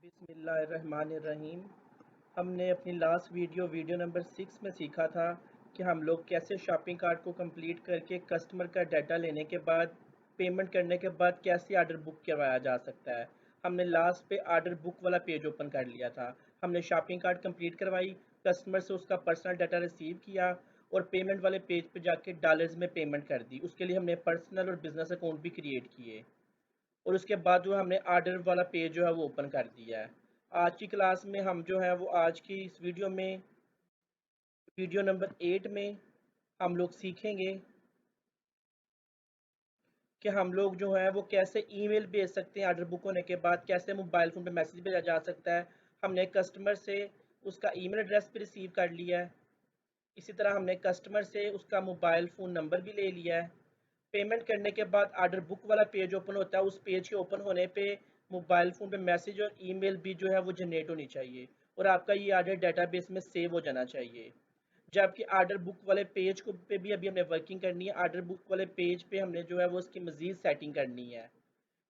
बिस्मिल्लाहिर्रहमानिर्रहीम। हमने अपनी लास्ट वीडियो नंबर 6 में सीखा था कि हम लोग कैसे शॉपिंग कार्ट को कंप्लीट करके कस्टमर का डाटा लेने के बाद पेमेंट करने के बाद कैसे ऑर्डर बुक करवाया जा सकता है। हमने लास्ट पे ऑर्डर बुक वाला पेज ओपन कर लिया था। हमने शॉपिंग कार्ट कंप्लीट करवाई, कस्टमर से उसका पर्सनल डाटा रिसीव किया और पेमेंट वाले पेज पे जाके डॉलर्स में पेमेंट कर दी। उसके लिए हमने पर्सनल और बिजनेस अकाउंट भी क्रिएट किए और उसके बाद जो हमने आर्डर वाला पेज जो है वो ओपन कर दिया है। आज की क्लास में हम जो है वो आज की इस वीडियो में वीडियो नंबर 8 में हम लोग सीखेंगे कि हम लोग जो है वो कैसे ईमेल भेज सकते हैं। ऑर्डर बुक होने के बाद कैसे मोबाइल फ़ोन पे मैसेज भेजा जा सकता है। हमने कस्टमर से उसका ईमेल एड्रेस भी रिसीव कर लिया है। इसी तरह हमने कस्टमर से उसका मोबाइल फ़ोन नंबर भी ले लिया है। पेमेंट करने के बाद ऑर्डर बुक वाला पेज ओपन होता है। उस पेज के ओपन होने पे मोबाइल फ़ोन पे मैसेज और ईमेल भी जो है वो जनरेट होनी चाहिए और आपका ये ऑर्डर डाटाबेस में सेव हो जाना चाहिए। जबकि ऑर्डर बुक वाले पेज को पे भी अभी हमने वर्किंग करनी है। ऑर्डर बुक वाले पेज पे हमने जो है वो उसकी मज़ीद सेटिंग करनी है।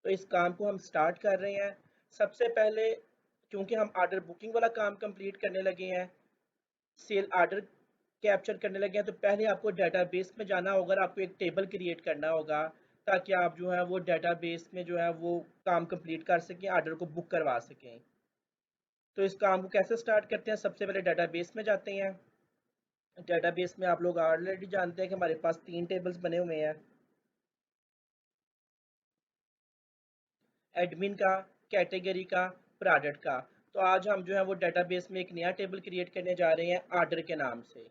तो इस काम को हम स्टार्ट कर रहे हैं। सबसे पहले क्योंकि हम ऑर्डर बुकिंग वाला काम कंप्लीट करने लगे हैं, सेल ऑर्डर कैप्चर करने लगे हैं, तो पहले आपको डेटाबेस में जाना होगा और आपको एक टेबल क्रिएट करना होगा ताकि आप जो है वो डेटाबेस में जो है वो काम कंप्लीट कर सकें, ऑर्डर को बुक करवा सकें। तो इस काम को कैसे स्टार्ट करते हैं, सबसे पहले डेटाबेस में जाते हैं। डेटाबेस में आप लोग ऑलरेडी जानते हैं कि हमारे पास 3 टेबल्स बने हुए हैं, एडमिन का, कैटेगरी का, प्रोडक्ट का। तो आज हम जो है वो डेटाबेस में एक नया टेबल क्रिएट करने जा रहे हैं ऑर्डर के नाम से।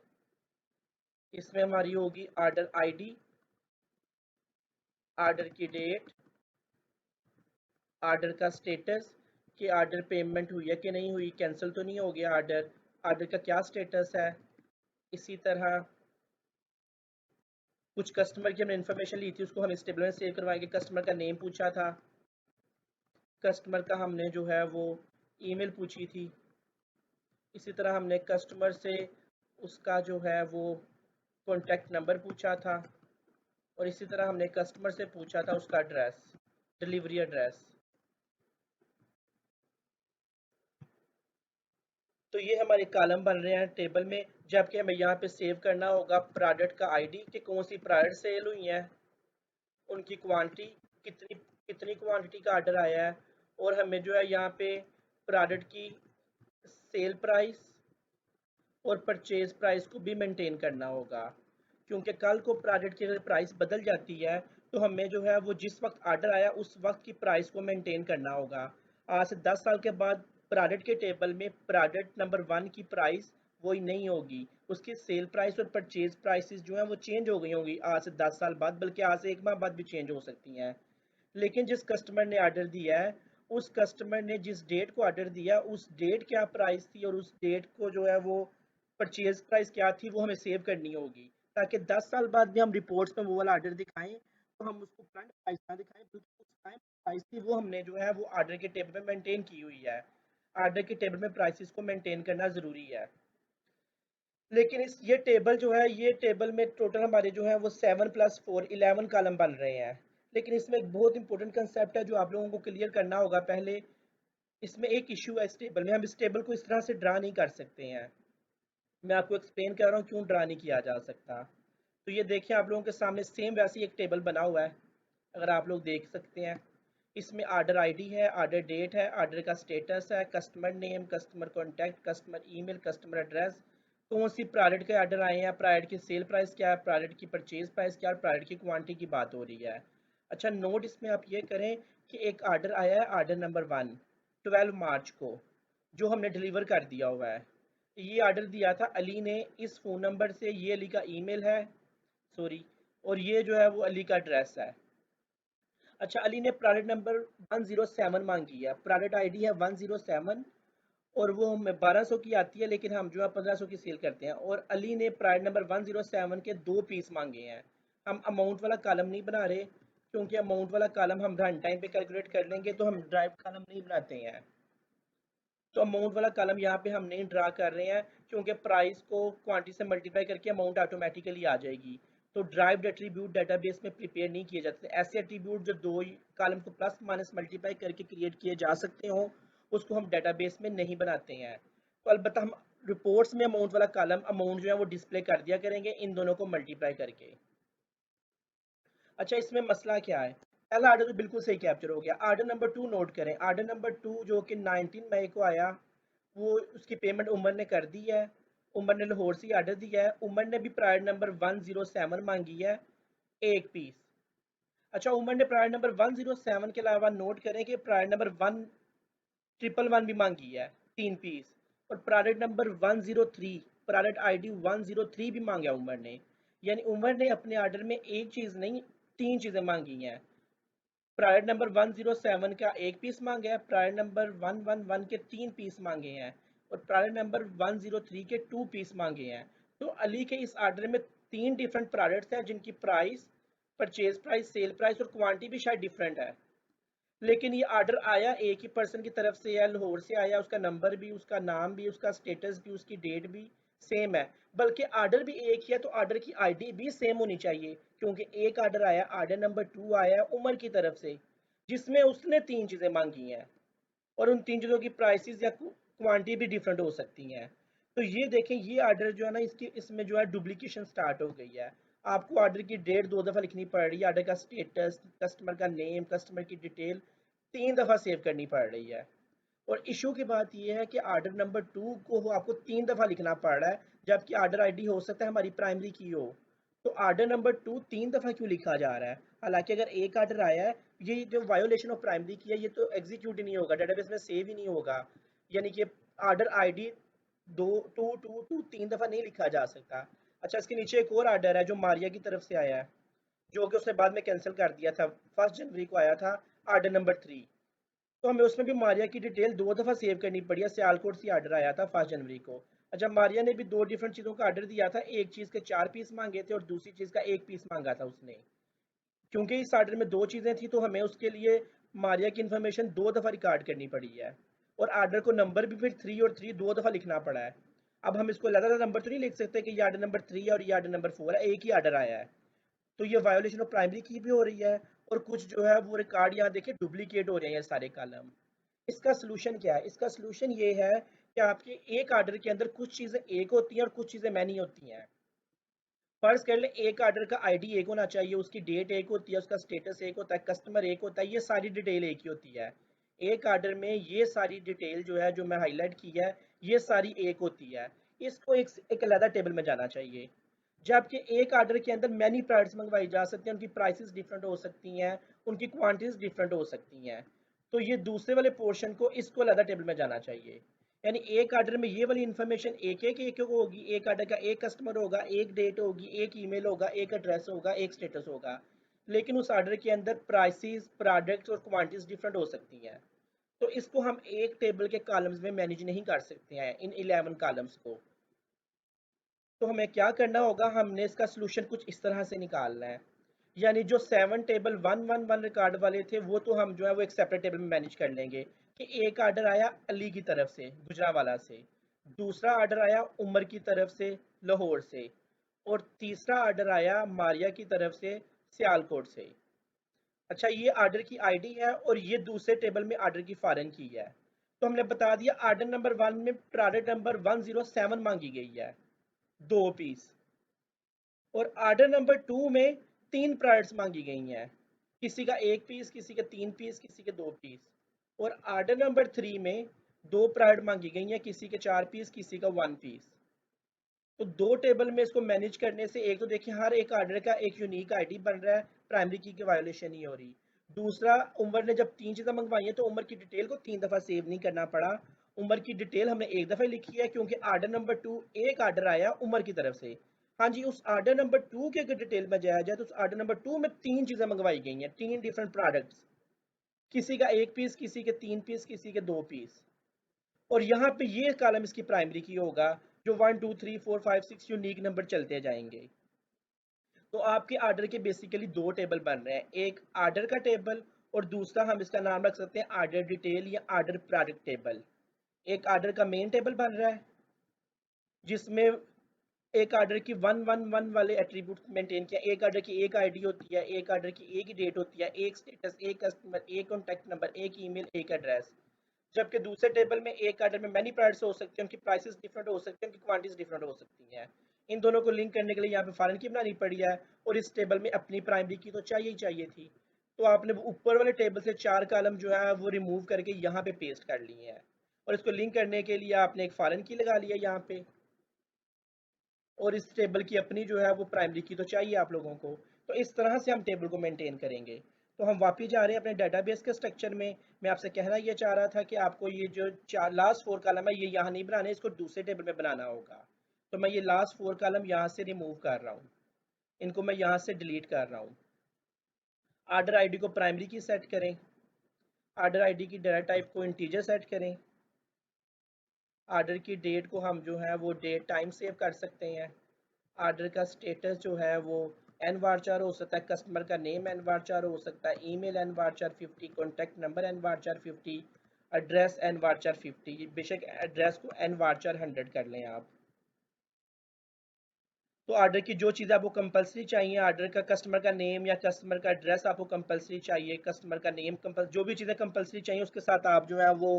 इसमें हमारी होगी ऑर्डर आईडी, ऑर्डर की डेट, ऑर्डर का स्टेटस कि ऑर्डर पेमेंट हुई है कि नहीं हुई, कैंसिल तो नहीं हो गया ऑर्डर, ऑर्डर का क्या स्टेटस है। इसी तरह कुछ कस्टमर की हमने इन्फॉर्मेशन ली थी, उसको हम इस टेबल में सेव करवाएंगे। कस्टमर का नेम पूछा था, कस्टमर का हमने जो है वो ईमेल पूछी थी। इसी तरह हमने कस्टमर से उसका जो है वो कॉन्टैक्ट नंबर पूछा था और इसी तरह हमने कस्टमर से पूछा था उसका एड्रेस, डिलीवरी एड्रेस। तो ये हमारे कॉलम बन रहे हैं टेबल में, जबकि हमें यहाँ पे सेव करना होगा प्रोडक्ट का आईडी कि कौन सी प्रोडक्ट सेल हुई है, उनकी क्वांटिटी, कितनी कितनी क्वांटिटी का ऑर्डर आया है, और हमें जो है यहाँ पे प्रोडक्ट की सेल प्राइस और परचेज प्राइस को भी मेंटेन करना होगा, क्योंकि कल को प्रोडक्ट की अगर प्राइस बदल जाती है तो हमें जो है वो जिस वक्त ऑर्डर आया उस वक्त की प्राइस को मेंटेन करना होगा। आज से 10 साल के बाद प्रोडक्ट के टेबल में प्रोडक्ट नंबर 1 की प्राइस वही नहीं होगी, उसकी सेल प्राइस और परचेज प्राइसेस जो है वो चेंज हो गई होंगी आज से 10 साल बाद, बल्कि आज से 1 माह बाद भी चेंज हो सकती हैं। लेकिन जिस कस्टमर ने ऑर्डर दिया है, उस कस्टमर ने जिस डेट को ऑर्डर दिया उस डेट क्या प्राइस थी और उस डेट को जो है वो परचेज प्राइस क्या थी वो हमें सेव करनी होगी, ताकि 10 साल बाद भी हम रिपोर्ट्स में वो वाला ऑर्डर दिखाएं तो हम उसको करंट प्राइस ना दिखाएं, बल्कि उस टाइम प्राइस थी वो हमने जो है वो ऑर्डर के टेबल में मेंटेन की हुई है। ऑर्डर के टेबल में प्राइसेस को मेंटेन करना ज़रूरी है। लेकिन इस ये टेबल जो है, ये टेबल में टोटल हमारे जो है वो 7 + 4 11 कॉलम बन रहे हैं। लेकिन इसमें एक बहुत इंपॉर्टेंट कंसेप्ट है जो आप लोगों को क्लियर करना होगा पहले। इसमें एक इशू है इस टेबल में, हम इस टेबल को इस तरह से ड्रा नहीं कर सकते हैं। मैं आपको एक्सप्लेन कर रहा हूँ क्यों ड्रा नहीं किया जा सकता। तो ये देखिए आप लोगों के सामने सेम वैसे ही एक टेबल बना हुआ है, अगर आप लोग देख सकते हैं। इसमें ऑर्डर आईडी है, ऑर्डर डेट है, ऑर्डर का स्टेटस है, customer name, customer contact, customer email, customer address, कौन सी प्रोडक्ट के ऑर्डर आए हैं, प्रोडक्ट की सेल प्राइस क्या है, प्रोडक्ट की परचेज प्राइस क्या है, प्रोडक्ट की क्वांटिटी की बात हो रही है। अच्छा, नोट इसमें आप ये करें कि एक ऑर्डर आया है, ऑर्डर नंबर 1 12 मार्च को, जो हमने डिलीवर कर दिया हुआ है। ये ऑर्डर दिया था अली ने इस फ़ोन नंबर से, ये अली का ईमेल है, सॉरी, और ये जो है वो अली का एड्रेस है। अच्छा, अली ने प्रोडक्ट नंबर 107 मांगी है, प्रोडक्ट आईडी है 107 और वो हमें 1200 की आती है, लेकिन हम जो है 1500 की सेल करते हैं। और अली ने प्रोडक्ट नंबर 107 के 2 पीस मांगे हैं। हम अमाउंट वाला कॉलम नहीं बना रहे, क्योंकि अमाउंट वाला कॉलम हम रन टाइम पे कैलकुलेट कर लेंगे, तो हम ड्राइव कॉलम नहीं बनाते हैं। तो अमाउंट वाला कॉलम यहाँ पे हम नहीं ड्रा कर रहे हैं, क्योंकि प्राइस को क्वांटिटी से मल्टीप्लाई करके अमाउंट ऑटोमेटिकली आ जाएगी। तो ड्राइव्ड एट्रीब्यूट डाटाबेस में प्रिपेयर नहीं किए जाते। ऐसे एट्रीब्यूट जो दो कॉलम को प्लस माइनस मल्टीप्लाई करके क्रिएट किए जा सकते हो, उसको हम डेटाबेस में नहीं बनाते हैं। तो अलबत्ता हम रिपोर्ट्स में अमाउंट वाला कॉलम अमाउंट जो है वो डिस्प्ले कर दिया करेंगे इन दोनों को मल्टीप्लाई करके। अच्छा, इसमें मसला क्या है? पहला आर्डर तो बिल्कुल सही कैप्चर हो गया। आर्डर नंबर 2 नोट करें। आर्डर नंबर 2 जो कि 19 मई को आया, वो उसकी पेमेंट उमर ने कर दी है। उमर ने लाहौर से आर्डर दिया है। उमर ने भी प्रायर नंबर 107 मांगी है, एक पीस। अच्छा, उमर ने प्रायर नंबर 107 के अलावा नोट करें कि प्रायर नंबर 111 भी मांगी है, 3 पीस। और प्रायर नंबर 103, प्रायर आईडी 103 भी मांगा उमर ने। यानी उमर ने अपने आर्डर में एक चीज़ नहीं, 3 चीज़ें मांगी हैं। प्रायर नंबर 107 का एक पीस मांगा है, प्रायर नंबर 111 के 3 पीस मांगे हैं, और प्रायर नंबर 103 के 2 पीस मांगे हैं। तो अली के इस आर्डर में 3 डिफरेंट प्रोडक्ट्स हैं जिनकी price, purchase price, sale price और क्वांटिटी भी शायद डिफरेंट है। लेकिन ये आर्डर आया एक ही पर्सन की तरफ से है, लाहौर से आया। उसका नंबर भी, उसका नाम भी, उसका स्टेटस भी, उसकी डेट भी सेम है। बल्कि आर्डर भी एक ही है तो आर्डर की आईडी भी सेम होनी चाहिए, क्योंकि एक आर्डर आया, आर्डर नंबर 2 आया है उमर की तरफ से, जिसमें उसने 3 चीज़ें मांगी हैं, और उन 3 चीज़ों की प्राइसेस या क्वांटिटी भी डिफरेंट हो सकती हैं। तो ये देखें, ये आर्डर जो है ना, इसकी इसमें जो है डुप्लीकेशन स्टार्ट हो गई है। आपको आर्डर की डेट 2 दफ़ा लिखनी पड़ रही है, आर्डर का स्टेटस, कस्टमर का नेम, कस्टमर की डिटेल 3 दफ़ा सेव करनी पड़ रही है। और इशू की बात यह है कि आर्डर नंबर 2 को आपको 3 दफ़ा लिखना पड़ रहा है, जबकि आर्डर आईडी हो सकता है हमारी प्राइमरी की हो। तो आर्डर नंबर 2 3 दफ़ा क्यों लिखा जा रहा है? हालांकि अगर एक आर्डर आया है, ये जो वायोलेशन ऑफ प्राइमरी की है, ये तो एग्जीक्यूट ही नहीं होगा, डेटाबेस में सेव ही नहीं होगा। यानी कि आर्डर आईडी दो टू टू टू 3 दफ़ा नहीं लिखा जा सकता। अच्छा, इसके नीचे एक और आर्डर है जो मारिया की तरफ से आया है, जो कि उसने बाद में कैंसिल कर दिया था। 1 जनवरी को आया था, आर्डर नंबर 3। तो हमें उसमें भी मारिया की डिटेल 2 दफ़ा सेव करनी पड़ी है। सियालकोट से आर्डर आया था 1 जनवरी को। अच्छा, मारिया ने भी 2 डिफरेंट चीज़ों का आर्डर दिया था, एक चीज़ के 4 पीस मांगे थे और दूसरी चीज़ का 1 पीस मांगा था उसने। क्योंकि इस आर्डर में 2 चीज़ें थी, तो हमें उसके लिए मारिया की इन्फॉर्मेशन 2 दफ़ा रिकॉर्ड करनी पड़ी है। और आर्डर को नंबर भी फिर 3 और 3 2 दफ़ा लिखना पड़ा है। अब हम इसको अलग अलग नंबर तो नहीं लिख सकते कि ये आर्डर नंबर 3 है और ये आर्डर नंबर 4 है, एक ही आर्डर आया है। तो ये वायोलेशन ऑफ प्राइमरी की भी हो रही है, और कुछ जो है वो रिकॉर्ड यहाँ देखिए डुप्लीकेट हो रहे हैं सारे कॉलम। इसका सलूशन क्या है? इसका सलूशन ये है कि आपके एक आर्डर के अंदर कुछ चीज़ें एक होती हैं और कुछ चीज़ें मैनी होती हैं। फर्ज कर ले, एक आर्डर का आईडी एक होना चाहिए, उसकी डेट एक होती है, उसका स्टेटस एक होता है, कस्टमर एक होता है, ये सारी डिटेल एक ही होती है। एक आर्डर में ये सारी डिटेल जो है, जो मैं हाईलाइट की है, ये सारी एक होती है। इसको एक अलग टेबल में जाना चाहिए। जबकि एक आर्डर के अंदर मैनी प्रोडक्ट्स मंगवाई जा सकती हैं, उनकी प्राइसेस डिफरेंट हो सकती हैं, उनकी क्वांटिटीज डिफरेंट हो सकती हैं। तो ये दूसरे वाले पोर्शन को, इसको अलग टेबल में जाना चाहिए। यानी एक आर्डर में ये वाली इन्फॉर्मेशन एक होगी, एक आर्डर का एक कस्टमर होगा, एक डेट होगी, एक ईमेल होगा, एक एड्रेस होगा, एक स्टेटस होगा। लेकिन उस आर्डर के अंदर प्राइसेस, प्रोडक्ट्स और क्वांटिटीज डिफरेंट हो सकती हैं। तो इसको हम एक टेबल के कॉलम्स में मैनेज नहीं कर सकते हैं, इन 11 कॉलम्स को। तो हमें क्या करना होगा, हमने इसका सोल्यूशन कुछ इस तरह से निकालना है। यानी जो 7 टेबल 111 रिकॉर्ड वाले थे, वो तो हम जो है वो एक सेपरेट टेबल में मैनेज कर लेंगे कि एक आर्डर आया अली की तरफ से, गुजरावाला से, दूसरा आर्डर आया उमर की तरफ से, लाहौर से, और तीसरा आर्डर आया मारिया की तरफ से, सियालकोट से। अच्छा, ये आर्डर की आईडी है और ये दूसरे टेबल में आर्डर की फॉरेन की है। तो हमने बता दिया आर्डर नंबर 1 में प्रोडक्ट नंबर 107 मांगी गई है, 2 पीस। और आर्डर नंबर 2 में 3 प्रोडक्ट्स मांगी गई हैं, किसी का 1 पीस, किसी का 3 पीस, किसी के 2 पीस। और आर्डर नंबर 3 में 2 प्रोडक्ट मांगी गई हैं, किसी के 4 पीस, किसी का 1 पीस। तो 2 टेबल में इसको मैनेज करने से, एक तो देखिए हर एक आर्डर का एक यूनिक आईडी बन रहा है, प्राइमरी की वायोलेशन नहीं हो रही। दूसरा, उमर ने जब 3 चीज़ें मंगवाई हैं तो उमर की डिटेल को 3 दफ़ा सेव नहीं करना पड़ा। उमर की डिटेल हमने एक दफ़ा लिखी है, क्योंकि आर्डर नंबर 2 एक आर्डर आया उमर की तरफ से। हाँ जी, उस आर्डर नंबर 2 के अगर डिटेल में जाया जाए तो उस आर्डर नंबर 2 में 3 चीज़ें मंगवाई गई हैं, 3 डिफरेंट प्रोडक्ट्स। किसी का 1 पीस, किसी के 3 पीस, किसी के 2 पीस। और यहाँ पे ये कॉलम इसकी प्राइमरी की होगा, जो 1 2 3 4 5 6 यूनिक नंबर चलते जाएंगे। तो आपके आर्डर के बेसिकली 2 टेबल बन रहे हैं, एक आर्डर का टेबल और दूसरा हम इसका नाम रख सकते हैं आर्डर डिटेल या आर्डर प्रोडक्ट टेबल। एक आर्डर का मेन टेबल बन रहा है, जिसमें एक आर्डर की 111 वाले एट्रीब्यूट मेंटेन किया। एक आर्डर की एक आईडी होती है, एक आर्डर की एक ही डेट होती है, एक स्टेटस, एक कस्टमर, एक कॉन्टैक्ट नंबर, एक ईमेल, एक एड्रेस। जबकि दूसरे टेबल में एक आर्डर में मैनी प्राइड्स हो सकते हैं, उनकी प्राइसेस डिफरेंट हो सकते हैं, उनकी क्वांटिटीज डिफरेंट हो सकती हैं। इन दोनों को लिंक करने के लिए यहाँ पे फॉरेन की बनानी पड़ी है, और इस टेबल में अपनी प्राइमरी की तो चाहिए ही चाहिए थी। तो आपने ऊपर वाले टेबल से 4 कॉलम जो है वो रिमूव करके यहाँ पे पेस्ट कर लिए हैं, और इसको लिंक करने के लिए आपने एक फॉरेन की लगा लिया यहाँ पे, और इस टेबल की अपनी जो है वो प्राइमरी की तो चाहिए आप लोगों को। तो इस तरह से हम टेबल को मेंटेन करेंगे। तो हम वापस जा रहे हैं अपने डाटाबेस के स्ट्रक्चर में। मैं आपसे कहना ये चाह रहा था कि आपको ये जो चार लास्ट 4 कॉलम है ये यहाँ नहीं बनाने, इसको दूसरे टेबल में बनाना होगा। तो मैं ये लास्ट 4 कॉलम यहाँ से रिमूव कर रहा हूँ, इनको मैं यहाँ से डिलीट कर रहा हूँ। आर्डर आईडी को प्राइमरी की सेट करें, आर्डर आईडी की डाटा टाइप को इंटीजर सेट करें, आर्डर की डेट को हम जो है वो डेट टाइम सेव कर सकते हैं। आर्डर का स्टेटस जो है वो एन वारचार हो सकता है, कस्टमर का नेम एन वारचार हो सकता है, email N varchar 50, contact number N varchar 50, address N varchar 50। बेशक एड्रेस को एन वारचार 100 कर लें आप। तो आर्डर की जो चीज़ आपको कंपलसरी चाहिए, आर्डर का कस्टमर का नेम या कस्टमर का एड्रेस आपको कंपलसरी चाहिए, कस्टमर का नेम जो भी चीज़ें कंपलसरी चाहिए उसके साथ आप जो है वो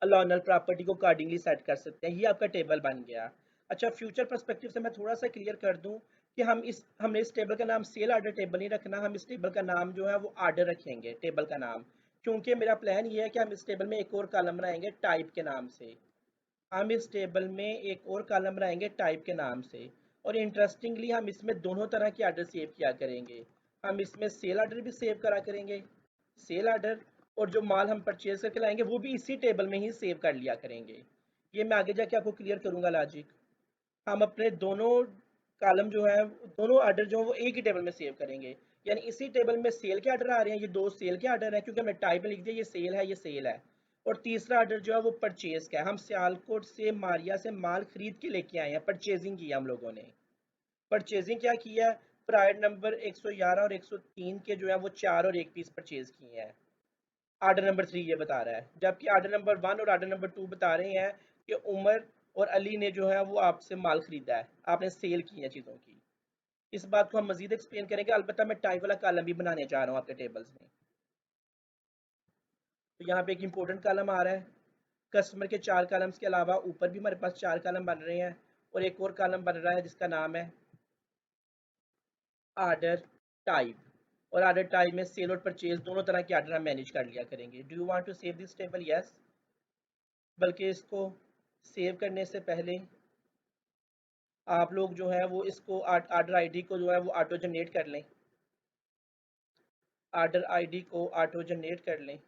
अलॉनर प्रॉपर्टी को अकॉर्डिंगली सेट कर सकते हैं। ये आपका टेबल बन गया। अच्छा, फ्यूचर पर्सपेक्टिव से मैं थोड़ा सा क्लियर कर दूं कि हमने इस टेबल का नाम सेल आर्डर टेबल नहीं रखना, हम इस टेबल का नाम जो है वो आर्डर रखेंगे, टेबल का नाम। क्योंकि मेरा प्लान ये है कि हम इस टेबल में एक और कॉलम बनाएंगे टाइप के नाम से। हम इस टेबल में एक और कॉलम बनाएंगे टाइप के नाम से, और इंटरेस्टिंगली हम इसमें दोनों तरह के आर्डर सेव किया करेंगे। हम इसमें सेल आर्डर भी सेव करा करेंगे, सेल आर्डर, और जो माल हम परचेज करके लाएंगे वो भी इसी टेबल में ही सेव कर लिया करेंगे। ये मैं आगे जाके आपको क्लियर करूंगा लॉजिक। हम अपने दोनों कॉलम जो है, दोनों आर्डर जो है वो एक ही टेबल में सेव करेंगे। यानी इसी टेबल में सेल के आर्डर आ रहे हैं, ये दो सेल के आर्डर हैं क्योंकि हमने टाइप में लिख दिया ये सेल है, ये सेल है। और तीसरा आर्डर जो है वो परचेज का है, हम सियालकोट से मारिया से माल खरीद के लेके आए हैं, परचेजिंग किया हम लोगों ने। परचेजिंग क्या किया है, प्राइड नंबर 111 और 103 के जो है वो 4 और 1 पीस परचेज किए हैं। आर्डर नंबर 3 ये बता रहा है, जबकि आर्डर नंबर 1 और आर्डर नंबर 2 बता रहे हैं कि उमर और अली ने जो है वो आपसे माल खरीदा है, आपने सेल की है चीज़ों की। इस बात को हम मजीद एक्सप्लेन करेंगे, अलबत्ता मैं टाइप वाला कॉलम भी बनाने जा रहा हूँ आपके टेबल्स में। तो यहाँ पे एक इंपॉर्टेंट कॉलम आ रहा है। कस्टमर के 4 कॉलम्स के अलावा ऊपर भी हमारे पास 4 कॉलम बन रहे हैं, और एक और कॉलम बन रहा है जिसका नाम है आर्डर टाइप। और आर्डर टाइप में सेल और परचेज दोनों तरह के आर्डर हम मैनेज कर लिया करेंगे। Do you want to save this table? Yes. बल्कि इसको सेव करने से पहले आप लोग जो है वो इसको आर्डर आईडी को जो है वो ऑटो जनरेट कर लें, आर्डर आईडी को ऑटो जनरेट कर लें,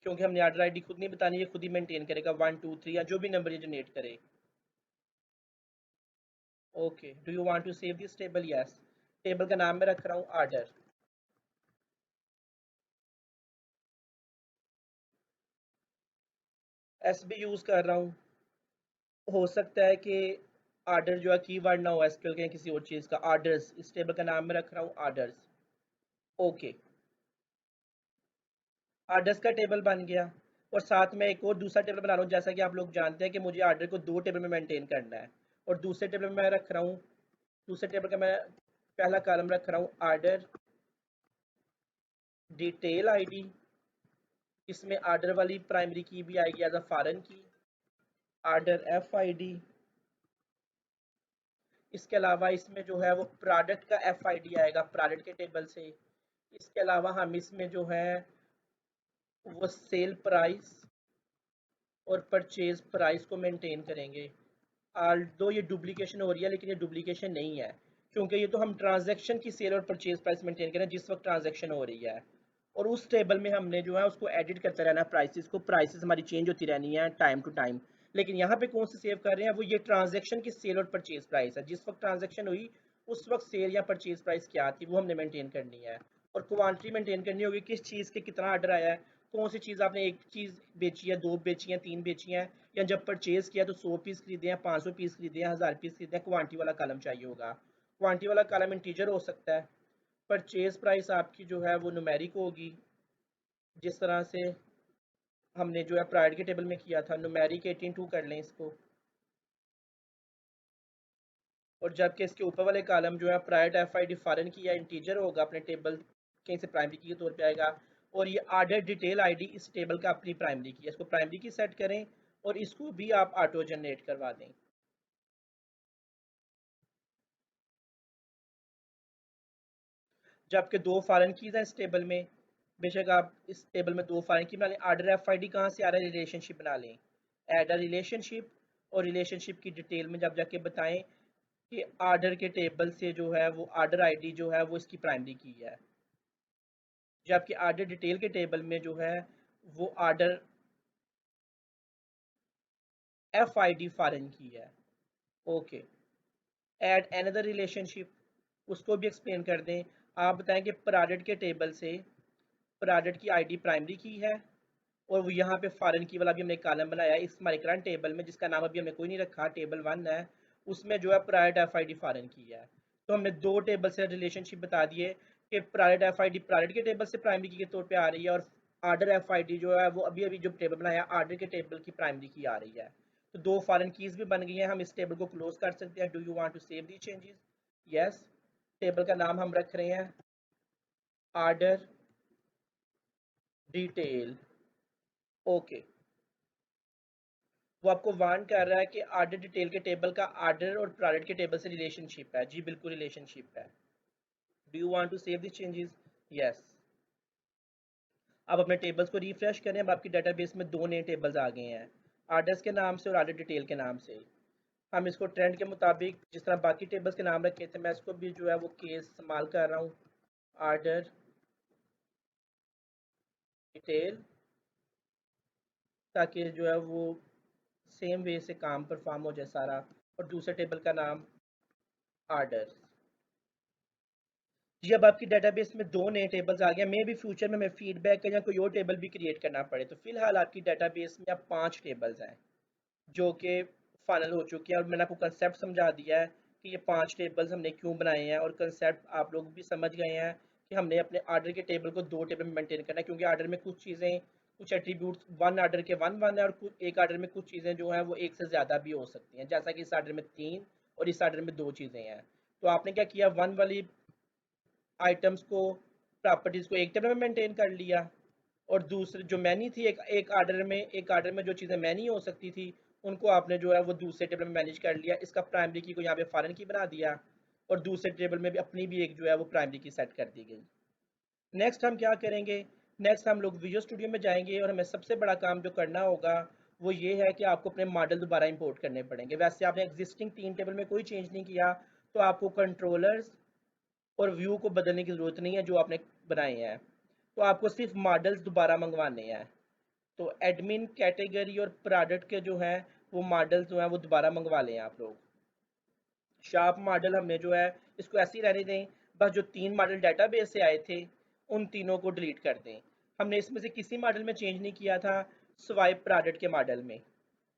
क्योंकि हमने आर्डर आईडी खुद नहीं बतानी, ये खुद ही मेंटेन करेगा 1 2 3 या जो भी नंबर ये जनरेट करे। Okay, do you want to save this table? Yes. Table का नाम मैं रख रहा हूँ आर्डर। एस भी यूज कर रहा हूँ। हो सकता है कि आर्डर जो है कीवर्ड ना हो एसक्यूएल के किसी और चीज़ का। आर्डर्स, इस टेबल का नाम मैं रख रहा हूँ आर्डर्स। ओके, आर्डर्स का टेबल बन गया। और साथ में एक और दूसरा टेबल बना रहा हूँ, जैसा कि आप लोग जानते हैं कि मुझे आर्डर को 2 टेबल में मेंटेन करना है। और दूसरे टेबल में मैं रख रहा हूँ, दूसरे टेबल का मैं पहला कॉलम रख रहा हूँ आर्डर डिटेल आईडी। इसमें आर्डर वाली प्राइमरी की भी आएगी एज अ फॉरेन की, आर्डर एफ आई डी। इसके अलावा इसमें जो है वो प्रोडक्ट का एफ आई डी आएगा प्रोडक्ट के टेबल से। इसके अलावा हम इसमें जो है वो सेल प्राइस और परचेज प्राइस को मेंटेन करेंगे। दो ये डुप्लीकेशन हो रही है, लेकिन ये डुप्लीकेशन नहीं है, क्योंकि ये तो हम ट्रांजैक्शन की सेल और परचेज प्राइस मेंटेन करें जिस वक्त ट्रांजैक्शन हो रही है। और उस टेबल में हमने जो है उसको एडिट करते रहना है, प्राइसेस को, प्राइसेस हमारी चेंज होती रहनी है टाइम टू टाइम। लेकिन यहाँ पे कौन सी सेव कर रहे हैं, वो ये ट्रांजैक्शन की सेल और परचेज प्राइस है, जिस वक्त ट्रांजैक्शन हुई उस वक्त सेल या परचेज प्राइस क्या थी वो हमने मेंटेन करनी है। और क्वांटिटी मेंटेन करनी होगी, किस चीज़ के कितना ऑर्डर आया है, कौन सी चीज़ आपने एक चीज़ बेची है, 2 बेची है, 3 बेची है, या जब परचेज किया तो 100 पीस खरीदे हैं, 500 पीस खरीदे हैं, 1000 पीस खरीदे हैं। क्वांटिटी वाला कॉलम चाहिए होगा। क्वांटिटी वाला कॉलम इंटीजर हो सकता है। परचेज प्राइस आपकी जो है वो न्यूमेरिक होगी, जिस तरह से हमने जो है प्राइड के टेबल में किया था, न्यूमेरिक 18 कर लें इसको। और जबकि इसके ऊपर वाले कॉलम जो है प्राइड एफ आई डी फॉरन की या इंटीजर होगा, अपने टेबल कहीं से प्राइमरी की के तौर पे आएगा। और ये आर्डर डिटेल आईडी इस टेबल का अपनी प्राइमरी की है, इसको प्राइमरी की सेट करें और इसको भी आप ऑटो जनरेट करवा दें। जबकि दो फॉरेन कीज हैं इस टेबल में, बेशक आप इस टेबल में दो फॉरेन की बना लें। आर्डर एफ आई डी कहाँ से आ रहा है, रिलेशनशिप बना लें, ऐड अ रिलेशनशिप, और रिलेशनशिप की डिटेल में जब जाके बताएं कि आर्डर के टेबल से जो है वो आर्डर आईडी जो है वो इसकी प्राइमरी की है, जबकि आर्डर डिटेल के टेबल में जो है वो order F I D foreign की है। ओके, ऐड अनदर रिलेशनशिप, उसको भी एक्सप्लेन कर दें। आप बताएं कि प्रोडक्ट के टेबल से प्रोडक्ट की आईडी प्राइमरी की है, और वो यहाँ पे फॉरेन की वाला भी हमने कॉलम बनाया है इस हमारे करंट टेबल में, जिसका नाम अभी हमने कोई नहीं रखा, टेबल 1 है, उसमें जो है private F I D foreign की है। तो हमने दो टेबल से रिलेशनशिप बता दिए कि private F I D private के टेबल से प्राइमरी की के तौर पे आ रही है, और आर्डर एफ आई डी जो है वो अभी अभी जो टेबल बनाया आर्डर के टेबल की प्राइमरी की आ रही है। तो दो फॉरेन कीज भी बन गई हैं, हम इस टेबल को क्लोज कर सकते हैं। Do you want to save the changes? Yes. Table का नाम हम रख रहे हैं आर्डर डिटेल। ओके, वो आपको वार्न कर रहा है कि आर्डर डिटेल के टेबल का आर्डर और प्रोडक्ट के टेबल से रिलेशनशिप है। जी बिल्कुल रिलेशनशिप है। Do you want to save this changes? Yes. अब अपने टेबल्स को रिफ्रेश करें। अब आपकी डेटाबेस में दो नए टेबल्स आ गए हैं, आर्डर्स के नाम से और आर्डर डिटेल के नाम से। हम इसको ट्रेंड के मुताबिक जिस तरह बाकी टेबल्स के नाम रखे थे, मैं इसको भी जो है वो केस इस्तेमाल कर रहा हूँ, आर्डर डिटेल, ताकि जो है वो सेम वे से काम परफॉर्म हो जाए सारा। और दूसरे टेबल का नाम आर्डर। जी, अब आपकी डेटाबेस में दो नए टेबल्स आ गए। मे भी फ्यूचर में हमें फीडबैक या कोई और टेबल भी क्रिएट करना पड़े। तो फिलहाल आपकी डेटाबेस में अब 5 टेबल्स हैं जो कि फाइनल हो चुके हैं, और मैंने आपको कंसेप्ट समझा दिया है कि ये 5 टेबल्स हमने क्यों बनाए हैं, और कंसेप्ट आप लोग भी समझ गए हैं कि हमने अपने आर्डर के टेबल को दो टेबल में मेंटेन करना है, क्योंकि आर्डर में कुछ चीज़ें, कुछ एट्रीब्यूट्स वन आर्डर के वन वन है, और कुछ एक आर्डर में कुछ चीज़ें जो हैं वो एक से ज़्यादा भी हो सकती हैं, जैसा कि इस आर्डर में 3 और इस आर्डर में 2 चीज़ें हैं। तो आपने क्या किया, वन वाली आइटम्स को, प्रॉपर्टीज को एक टेबल में मेंटेन कर लिया, और दूसरे जो मैनी थी, एक आर्डर में जो चीज़ें मैनी हो सकती थी उनको आपने जो है वो दूसरे टेबल में मैनेज कर लिया। इसका प्राइमरी की को यहाँ पे फॉरेन की बना दिया, और दूसरे टेबल में भी अपनी भी एक जो है वो प्राइमरी की सेट कर दी गई। नेक्स्ट हम क्या करेंगे, नेक्स्ट हम लोग विजुअल स्टूडियो में जाएंगे, और हमें सबसे बड़ा काम जो करना होगा वो ये है कि आपको अपने मॉडल दोबारा इंपोर्ट करने पड़ेंगे। वैसे आपने एग्जिस्टिंग 3 टेबल में कोई चेंज नहीं किया, तो आपको कंट्रोलर्स और व्यू को बदलने की ज़रूरत नहीं है जो आपने बनाए हैं। तो आपको सिर्फ मॉडल्स दोबारा मंगवाने हैं। तो एडमिन, कैटेगरी और प्रोडक्ट के जो हैं वो मॉडल्स जो हैं वो दोबारा मंगवा लें आप लोग। शार्प मॉडल हमने जो है इसको ऐसे ही रहने दें, बस जो 3 मॉडल डेटाबेस से आए थे उन तीनों को डिलीट कर दें। हमने इसमें से किसी मॉडल में चेंज नहीं किया था सिवाय प्रोडक्ट के मॉडल में।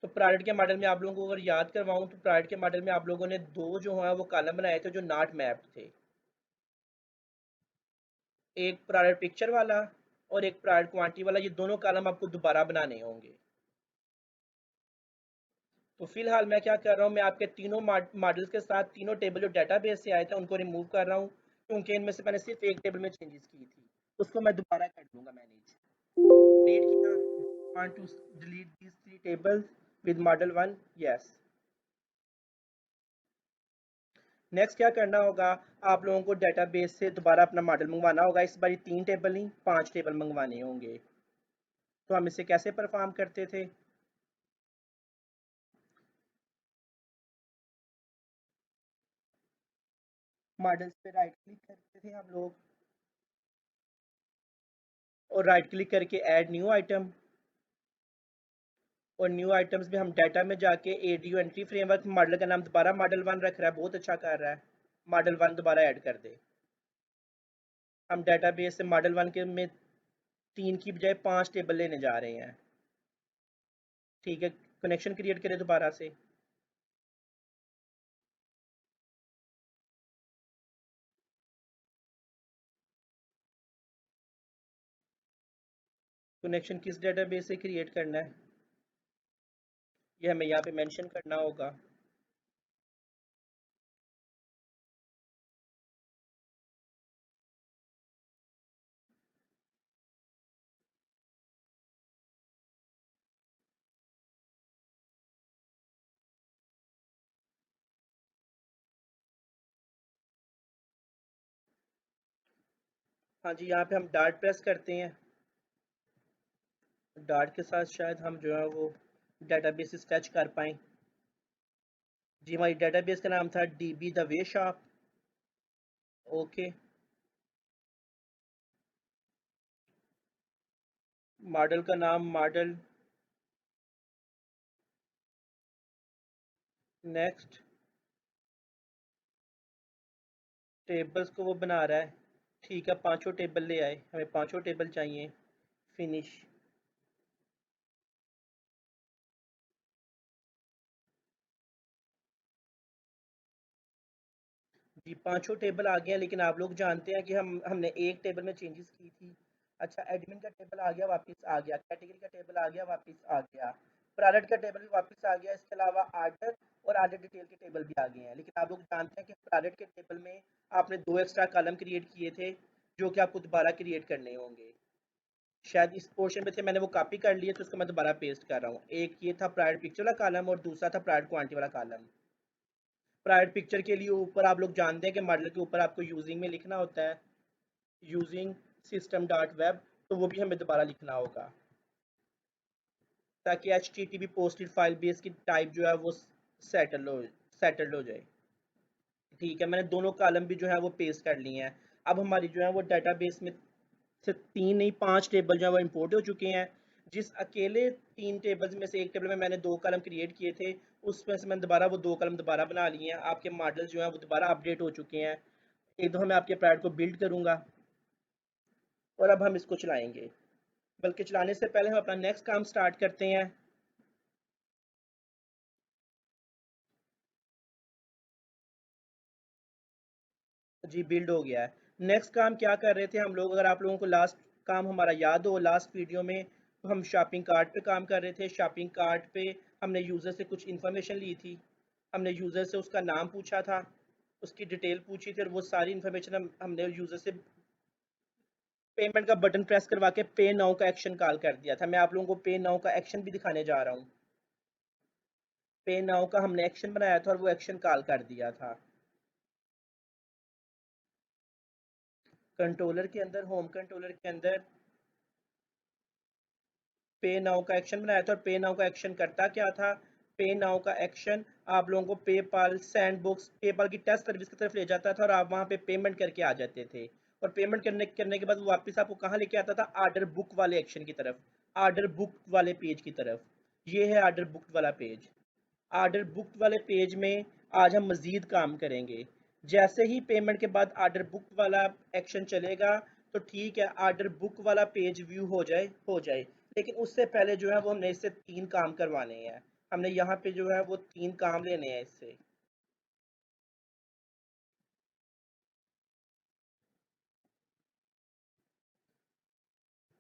तो प्रोडक्ट के मॉडल में आप लोगों को अगर याद करवाऊँ, तो प्रोडक्ट के मॉडल में आप लोगों ने दो जो है वो कॉलम बनाए थे जो नॉट मैप्ड थे, एक प्रोडक्ट पिक्चर वाला और एक प्रोडक्ट क्वांटिटी वाला। ये दोनों कॉलम आपको दोबारा बनाने होंगे। तो फिलहाल मैं क्या कर रहा हूँ, मैं आपके तीनों मॉडल्स के साथ तीनों टेबल जो डेटाबेस से आए थे उनको रिमूव कर रहा हूँ, क्योंकि इनमें से मैंने सिर्फ एक टेबल में चेंजेस की थी, उसको मैं दोबारा कर दूंगा मैनेज। डिलीट किया, want to delete these 3 tables with model 1? Yes. Next क्या करना होगा, आप लोगों को डेटाबेस से दोबारा अपना मॉडल मंगवाना होगा। इस बार 3 टेबल नहीं 5 टेबल मंगवाने होंगे। तो हम इसे कैसे परफॉर्म करते थे, मॉडल्स पे राइट क्लिक करते थे हम लोग, और राइट क्लिक करके ऐड न्यू आइटम, और न्यू आइटम्स में हम डाटा में जाके एडीयू एंट्री फ्रेमवर्क, मॉडल का नाम दोबारा मॉडल 1 रख रहा है, बहुत अच्छा कर रहा है, मॉडल 1 दोबारा ऐड कर दे। हम डेटाबेस से मॉडल 1 के में 3 की बजाय 5 टेबल लेने जा रहे हैं। ठीक है, कनेक्शन क्रिएट करें दोबारा से। कनेक्शन किस डेटाबेस से क्रिएट करना है ये हमें यहाँ पे मेंशन करना होगा। हाँ जी, यहाँ पे हम डार्ट प्रेस करते हैं। डार्ट के साथ शायद हम जो है वो डेटाबेस टच कर पाएँ। जी, हमारी डेटाबेस का नाम था dB the way shop. Okay, model का नाम मॉडल। नेक्स्ट, टेबल्स को वो बना रहा है। ठीक है, पांचों टेबल ले आए, हमें पांचों टेबल चाहिए। फिनिश। जी, पांचों टेबल आ गए हैं, लेकिन आप लोग जानते हैं कि हमने एक टेबल में चेंजेस की थी। अच्छा, एडमिन का टेबल आ गया, वापस आ गया। कैटेगरी का टेबल आ गया, वापस आ गया। प्रोडक्ट का टेबल भी वापस आ गया। इसके अलावा आर्डर और आर्डर डिटेल के टेबल भी आ गए हैं, लेकिन आप लोग जानते हैं कि प्रोडक्ट के टेबल में आपने दो एक्स्ट्रा कॉलम क्रिएट किए थे, जो कि आपको दोबारा क्रिएट करने होंगे। शायद इस पोर्शन में थे, मैंने वो कॉपी कर लिए, तो उसको मैं दोबारा पेस्ट कर रहा हूँ। एक ये था प्राइड पिक्चर वाला कॉलम और दूसरा था प्राइड क्वांटिटी वाला कॉलम। प्राइड पिक्चर के लिए ऊपर आप लोग जानते हैं कि मॉडल के ऊपर आपको यूजिंग में लिखना होता है, यूजिंग सिस्टम डॉट वेब, तो वो भी हमें दोबारा लिखना होगा, ताकि H T T P posted file base की टाइप जो है वो सेटल हो जाए। ठीक है, मैंने दोनों कॉलम भी जो है वो पेस्ट कर लिए हैं। अब हमारी जो है वो डेटाबेस में से तीन नहीं पांच टेबल जो है वो इंपोर्ट हो चुके हैं। जिस अकेले तीन टेबल्स में से एक टेबल में मैंने दो कॉलम क्रिएट किए थे, उसमें से मैंने दोबारा वो दो कॉलम दोबारा बना लिए हैं। आपके मॉडल जो है वो दोबारा अपडेट हो चुके हैं। एक दफ़ा मैं आपके पैड को बिल्ड करूंगा और अब हम इसको चलाएंगे। बल्कि चलाने से पहले हम अपना नेक्स्ट काम स्टार्ट करते हैं। जी, बिल्ड हो गया है। नेक्स्ट काम क्या कर रहे थे हम लोग, अगर आप लोगों को लास्ट काम हमारा याद हो लास्ट वीडियो में, तो हम शॉपिंग कार्ट पे काम कर रहे थे। शॉपिंग कार्ट पे हमने यूज़र से कुछ इन्फॉर्मेशन ली थी। हमने यूज़र से उसका नाम पूछा था, उसकी डिटेल पूछी थी, और वो सारी इन्फॉर्मेशन हमने यूज़र से पेमेंट का बटन प्रेस करवा के पे नाउ का एक्शन कॉल कर दिया था। मैं आप लोगों को पे नाउ का एक्शन भी दिखाने जा रहा हूँ। पे नाउ का हमने एक्शन बनाया था और वो एक्शन कॉल कर दिया था। कंट्रोलर के अंदर, होम कंट्रोलर के अंदर पे नाउ का एक्शन बनाया था, और पे नाउ का एक्शन करता क्या था। पे नाउ का एक्शन आप लोगों को पेपाल सैंडबॉक्स पेपाल की टेस्ट सर्विस की तरफ ले जाता था, और आप वहां पे पेमेंट करके आ जाते थे। और पेमेंट करने के बाद वो वापस आपको कहाँ लेके आता था, आर्डर बुक वाले एक्शन की तरफ, आर्डर बुक वाले पेज की तरफ। ये है आर्डर बुक वाला पेज। आर्डर बुक वाले पेज में आज हम मजीद काम करेंगे। जैसे ही पेमेंट के बाद आर्डर बुक वाला एक्शन चलेगा, तो ठीक है, आर्डर बुक वाला पेज व्यू हो जाए। लेकिन उससे पहले जो है वो हमने इससे तीन काम करवाने हैं। हमने यहाँ पे जो है वो तीन काम लेने हैं इससे।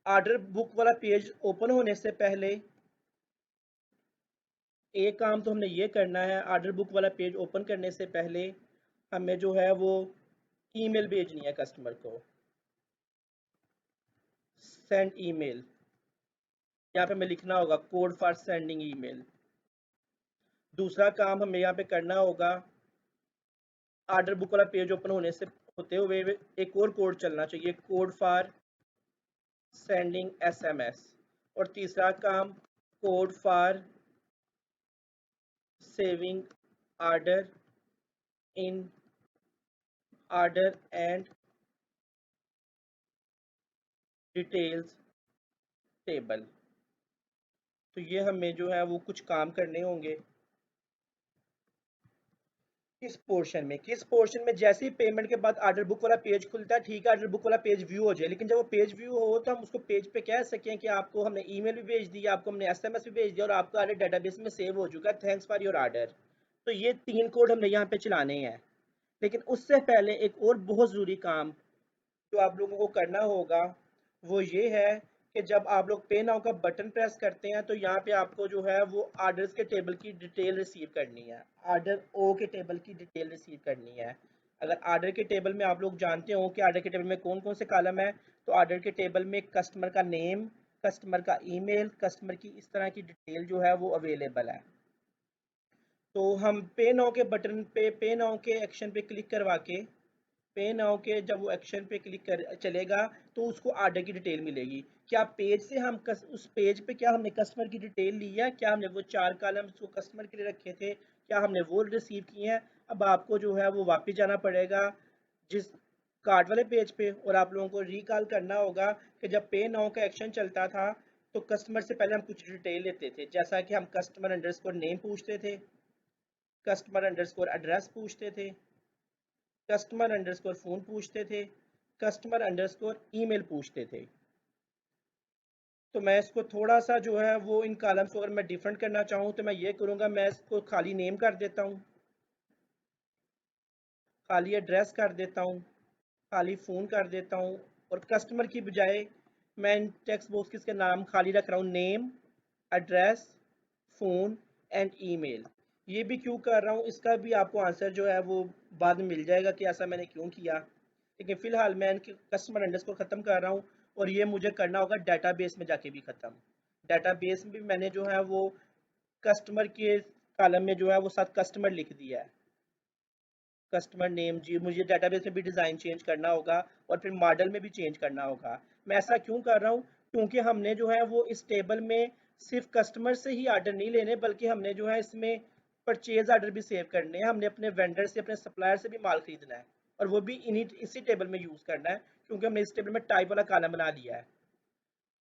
आर्डर बुक वाला पेज ओपन होने से पहले एक काम तो हमने ये करना है, आर्डर बुक वाला पेज ओपन करने से पहले हमें जो है वो ईमेल भेजनी है कस्टमर को। सेंड ईमेल, यहाँ पे हमें लिखना होगा कोड फॉर सेंडिंग ईमेल। दूसरा काम हमें यहाँ पे करना होगा, आर्डर बुक वाला पेज ओपन होने से होते हुए एक और कोड चलना चाहिए, कोड फॉर सेंडिंग एसएमएस। और तीसरा काम, code for saving order in order and details table. तो ये हमें जो है वो कुछ काम करने होंगे। किस पोर्शन में जैसे ही पेमेंट के बाद ऑर्डर बुक वाला पेज खुलता है, ठीक है, ऑर्डर बुक वाला पेज व्यू हो जाए। लेकिन जब वो पेज व्यू हो तो हम उसको पेज पे कह सकें कि आपको हमने ईमेल भी भेज दी, आपको हमने एसएमएस भी भेज दिया, और आपका ऑर्डर डेटाबेस में सेव हो चुका है, थैंक्स फॉर योर ऑर्डर। तो ये तीन कोड हमने यहाँ पे चलाने हैं। लेकिन उससे पहले एक और बहुत ज़रूरी काम जो आप लोगों को करना होगा, वो ये है कि जब आप लोग पे नाउ का बटन प्रेस करते हैं, तो यहाँ पे आपको जो है वो आर्डर्स के टेबल की डिटेल रिसीव करनी है। आर्डर ओ के टेबल की डिटेल रिसीव करनी है। अगर आर्डर के टेबल में आप लोग जानते हो कि आर्डर के टेबल में कौन कौन से कॉलम है, तो आर्डर के टेबल में कस्टमर का नेम, कस्टमर का ईमेल, कस्टमर की इस तरह की डिटेल जो है वो अवेलेबल है। तो हम पे नाउ के बटन पे पे नाउ के एक्शन पे क्लिक करवा के पे नाउ के जब वो एक्शन पे क्लिक कर चलेगा तो उसको आर्डर की डिटेल मिलेगी। क्या पेज से हम उस पेज पे क्या हमने कस्टमर की डिटेल ली है, क्या हमने वो 4 कॉलम जो कस्टमर के लिए रखे थे क्या हमने वो रिसीव किए हैं? अब आपको जो है वो वापस जाना पड़ेगा जिस कार्ड वाले पेज पे, और आप लोगों को रिकॉल करना होगा कि जब पे नाउ का एक्शन चलता था तो कस्टमर से पहले हम कुछ डिटेल लेते थे, जैसा कि हम कस्टमर अंडरस्कोर नेम पूछते थे, कस्टमर अंडरस्कोर एड्रेस पूछते थे, कस्टमर अंडरस्कोर फ़ोन पूछते थे, कस्टमर अंडरस्कोर ईमेल पूछते थे। तो मैं इसको थोड़ा सा जो है वो इन कॉलम्स को अगर मैं डिफरेंट करना चाहूँ तो मैं ये करूँगा, मैं इसको खाली नेम कर देता हूँ, खाली एड्रेस कर देता हूँ, खाली फ़ोन कर देता हूँ, और कस्टमर की बजाय मैं इन टेक्स्ट बॉक्स के इसके नाम खाली रख रहा हूँ, name, address, phone and email. ये भी क्यों कर रहा हूँ इसका भी आपको आंसर जो है वो बाद में मिल जाएगा कि ऐसा मैंने क्यों किया। लेकिन फ़िलहाल मैं इनके कस्टमर अंडरस्कोर ख़त्म कर रहा हूँ, और ये मुझे करना होगा डेटाबेस में जाके भी ख़त्म। डेटाबेस में भी मैंने जो है वो कस्टमर के कॉलम में जो है वो साथ कस्टमर लिख दिया है, कस्टमर नेम जी। मुझे डेटाबेस में भी डिज़ाइन चेंज करना होगा और फिर मॉडल में भी चेंज करना होगा। मैं ऐसा क्यों कर रहा हूँ? क्योंकि हमने जो है वो इस टेबल में सिर्फ कस्टमर से ही आर्डर नहीं लेने, बल्कि हमने जो है इसमें परचेज आर्डर भी सेव करने हैं, हमने अपने वेंडर से अपने सप्लायर से भी माल खरीदना है, और वो भी इन्हीं इसी टेबल में यूज़ करना है, क्योंकि हमने इस टेबल में टाइप वाला कॉलम बना लिया है।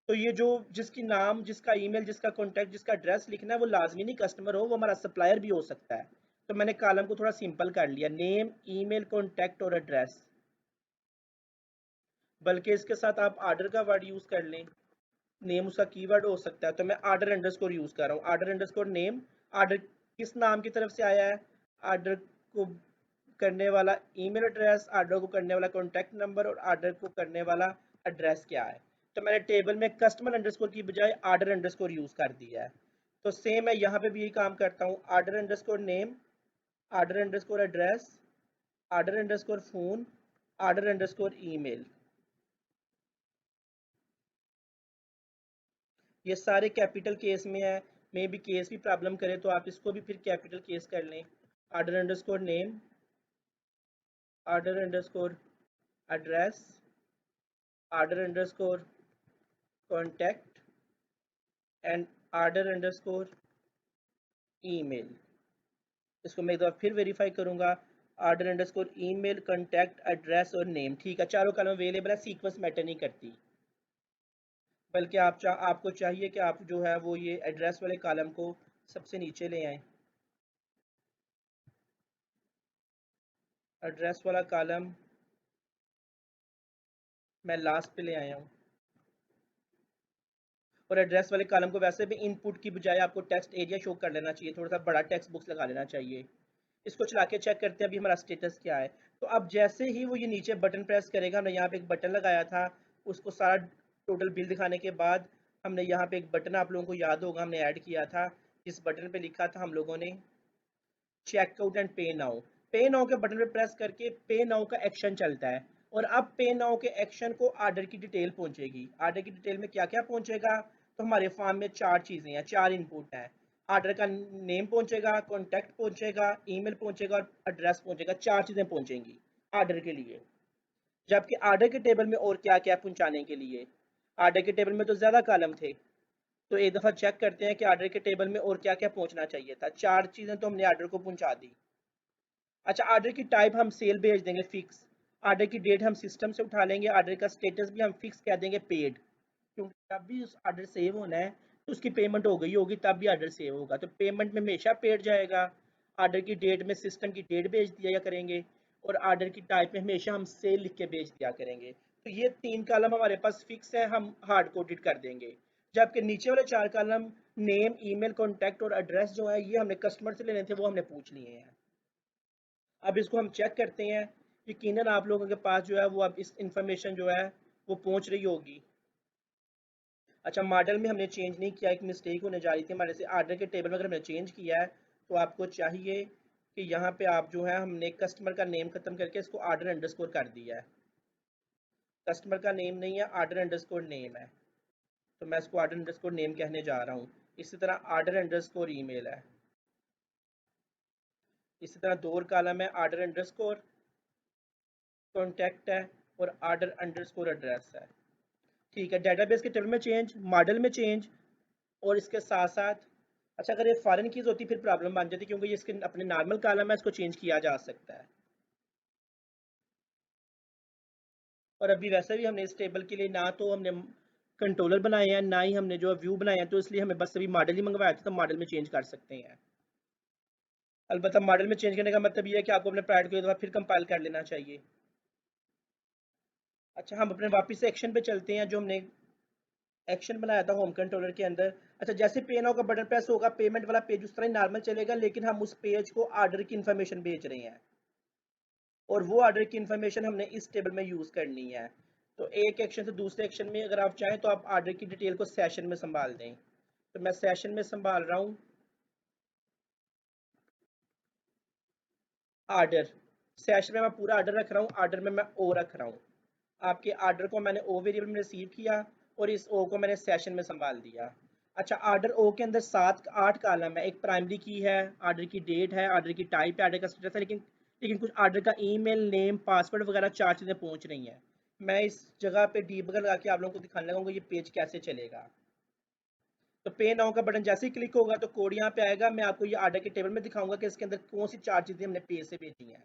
तो ये जो जिसकी नाम, जिसका ईमेल, जिसका कॉन्टैक्ट, जिसका एड्रेस लिखना है वो लाजमी नहीं कस्टमर हो, वो हमारा सप्लायर भी हो सकता है। तो मैंने कॉलम को थोड़ा सिंपल कर लिया, नेम, ईमेल, कॉन्टैक्ट और एड्रेस। बल्कि इसके साथ आप आर्डर का वर्ड यूज़ कर लें, नेम उसका कीवर्ड हो सकता है। तो मैं आर्डर अंडरस्कोर यूज़ कर रहा हूँ, आर्डर अंडरस्कोर नेम। आर्डर किस नाम की तरफ से आया है? आर्डर को करने वाला ईमेल एड्रेस, आर्डर को करने वाला कॉन्टैक्ट नंबर, और आर्डर को करने वाला एड्रेस क्या है। तो मैंने टेबल में कस्टमर अंडरस्कोर की बजाय आर्डर अंडरस्कोर यूज़ कर दिया है। तो सेम मैं यहाँ पे भी यही काम करता हूँ, order underscore name, order underscore address, order underscore phone, order underscore email. ये सारे कैपिटल केस में है। मे भी केस भी प्रॉब्लम करे तो आप इसको भी फिर कैपिटल केस कर लें। Order underscore name, order underscore address, order underscore contact and order underscore email. इसको मैं एक बार फिर वेरीफाई करूंगा, order underscore email, contact, address और नेम। ठीक है, चारों कॉलम अवेलेबल है, सीक्वेंस मैटर नहीं करती। बल्कि आपको चाहिए कि आप जो है वो ये एड्रेस वाले कॉलम को सबसे नीचे ले आएँ। एड्रेस वाला कॉलम मैं लास्ट पे ले आया हूँ, और एड्रेस वाले कॉलम को वैसे भी इनपुट की बजाय आपको टेक्स्ट एरिया शो कर लेना चाहिए, थोड़ा सा बड़ा टेक्स्ट बॉक्स लगा लेना चाहिए। इसको चला के चेक करते हैं अभी हमारा स्टेटस क्या है। तो अब जैसे ही वो ये नीचे बटन प्रेस करेगा, हमने यहाँ पे एक बटन लगाया था, उसको सारा टोटल बिल दिखाने के बाद हमने यहाँ पे एक बटन, आप लोगों को याद होगा हमने ऐड किया था, जिस बटन पे लिखा था हम लोगों ने चेकआउट एंड पे नाउ। पे नाउ के बटन पे प्रेस करके पे नाउ का एक्शन चलता है, और अब पे नाउ के एक्शन को आर्डर की डिटेल पहुंचेगी। आर्डर की डिटेल में क्या क्या पहुंचेगा? तो हमारे फॉर्म में 4 चीज़ें हैं, 4 इनपुट हैं। आर्डर का नेम पहुंचेगा, कॉन्टैक्ट पहुंचेगा, ईमेल पहुंचेगा और एड्रेस पहुंचेगा। 4 चीज़ें पहुंचेंगी आर्डर के लिए। जबकि आर्डर के टेबल में और क्या क्या पहुंचाने के लिए? आर्डर के टेबल में तो ज़्यादा कॉलम थे, तो एक दफ़ा चेक करते हैं कि आर्डर के टेबल में और क्या क्या पहुंचना चाहिए था। 4 चीज़ें तो हमने आर्डर को पहुंचा दी। अच्छा, आर्डर की टाइप हम सेल भेज देंगे फिक्स, आर्डर की डेट हम सिस्टम से उठा लेंगे, आर्डर का स्टेटस भी हम फिक्स कह देंगे पेड, क्योंकि जब भी उस आर्डर सेव होना है तो उसकी पेमेंट हो गई होगी तब भी आर्डर सेव होगा, तो पेमेंट में हमेशा पेड जाएगा। आर्डर की डेट में सिस्टम की डेट भेज दिया करेंगे, और आर्डर की टाइप में हमेशा हम सेल लिख के भेज दिया करेंगे। तो ये 3 कॉलम हमारे पास फिक्स है, हम हार्ड कोडेड कर देंगे। जबकि नीचे वाले 4 कॉलम नेम, ईमेल, कॉन्टैक्ट और एड्रेस जो है ये हमने कस्टमर से लेने थे, वो हमने पूछ लिए हैं। अब इसको हम चेक करते हैं, यकीनन आप लोगों के पास जो है वो अब इस इंफॉर्मेशन जो है वो पहुंच रही होगी। अच्छा, मॉडल में हमने चेंज नहीं किया, एक मिस्टेक होने जा रही थी हमारे से। आर्डर के टेबल में अगर हमने चेंज किया है तो आपको चाहिए कि यहाँ पे आप जो है, हमने कस्टमर का नेम खत्म करके इसको आर्डर अंडरस्कोर कर दिया है। कस्टमर का नेम नहीं है, आर्डर अंडरस्कोर नेम है, तो मैं इसको आर्डर अंडरस्कोर नेम कहने जा रहा हूँ। इसी तरह आर्डर अंडरस्कोर ईमेल है, इसी तरह दो और कॉलम है, आर्डर अंडरस्कोर कॉन्टैक्ट है और आर्डर अंडरस्कोर एड्रेस है। ठीक है, डेटाबेस के टेबल में चेंज, मॉडल में चेंज, और इसके साथ साथ अच्छा अगर ये फॉरेन कीज होती फिर प्रॉब्लम बन जाती, क्योंकि ये इसके अपने नॉर्मल कॉलम है, इसको चेंज किया जा सकता है। और अभी वैसे भी हमने इस टेबल के लिए ना तो हमने कंट्रोलर बनाए हैं, ना ही हमने जो व्यू बनाए हैं, तो इसलिए हमें बस अभी मॉडल ही मंगवाया था, तो मॉडल में चेंज कर सकते हैं। अलबत्ता मॉडल में चेंज करने का मतलब ये है कि आपको अपने प्रोडक्ट को एक दफ़ा फिर कंपाइल कर लेना चाहिए। अच्छा, हम अपने वापस से एक्शन पे चलते हैं, जो हमने एक्शन बनाया था होम कंट्रोलर के अंदर। अच्छा, जैसे पे नाउ का बटन प्रेस होगा, पेमेंट वाला पेज उस तरह ही नॉर्मल चलेगा, लेकिन हम उस पेज को ऑर्डर की इन्फॉर्मेशन भेज रहे हैं, और वो ऑर्डर की इन्फॉर्मेशन हमने इस टेबल में यूज़ करनी है। तो एक एक्शन से दूसरे एक्शन में अगर आप चाहें तो आप ऑर्डर की डिटेल को सेशन में संभाल दें। तो मैं सेशन में संभाल रहा हूँ आर्डर। सेशन में मैं पूरा आर्डर रख रहा हूँ, आर्डर में मैं ओ रख रहा हूँ। आपके आर्डर को मैंने ओ वेरिएबल में रिसीव किया, और इस ओ को मैंने सेशन में संभाल दिया। अच्छा, आर्डर ओ के अंदर 7 8 कॉलम है, एक प्राइमरी की है, आर्डर की डेट है, आर्डर की टाइप है, आर्डर का स्टेटस है, लेकिन कुछ आर्डर का ईमेल, नेम, पासवर्ड वगैरह 4 चीज़ें पहुंच रही हैं। मैं इस जगह पे डीबगर लगा के आप लोगों को दिखाने लगूंगा ये पेज कैसे चलेगा। तो पे नाउ का बटन जैसे ही क्लिक होगा तो कोड यहाँ पे आएगा, मैं आपको ये आर्डर के टेबल में दिखाऊंगा कि इसके अंदर कौन सी 4 चीज़ें हमने पे से भेजी हैं।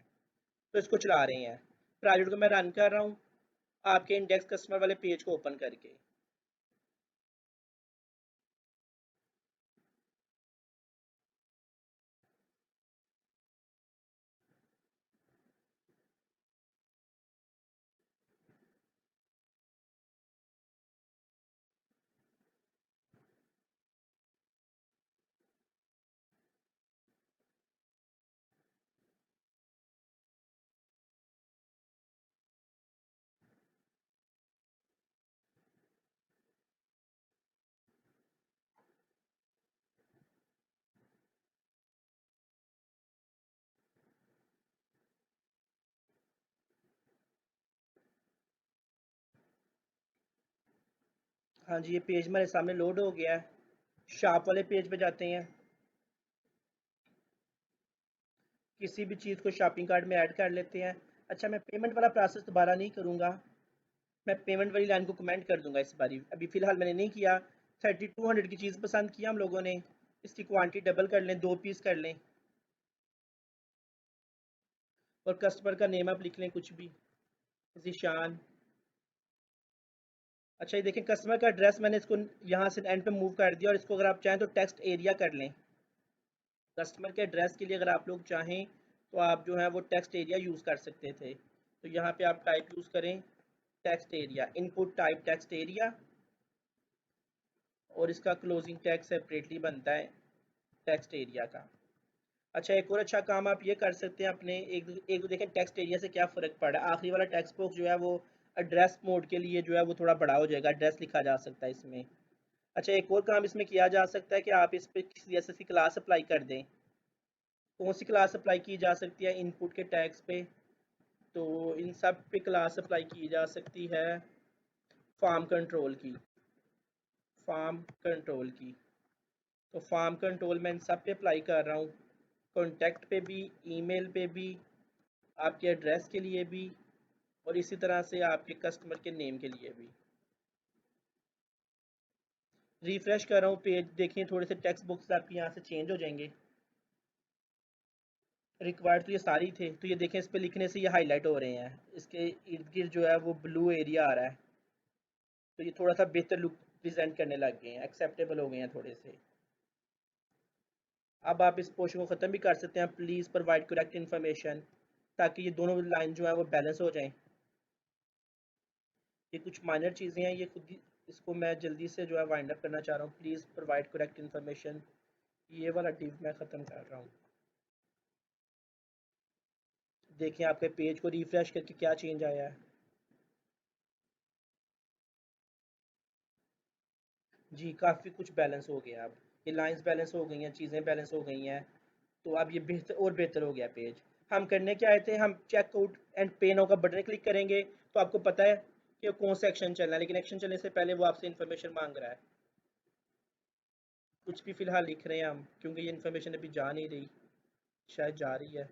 तो इसको चला रहे हैं, प्रोजेक्ट को मैं रन कर रहा हूँ आपके इंडेक्स कस्टमर वाले पेज को ओपन करके। हाँ जी, ये पेज हमारे सामने लोड हो गया है। शॉप वाले पेज पे जाते हैं, किसी भी चीज़ को शॉपिंग कार्ट में ऐड कर लेते हैं। अच्छा, मैं पेमेंट वाला प्रोसेस दोबारा नहीं करूँगा, मैं पेमेंट वाली लाइन को कमेंट कर दूंगा इस बारी, अभी फ़िलहाल मैंने नहीं किया। 3200 की चीज़ पसंद किया हम लोगों ने, इसकी क्वांटिटी डबल कर लें, 2 पीस कर लें, और कस्टमर का नेम आप लिख लें कुछ भी, जीशान। अच्छा, ये देखें कस्टमर का एड्रेस मैंने इसको यहाँ से एंड पे मूव कर दिया, और इसको अगर आप चाहें तो टेक्स्ट एरिया कर लें। कस्टमर के एड्रेस के लिए अगर आप लोग चाहें तो आप जो है वो टेक्स्ट एरिया यूज़ कर सकते थे। तो यहाँ पे आप टाइप यूज़ करें text area, input type text area, और इसका क्लोजिंग टैग सेपरेटली बनता है टेक्स्ट एरिया का। अच्छा, एक और अच्छा काम आप ये कर सकते हैं अपने एक तो देखें टेक्स्ट एरिया से क्या फ़र्क पड़ रहा है, आखिरी वाला टेक्स्ट बॉक्स जो है वो एड्रेस मोड के लिए जो है वो थोड़ा बड़ा हो जाएगा, एड्रेस लिखा जा सकता है इसमें। अच्छा, एक और काम इसमें किया जा सकता है कि आप इस पर किसी ऐसी क्लास अप्लाई कर दें। कौन सी क्लास अप्लाई की जा सकती है इनपुट के टैग्स पे? तो इन सब पे क्लास अप्लाई की जा सकती है फार्म कंट्रोल की, फार्म कंट्रोल की। तो फार्म कंट्रोल मैं इन सब पे अप्लाई कर रहा हूँ, कॉन्टैक्ट पे भी, ईमेल पे भी, आपके एड्रेस के लिए भी, और इसी तरह से आपके कस्टमर के नेम के लिए भी। रिफ्रेश कर रहा हूँ पेज, देखिए थोड़े से टेक्स्ट बुक्स आपके यहाँ से चेंज हो जाएंगे। रिक्वायर्ड तो ये सारी थे, तो ये देखें इस पे लिखने से ये हाईलाइट हो रहे हैं, इसके इर्द गिर्द जो है वो ब्लू एरिया आ रहा है। तो ये थोड़ा सा बेहतर लुक प्रेजेंट करने लग गए हैं, एक्सेप्टेबल हो गए हैं थोड़े से। अब आप इस पोर्शन को ख़त्म भी कर सकते हैं, प्लीज़ प्रोवाइड करेक्ट इन्फॉर्मेशन, ताकि ये दोनों लाइन जो है वो बैलेंस हो जाएं। ये कुछ माइनर चीज़ें हैं, ये खुद ही इसको मैं जल्दी से जो है वाइंड अप करना चाह रहा हूँ, प्लीज़ प्रोवाइड करेक्ट इन्फॉर्मेशन। ये वाला डिव मैं ख़त्म कर रहा हूँ। देखिए आपके पेज को रिफ्रेश करके क्या चेंज आया है। जी, काफ़ी कुछ बैलेंस हो गया, अब ये लाइंस बैलेंस हो गई हैं, चीज़ें बैलेंस हो गई हैं। तो अब ये बेहतर और बेहतर हो गया पेज। हम करने क्या आए थे, हम चेकआउट एंड पे नाउ का बटन क्लिक करेंगे तो आपको पता है कि कौन सा एक्शन चलना है, लेकिन एक्शन चलने से पहले वो आपसे इन्फॉर्मेशन मांग रहा है। कुछ भी फ़िलहाल लिख रहे हैं हम, क्योंकि ये इन्फॉर्मेशन अभी जा नहीं रही, शायद जा रही है।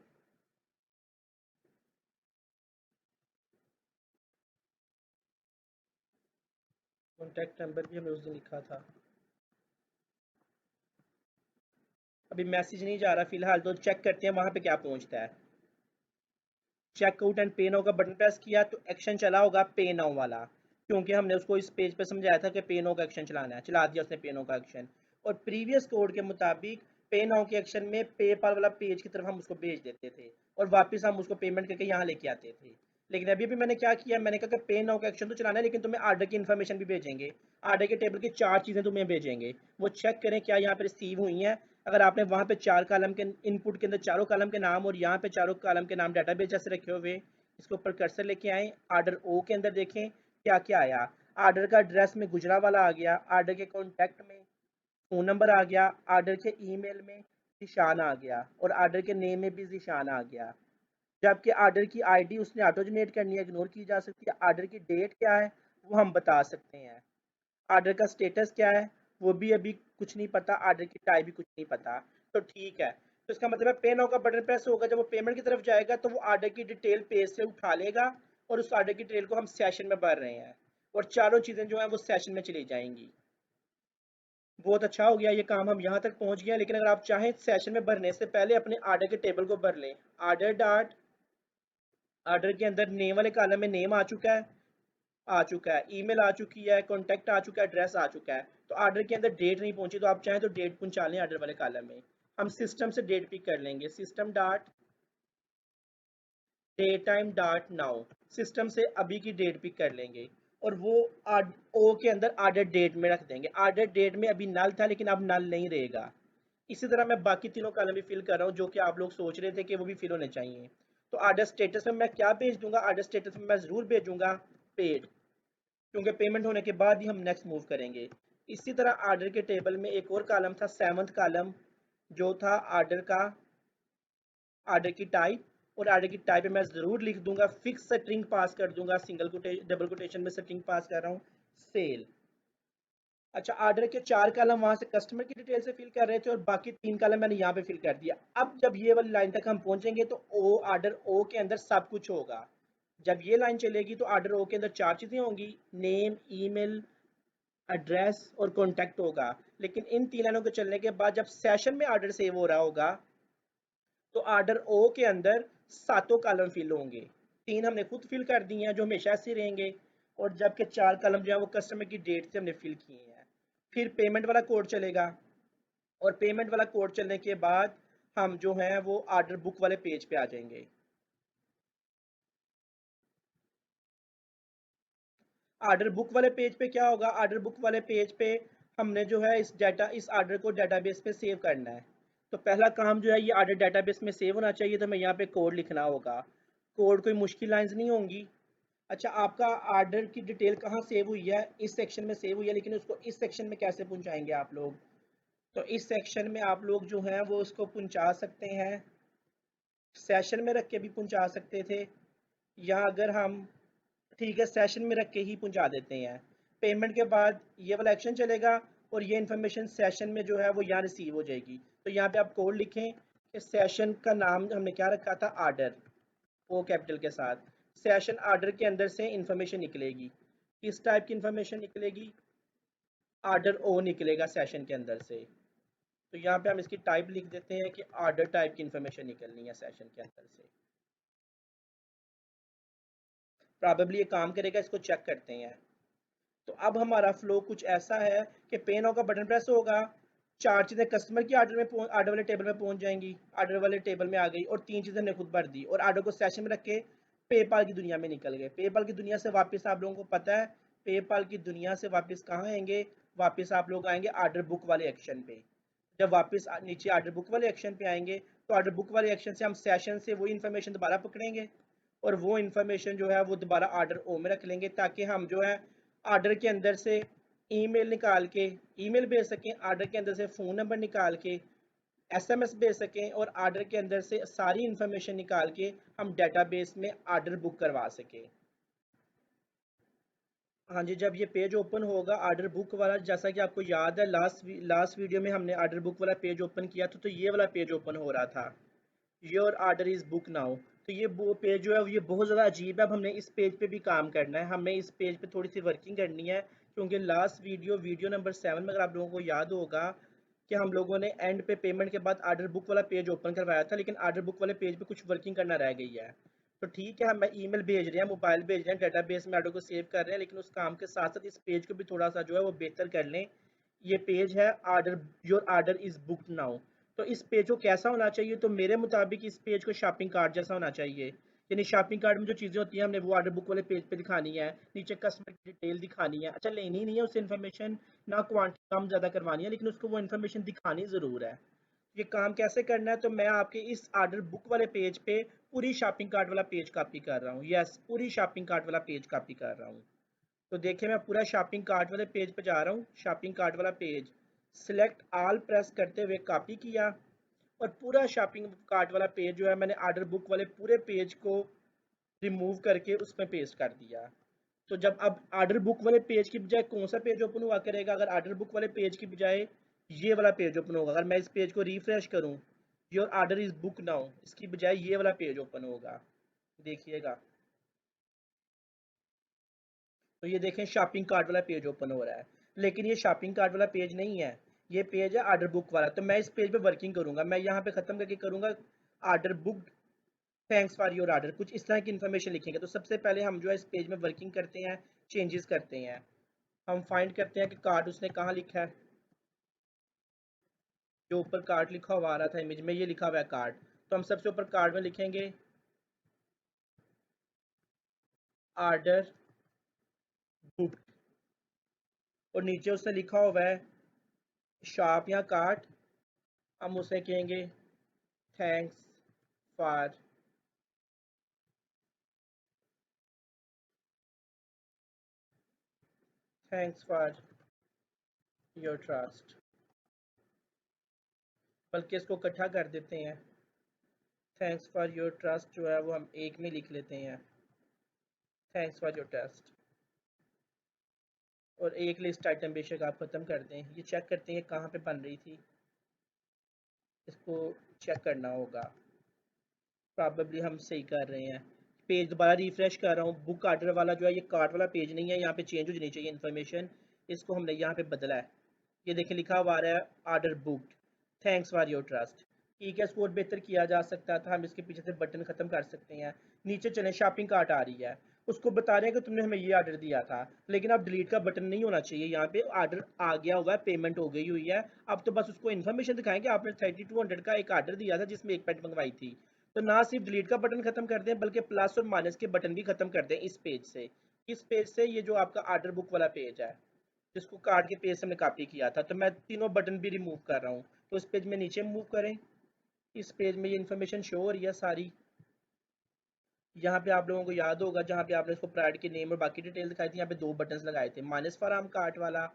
कॉन्टैक्ट नंबर भी हमने उस दिन लिखा था। अभी मैसेज नहीं जा रहा फिलहाल, तो चेक करते हैं वहाँ पे क्या पहुँचता है। चेकआउट एंड पे नाउ का बटन प्रेस किया तो एक्शन चला होगा पे नाउ वाला, क्योंकि हमने उसको इस पेज पे समझाया था कि पे नाउ का एक्शन चलाना है, चला दिया उसने पे नाउ का एक्शन। और प्रीवियस कोड के मुताबिक पे नाउ के एक्शन में पेपाल वाला पेज की तरफ हम उसको भेज देते थे और वापस हम उसको पेमेंट करके यहाँ लेके आते थे। लेकिन अभी भी मैंने क्या किया, मैंने कहा कि पे नाउ का एक्शन तो चलाना है लेकिन तुम्हें आर्डर की इन्फॉर्मेशन भी भेजेंगे। आर्डर के टेबल की 4 चीज़ें तुम्हें भेजेंगे, वो चेक करें क्या यहाँ पर रिसीव हुई हैं। अगर आपने वहाँ पे 4 कॉलम के इनपुट के अंदर चारों कॉलम के नाम और यहाँ पे चारों कॉलम के नाम डाटाबेस जैसे रखे हुए, इसके ऊपर कर्सर लेके आए, आर्डर ओ के अंदर देखें क्या क्या आया। आर्डर का एड्रेस में गुजरावाला आ गया, आर्डर के कॉन्टैक्ट में फ़ोन नंबर आ गया, आर्डर के ईमेल में ज़ीशान आ गया और आर्डर के नेम में भी ज़ीशान आ गया। जबकि आर्डर की आईडी उसने ऑटो जनरेट करनी है, इग्नोर की जा सकती है। आर्डर की डेट क्या है वो हम बता सकते हैं। आर्डर का स्टेटस क्या है वो भी अभी कुछ नहीं पता, आर्डर की टाइप भी कुछ नहीं पता। तो ठीक है, तो इसका मतलब है पे नाउ का बटन प्रेस होगा, जब वो पेमेंट की तरफ जाएगा तो वो आर्डर की डिटेल पेज से उठा लेगा और उस आर्डर की डिटेल को हम सेशन में भर रहे हैं और चारों चीज़ें जो हैं वो सेशन में चली जाएंगी। बहुत अच्छा हो गया ये काम, हम यहाँ तक पहुँच गए। लेकिन अगर आप चाहें सेशन में भरने से पहले अपने आर्डर के टेबल को भर लें। आर्डर डॉट आर्डर के अंदर नेम वाले कॉलम में नेम आ चुका है, ईमेल आ चुकी है, कॉन्टैक्ट आ चुका है, एड्रेस आ चुका है। तो आर्डर के अंदर डेट नहीं पहुंची, तो आप चाहें तो डेट पहुंचा लें आर्डर वाले कॉलम में। हम सिस्टम से डेट पिक कर लेंगे, system dot date time dot now, system से अभी की डेट पिक कर लेंगे और वो ओ के अंदर आर्डर डेट में रख देंगे। आर्डर डेट में अभी नल था लेकिन अब नल नहीं रहेगा। इसी तरह मैं बाकी तीनों कॉलम भी फिल कर रहा हूँ जो कि आप लोग सोच रहे थे कि वो भी फिल होने चाहिए। तो आर्डर स्टेटस में मैं क्या भेज दूंगा, आर्डर स्टेटस में मैं ज़रूर भेजूंगा पेड, क्योंकि पेमेंट होने के बाद ही हम नेक्स्ट मूव करेंगे। इसी तरह आर्डर के टेबल में एक और कॉलम था, 7th कॉलम, जो था आर्डर का, आर्डर की टाइप। और आर्डर की टाइप में मैं ज़रूर लिख दूंगा, फिक्स स्ट्रिंग पास कर दूंगा, सिंगल कोटेशन डबल कोटेशन में स्ट्रिंग पास कर रहा हूँ, सेल। अच्छा, आर्डर के 4 कॉलम वहां से कस्टमर की डिटेल से फिल कर रहे थे और बाकी 3 कॉलम मैंने यहाँ पे फिल कर दिया। अब जब ये वाली लाइन तक हम पहुंचेंगे तो ओ आर्डर ओ के अंदर सब कुछ होगा। जब ये लाइन चलेगी तो आर्डर ओ के अंदर 4 चीज़ें होंगी, नेम, ईमेल, एड्रेस और कॉन्टैक्ट होगा। लेकिन इन 3 लाइनों के चलने के बाद जब सेशन में आर्डर सेव हो रहा होगा तो आर्डर ओ के अंदर 7 कॉलम फिल होंगे। 3 हमने खुद फिल कर दिए हैं जो हमेशा ऐसे रहेंगे, और जबकि 4 कॉलम जो है वो कस्टमर की डेट से हमने फिल किए हैं। फिर पेमेंट वाला कोड चलेगा और पेमेंट वाला कोड चलने के बाद हम जो है वो आर्डर बुक वाले पेज पे आ जाएंगे। आर्डर बुक वाले पेज पे क्या होगा, आर्डर बुक वाले पेज पे हमने जो है इस आर्डर को डाटाबेस पे सेव करना है। तो पहला काम जो है ये आर्डर डाटाबेस में सेव होना चाहिए, तो हमें यहाँ पे कोड लिखना होगा। कोड कोई मुश्किल लाइंस नहीं होंगी। अच्छा, आपका आर्डर की डिटेल कहाँ सेव हुई है, इस सेक्शन में सेव हुई है, लेकिन उसको इस सेक्शन में कैसे पहुँचाएंगे आप लोग। तो इस सेक्शन में आप लोग जो हैं वो उसको पहुँचा सकते हैं, सेशन में रख के भी पहुँचा सकते थे, या अगर हम, ठीक है, सेशन में रख के ही पहुंचा देते हैं। पेमेंट के बाद ये वाला एक्शन चलेगा और ये इन्फॉर्मेशन सेशन में जो है वो यहाँ रिसीव हो जाएगी। तो यहाँ पे आप कोड लिखें कि सेशन का नाम हमने क्या रखा था, आर्डर, ओ कैपिटल के साथ। सेशन आर्डर के अंदर से इंफॉर्मेशन निकलेगी, किस टाइप की इंफॉर्मेशन निकलेगी, आर्डर ओ निकलेगा सेशन के अंदर से। तो यहाँ पे हम इसकी टाइप लिख देते हैं कि आर्डर टाइप की इंफॉर्मेशन निकलनी है सेशन के अंदर से। प्रॉबेबली ये काम करेगा, इसको चेक करते हैं। तो अब हमारा फ्लो कुछ ऐसा है कि पे नाउ का बटन प्रेस होगा, 4 चीज़ें कस्टमर की आर्डर वाले टेबल में पहुंच जाएंगी, आर्डर वाले टेबल में आ गई, और 3 चीज़ें हमने खुद भर दी और आर्डर को सेशन में रख के पेपाल की दुनिया में निकल गए। पेपाल की दुनिया से वापस आप लोगों को पता है, पेपाल की दुनिया से वापस कहाँ आएंगे, वापस आप लोग आएंगे आर्डर बुक वाले एक्शन पे। जब वापस नीचे आर्डर बुक वाले एक्शन पे आएंगे तो आर्डर बुक वाले एक्शन से हम सेशन से वही इन्फॉर्मेशन दोबारा पकड़ेंगे और वो इन्फॉर्मेशन जो है वो दोबारा आर्डर ओ में रख लेंगे, ताकि हम जो है आर्डर के अंदर से ईमेल निकाल के ईमेल भेज सकें, आर्डर के अंदर से फ़ोन नंबर निकाल के एसएमएस भेज सकें और आर्डर के अंदर से सारी इन्फॉर्मेशन निकाल के हम डेटाबेस में आर्डर बुक करवा सकें। हाँ जी, जब ये पेज ओपन होगा आर्डर बुक वाला, जैसा कि आपको याद है लास्ट वीडियो में हमने आर्डर बुक वाला पेज ओपन किया था, तो ये वाला पेज ओपन हो रहा था, your order is book now. तो ये वो पेज जो है ये बहुत ज़्यादा अजीब है। अब हमने इस पेज पे भी काम करना है, हमें इस पेज पे थोड़ी सी वर्किंग करनी है क्योंकि लास्ट वीडियो नंबर 7 में अगर आप लोगों को याद होगा कि हम लोगों ने एंड पे पेमेंट के बाद ऑर्डर बुक वाला पेज ओपन करवाया था, लेकिन ऑर्डर बुक वाले पेज पे कुछ वर्किंग करना रह गई है। तो ठीक है, हम ईमेल भेज रहे हैं, मोबाइल भेज रहे हैं, डेटाबेस में ऑर्डर को सेव कर रहे हैं, लेकिन उस काम के साथ साथ इस पेज को भी थोड़ा सा जो है वो बेहतर कर लें। ये पेज है order, your order is booked now. तो इस पेज को कैसा होना चाहिए? तो मेरे मुताबिक इस पेज को शॉपिंग कार्ट जैसा होना चाहिए। यानी शॉपिंग कार्ट में जो चीज़ें होती हैं हमने वो ऑर्डर बुक वाले पेज पे दिखानी है, नीचे कस्टमर की डिटेल दिखानी है। अच्छा, लेनी नहीं है उससे इन्फॉर्मेशन, ना क्वांटिटी कम ज़्यादा करवानी है, लेकिन उसको वो इन्फॉर्मेशन दिखानी ज़रूर है। ये काम कैसे करना है? तो मैं आपके इस ऑर्डर बुक वाले पेज पे पूरी शॉपिंग कार्ट वाला पेज कॉपी कर रहा हूँ। यस, पूरी शॉपिंग कार्ट वाला पेज कॉपी कर रहा हूँ। तो देखिए, मैं पूरा शॉपिंग कार्ट वाले पेज पे जा रहा हूँ। शॉपिंग कार्ट वाला पेज सिलेक्ट ऑल प्रेस करते हुए कॉपी किया, और पूरा शॉपिंग कार्ट वाला पेज जो है मैंने ऑर्डर बुक वाले पूरे पेज को रिमूव करके उसमें पेस्ट कर दिया। तो जब अब ऑर्डर बुक वाले पेज की बजाय कौन सा पेज ओपन हुआ करेगा? अगर ऑर्डर बुक वाले पेज की बजाय ये वाला पेज ओपन होगा, अगर मैं इस पेज को रिफ्रेश करूं, your order is book now, इसकी बजाय ये वाला पेज ओपन होगा। देखिएगा, तो ये देखें शॉपिंग कार्ट वाला पेज ओपन हो रहा है, लेकिन ये शॉपिंग कार्ट वाला पेज नहीं है, ये पेज है ऑर्डर बुक वाला। तो मैं इस पेज पे वर्किंग करूंगा, मैं यहाँ पे खत्म करके करूंगा order book, thanks for your order, कुछ इस तरह की इन्फॉर्मेशन लिखेंगे। तो सबसे पहले हम जो है इस पेज में वर्किंग करते हैं, चेंजेस करते हैं। हम फाइंड करते हैं कि कार्ड उसने कहाँ लिखा है। जो ऊपर कार्ड लिखा हुआ आ रहा था इमेज में, ये लिखा हुआ है कार्ड। तो हम सबसे ऊपर कार्ड में लिखेंगे ऑर्डर बुक, और नीचे उसने लिखा हुआ है शॉप या कार्ट, हम उसे कहेंगे thanks for thanks for your trust. बल्कि इसको इकट्ठा कर देते हैं, थैंक्स फॉर योर ट्रस्ट जो है वो हम एक में लिख लेते हैं, थैंक्स फॉर योर ट्रस्ट। और एक लिस्ट आइटम बेशक आप ख़त्म कर दें। ये चेक करते हैं कहाँ पे बन रही थी, इसको चेक करना होगा। प्रॉबेबली हम सही कर रहे हैं। पेज दोबारा रिफ्रेश कर रहा हूँ, बुक ऑर्डर वाला जो है ये कार्ट वाला पेज नहीं है, यहाँ पे चेंज हो जानी चाहिए इन्फॉर्मेशन, इसको हमने यहाँ पे बदला है। ये देखिए लिखा हुआ आ रहा है order booked, thanks for your trust. ठीक है, इसको और बेहतर किया जा सकता था, हम इसके पीछे से बटन खत्म कर सकते हैं। नीचे चले, शॉपिंग कार्ट आ रही है, उसको बता रहे हैं कि तुमने हमें ये ऑर्डर दिया था, लेकिन अब डिलीट का बटन नहीं होना चाहिए। यहाँ पे ऑर्डर आ गया हुआ है, पेमेंट हो गई हुई है। अब तो बस उसको इन्फॉर्मेशन दिखाएंगे आपने 3200 का एक ऑर्डर दिया था जिसमें एक पैंट मंगवाई थी। तो ना सिर्फ डिलीट का बटन खत्म कर दें, बल्कि प्लस और माइनस के बटन भी खत्म कर दें इस पेज से। इस पेज से, ये जो आपका ऑर्डर बुक वाला पेज है जिसको कार्ड के पेज से हमने कॉपी किया था, तो मैं तीनों बटन भी रिमूव कर रहा हूँ। तो इस पेज में नीचे मूव करें, इस पेज में ये इन्फॉर्मेशन शो हो रही है सारी। यहाँ पे आप लोगों को याद होगा जहाँ पे आपने इसको प्राइड के नेम और बाकी डिटेल दिखाई थी, यहाँ पे दो बटन लगाए थे, माइनस फ्रॉम कार्ट वाला,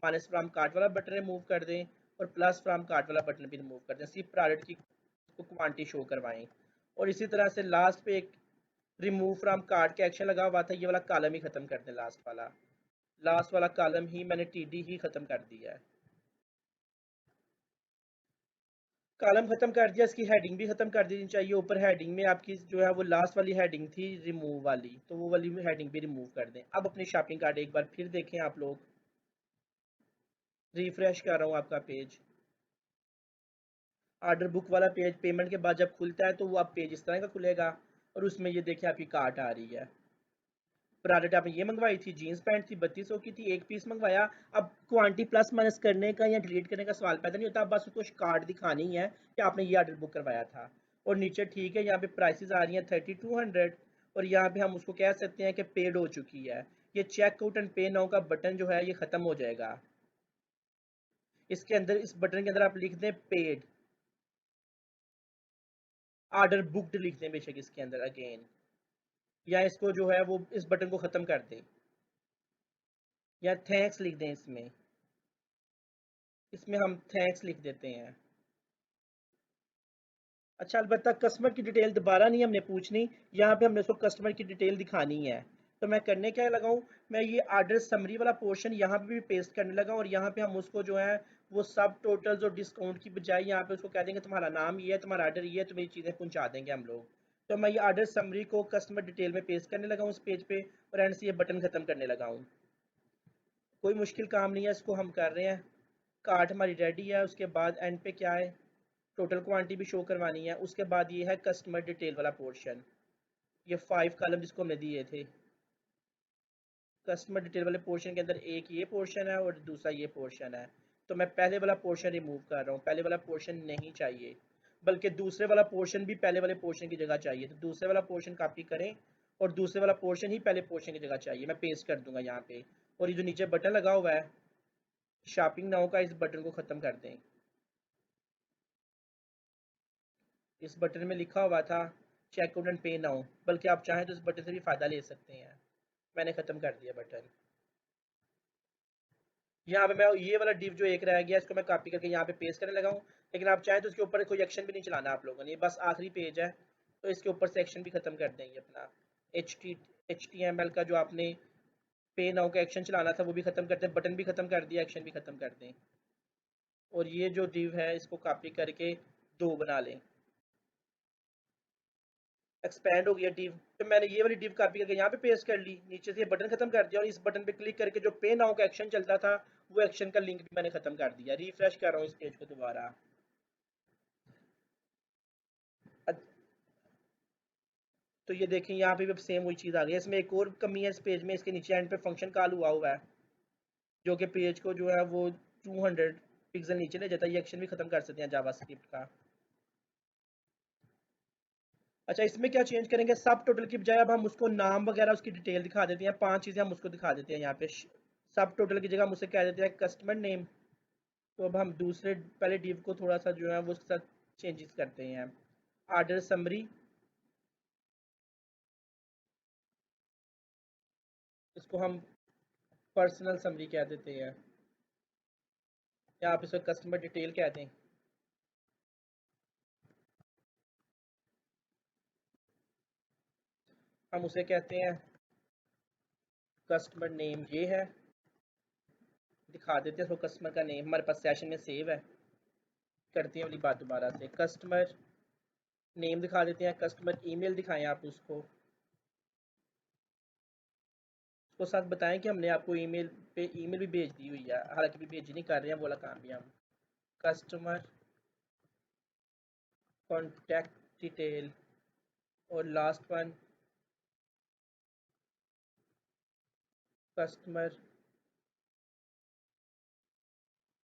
माइनस फ्रॉम कार्ट वाला बटन रिमूव कर दें, और प्लस फ्रॉम कार्ट वाला बटन भी रिमूव कर दें, सिर्फ प्रोडक्ट की क्वांटिटी शो करवाएं। और इसी तरह से लास्ट पे एक रिमूव फ्रॉम कार्ट का एक्शन लगा हुआ था, ये वाला कॉलम ही खत्म कर दें, लास्ट वाला, लास्ट वाला कॉलम ही मैंने टीडी ही खत्म कर दिया है। कॉलम खत्म कर दिया, इसकी हेडिंग भी खत्म कर देनी चाहिए। ऊपर हेडिंग में आपकी जो है वो लास्ट वाली हेडिंग थी रिमूव वाली, तो वो वाली हेडिंग भी रिमूव कर दें। अब अपनी शॉपिंग कार्ट एक बार फिर देखें आप लोग, रिफ्रेश कर रहा हूँ आपका पेज, ऑर्डर बुक वाला पेज पेमेंट के बाद जब खुलता है तो वो आप पेज इस तरह का खुलेगा, और उसमें ये देखिए आपकी कार्ट आ रही है। प्रोडक्ट आपने ये मंगवाई थी, जीन्स पैंट थी, 3200 की थी, एक पीस मंगवाया। अब क्वांटिटी प्लस माइनस करने का या डिलीट करने का सवाल पैदा नहीं होता, बस उसको कार्ड दिखानी है कि आपने ये ऑर्डर बुक करवाया था। और नीचे ठीक है, यहाँ पे प्राइसेस आ रही हैं 3200, और यहाँ पे हम उसको कह सकते हैं कि पेड हो चुकी है। ये चेक आउट एंड पे नाउ का बटन जो है ये खत्म हो जाएगा। इसके अंदर, इस बटन के अंदर आप लिख दें पेड, ऑर्डर बुक्ड लिख दें बेशक इसके अंदर अगेन, या इसको जो है वो इस बटन को खत्म कर दें, या थैंक्स लिख दें इसमें, इसमें हम थैंक्स लिख देते हैं। अच्छा, अलबत्ता कस्टमर की डिटेल दोबारा नहीं हमने पूछनी, यहाँ पे हमने उसको कस्टमर की डिटेल दिखानी है। तो मैं करने क्या लगाऊं, मैं ये ऑर्डर समरी वाला पोर्शन यहाँ पे भी पेस्ट करने लगा, और यहाँ पे हम उसको जो है वो सब टोटल्स और डिस्काउंट की बजाय यहाँ पे उसको कह देंगे तुम्हारा नाम ये है, तुम्हारा ऑर्डर ये है, तुम्हें चीज़ें पहुँचा देंगे हम लोग। तो मैं ये ऑर्डर समरी को कस्टमर डिटेल में पेस्ट करने लगा उस पेज पे, और एंड से ये बटन खत्म करने लगा हूँ। कोई मुश्किल काम नहीं है, इसको हम कर रहे हैं। कार्ट हमारी रेडी है। उसके बाद एंड पे क्या है, टोटल क्वांटिटी भी शो करवानी है। उसके बाद ये है कस्टमर डिटेल वाला पोर्शन, ये 5 कॉलम जिसको हमने दिए थे। कस्टमर डिटेल वाले पोर्शन के अंदर एक ये पोर्शन है और दूसरा ये पोर्शन है। तो मैं पहले वाला पोर्शन रिमूव कर रहा हूँ, पहले वाला पोर्शन नहीं चाहिए, बल्कि दूसरे वाला पोर्शन भी पहले वाले पोर्शन की जगह चाहिए। तो दूसरे वाला पोर्शन कॉपी करें और दूसरे वाला पोर्शन ही पहले पोर्शन की जगह चाहिए। मैं पेस्ट कर दूंगा यहाँ पे। और ये जो नीचे बटन लगा हुआ है शॉपिंग नाउ का, इस बटन को ख़त्म कर दें। इस बटन में लिखा हुआ था चेकआउट एंड पे नाउ, बल्कि आप चाहें तो इस बटन से भी फ़ायदा ले सकते हैं। मैंने ख़त्म कर दिया बटन। यहाँ पे मैं ये वाला डिव जो एक रह गया इसको मैं कॉपी करके यहाँ पे पेस्ट करने लगा हूँ। लेकिन आप चाहें तो इसके ऊपर कोई एक्शन भी नहीं चलाना आप लोगों ने, ये बस आखिरी पेज है। तो इसके ऊपर से एक्शन भी ख़त्म कर देंगे अपना। HTML का जो आपने पे नाउ का एक्शन चलाना था वो भी ख़त्म करते हैं, बटन भी ख़त्म कर दिया, एक्शन भी ख़त्म कर दें। और ये जो डिव है इसको कॉपी करके दो बना लें। एक्सपैंड हो गया डिव। तो मैंने ये वाली डिव कॉपी करके यहाँ पे पेस्ट कर ली, नीचे से ये बटन खत्म कर दिया और इस बटन पे क्लिक करके जो पे नाउ का एक्शन चलता था वो एक्शन का लिंक भी मैंने खत्म कर दिया। रिफ्रेश कर रहा हूँ इस पेज को दोबारा। तो ये देखें यहाँ पे भी सेम वही चीज़ आ गई है। इसमें एक और कमी है इस पेज में, इसके नीचे एंड पे फंक्शन कॉल हुआ है जो कि पेज को जो है वो 200 पिक्सल नीचे ले जाता है। ये एक्शन भी खत्म कर सकते हैं जावास्क्रिप्ट का। अच्छा, इसमें क्या चेंज करेंगे, सब टोटल की बजाय अब हम उसको नाम वगैरह उसकी डिटेल दिखा देते हैं। 5 चीज़ें हम उसको दिखा देते हैं यहाँ पे। सब टोटल की जगह हम उसे कह देते हैं कस्टमर नेम। तो अब हम दूसरे पहले डिव को थोड़ा सा जो है वो उसके साथ चेंजेस करते हैं। आर्डर समरी, इसको हम पर्सनल समरी कह देते हैं, या आप इसे कस्टमर डिटेल कह दें। हम उसे कहते हैं कस्टमर नेम, ये है। दिखा देते हैं उसको कस्टमर का नेम, हमारे पास सेशन में सेव है। करते हैं वाली बात दोबारा से, कस्टमर नेम दिखा देते हैं। कस्टमर ईमेल दिखाएं आप उसको, उसको साथ बताएं कि हमने आपको ईमेल पे ईमेल भी भेज दी हुई है, हालांकि भी भेज नहीं कर रहे हैं, वो वाला काम भी हम। कस्टमर कॉन्टैक्ट डिटेल, और last one customer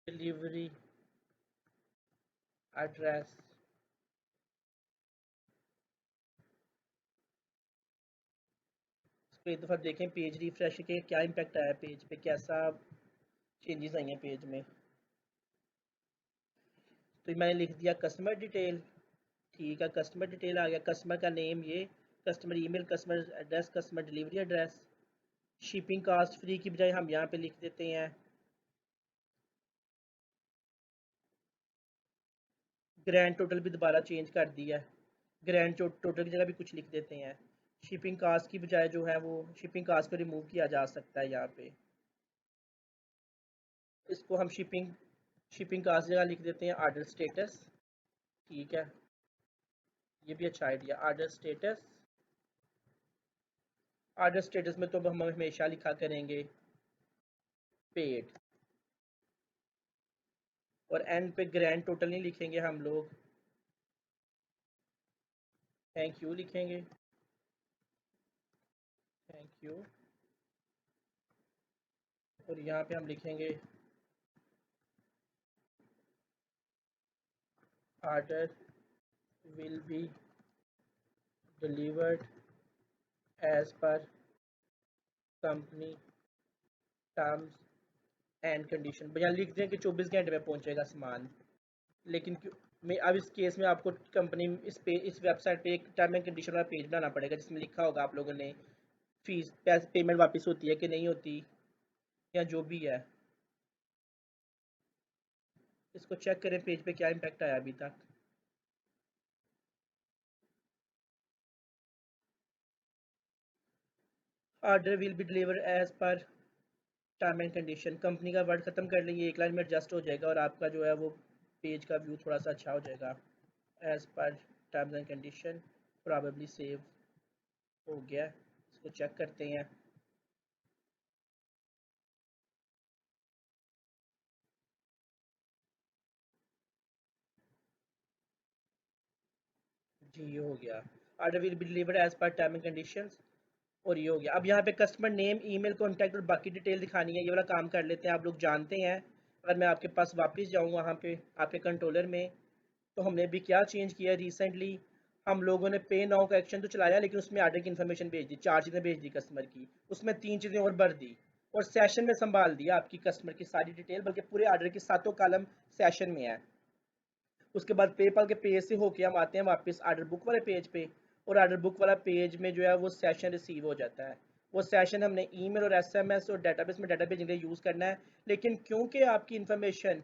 delivery address. इसको एक दफ़ा देखें, पेज रिफ्रेश के क्या इम्पेक्ट आया, पेज पे कैसा चेंजेस आई हैं पेज में। तो मैंने लिख दिया कस्टमर डिटेल, ठीक है, कस्टमर डिटेल आ गया। कस्टमर का नेम ये, customer email, customer address, customer delivery address. Shipping cost free की बजाय हम यहाँ पे लिख देते हैं ग्रैंड टोटल, भी दोबारा चेंज कर दिया है। ग्रैंड टोटल की जगह भी कुछ लिख देते हैं। शिपिंग कास्ट की बजाय जो है वो शिपिंग कास्ट को रिमूव किया जा सकता है यहाँ पे। इसको हम शिपिंग शिपिंग कास्ट जगह लिख देते हैं ऑर्डर स्टेटस, ठीक है। ये भी अच्छा idea, order status. Order status में तो हम हमेशा लिखा करेंगे पेड, और एंड पे ग्रैंड टोटल नहीं लिखेंगे हम लोग, थैंक यू लिखेंगे। Thank you. और यहाँ पे हम लिखेंगे order will be delivered as per company terms and condition. भैया लिख दें कि 24 घंटे में पहुंचेगा सामान। लेकिन मैं अब इस केस में आपको कंपनी इस वेबसाइट पे एक टर्म एंड कंडीशन वाला पेज बनाना पड़ेगा जिसमें लिखा होगा आप लोगों ने फीस पेमेंट वापस होती है कि नहीं होती, या जो भी है। इसको चेक करें पेज पे क्या इम्पेक्ट आया अभी तक। Order will be deliver as per term and condition, company का वर्ड खत्म कर लेंगे, एक लाइन में एडजस्ट हो जाएगा और आपका जो है वो पेज का व्यू थोड़ा सा अच्छा हो जाएगा। As per terms and condition probably save हो गया। इसको चेक करते हैं। जी ये हो गया। Order will be delivered as per term and conditions. और ये हो गया। अब यहाँ पे कस्टमर नेम, ईमेल, कॉन्टैक्ट और बाकी डिटेल दिखानी है, ये वाला काम कर लेते हैं। आप लोग जानते हैं, अगर मैं आपके पास वापस जाऊँ वहाँ पे आपके कंट्रोलर में, तो हमने अभी क्या चेंज किया रिसेंटली। हम लोगों ने पे नाउ का एक्शन तो चलाया, लेकिन उसमें ऑर्डर की इन्फॉर्मेशन भेज दी, 4 चीज़ें भेज दी कस्टमर की, उसमें 3 चीज़ें और भर दी, और सेशन में संभाल दिया आपकी कस्टमर की सारी डिटेल, बल्कि पूरे ऑर्डर की 7 कॉलम सेशन में है। उसके बाद पेपाल के पेज से होके हम आते हैं वापस ऑर्डर बुक वाले पेज पे, और ऑर्डर बुक वाला पेज में जो है वो सेशन रिसीव हो जाता है। वो सेशन हमने ईमेल और एसएमएस और डेटाबेस में डाटा भेजने के लिए यूज़ करना है। लेकिन क्योंकि आपकी इन्फॉर्मेशन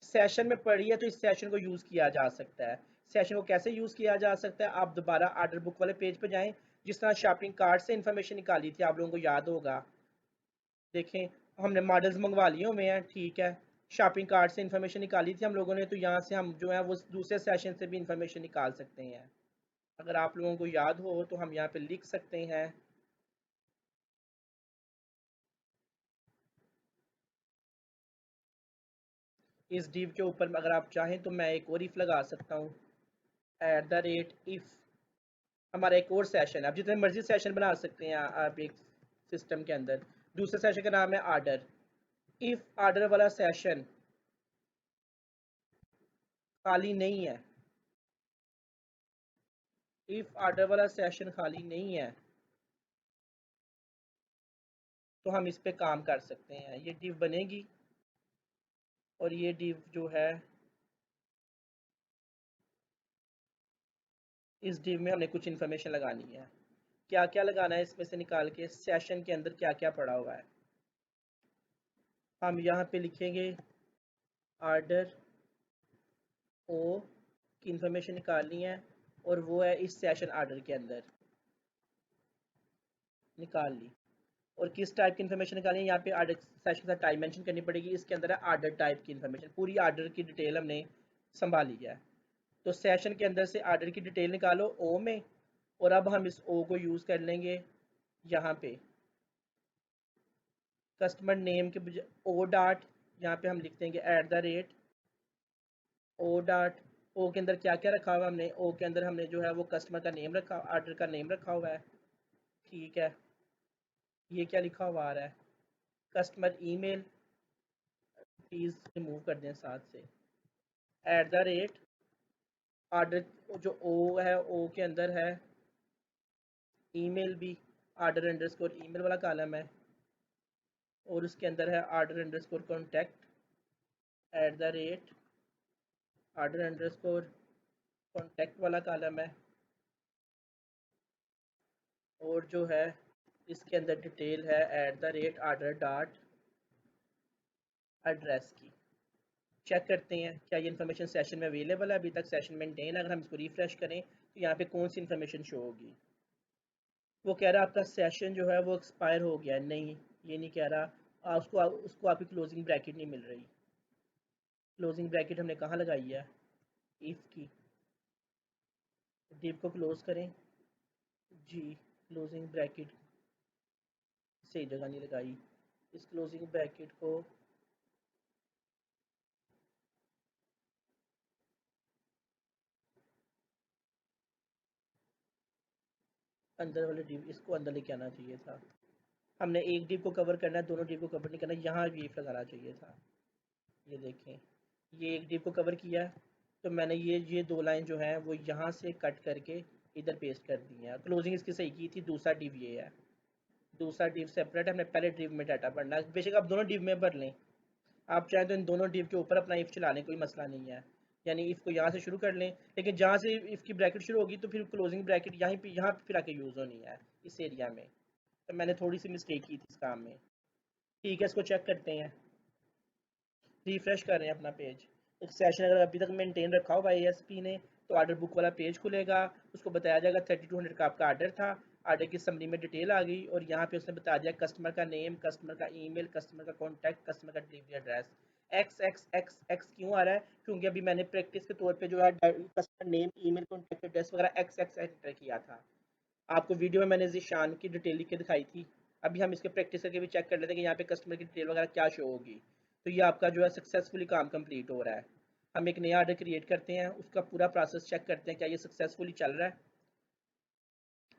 सेशन में पड़ी है, तो इस सेशन को यूज़ किया जा सकता है। सेशन को कैसे यूज़ किया जा सकता है, आप दोबारा ऑर्डर बुक वाले पेज पर जाएँ। जिस तरह शॉपिंग कार्ट से इन्फॉर्मेशन निकाली थी, आप लोगों को याद होगा, देखें, हमने मॉडल्स मंगवा लिए हुए हैं, ठीक है। शॉपिंग कार्ट से इंफॉर्मेशन निकाली थी हम लोगों ने, तो यहाँ से हम जो है वो दूसरे सेशन से भी इंफॉर्मेशन निकाल सकते हैं। अगर आप लोगों को याद हो तो हम यहाँ पे लिख सकते हैं। इस डिव के ऊपर अगर आप चाहें तो मैं एक और इफ लगा सकता हूँ, एट द रेट इफ। हमारा एक और सेशन है, आप जितने मर्जी सेशन बना सकते हैं आप एक सिस्टम के अंदर। दूसरे सेशन का नाम है आर्डर। इफ आर्डर वाला सेशन खाली नहीं है, इफ आर्डर वाला सेशन खाली नहीं है, तो हम इस पे काम कर सकते हैं। ये डिव बनेगी, और ये डिव जो है, इस डिव में हमने कुछ इन्फॉर्मेशन लगानी है। क्या क्या लगाना है इसमें से निकाल के, सेशन के अंदर क्या क्या पड़ा हुआ है। हम यहाँ पे लिखेंगे आर्डर ओ की इन्फॉर्मेशन निकालनी है, और वो है इस सेशन आर्डर के अंदर, निकाल ली। और किस टाइप की इन्फॉर्मेशन निकालनी है, यहाँ पे आर्डर सेशन का टाइप मेंशन करनी पड़ेगी। इसके अंदर है आर्डर टाइप की इन्फॉर्मेशन, पूरी आर्डर की डिटेल हमने संभाली है। तो सेशन के अंदर से आर्डर की डिटेल निकालो ओ में, और अब हम इस ओ को यूज़ कर लेंगे यहाँ पे कस्टमर नेम के बजाय ओ डाट, यहाँ पे हम लिख देंगे at the rate O dot. O के अंदर क्या क्या रखा हुआ है हमने, ओ के अंदर हमने जो है वो कस्टमर का नेम रखा, ऑर्डर का नेम रखा हुआ है, ठीक है। ये क्या लिखा हुआ आ रहा है, कस्टमर ईमेल, प्लीज़ रिमूव कर दें साथ से, एट द रेट ऑर्डर, जो ओ है ओ के अंदर है ईमेल भी, ऑर्डर अंडरस्कोर ईमेल वाला कॉलम है, और उसके अंदर है order underscore contact, eight the rate order underscore contact वाला कॉलम है, और जो है इसके अंदर डिटेल है eight the rate order dot address की। चेक करते हैं क्या ये इन्फॉर्मेशन सेशन में अवेलेबल है। अभी तक सेशन मेंटेन, अगर हम इसको रिफ्रेश करें तो यहाँ पे कौन सी इन्फॉर्मेशन शो होगी। वो कह रहा है आपका सेशन जो है वो एक्सपायर हो गया है, नहीं ये नहीं कह रहा। उसको आपकी क्लोजिंग ब्रैकेट नहीं मिल रही। क्लोजिंग ब्रैकेट हमने कहाँ लगाई है, इफ़ की। डिव को क्लोज करें जी, क्लोजिंग ब्रैकेट सही जगह नहीं लगाई। इस क्लोजिंग ब्रैकेट को अंदर वाले डिव, इसको अंदर लेके आना चाहिए था। हमने एक डिव को कवर करना है, दोनों डिव को कवर नहीं करना, यहाँ लीफ लगाना चाहिए था। ये देखें, ये एक डिव को कवर किया है, तो मैंने ये 2 लाइन जो है वो यहाँ से कट करके इधर पेस्ट कर दी है। क्लोजिंग इसकी सही की थी। दूसरा डिव ये है, दूसरा डिव सेपरेट है, हमने पहले डिव में डाटा भरना है। बेशक आप दोनों डिव में भर लें, आप चाहें तो इन दोनों डिव के ऊपर अपना इफ़ चला लें, कोई मसला नहीं है। यानी इफ़ को यहाँ से शुरू कर लें, लेकिन जहाँ से इफ़ की ब्रैकेट शुरू होगी तो फिर क्लोजिंग ब्रैकेट यहाँ पे फिर आके यूज़ होनी है इस एरिया में। तो मैंने थोड़ी सी मिस्टेक की थी इस काम में, ठीक है। इसको चेक करते हैं, रिफ्रेश कर रहे हैं अपना पेज। एक सेशन अगर अभी तक मेंटेन रखा हो भाई एएसपी ने, तो ऑर्डर बुक वाला पेज खुलेगा, उसको बताया जाएगा 3200 का आपका ऑर्डर था। ऑर्डर की समरी में डिटेल आ गई, और यहाँ पे उसने बता दिया कस्टमर का नेम, कस्टमर का ईमेल, कस्टमर का कॉन्टैक्ट, कस्टमर का delivery address. X x x x क्यों आ रहा है, क्योंकि अभी मैंने प्रैक्टिस के तौर पे जो है customer name, email, contact address वगैरह एक्स एक्स एंटर किया था। आपको वीडियो में मैंने जीशान की डिटेल लिख के दिखाई थी। अभी हम इसके प्रैक्टिस करके भी चेक कर लेते हैं कि यहाँ पे कस्टमर की डिटेल वगैरह क्या शो होगी। तो ये आपका जो है सक्सेसफुली काम कंप्लीट हो रहा है। हम एक नया ऑर्डर क्रिएट करते हैं, उसका पूरा प्रोसेस चेक करते हैं क्या ये सक्सेसफुली चल रहा है।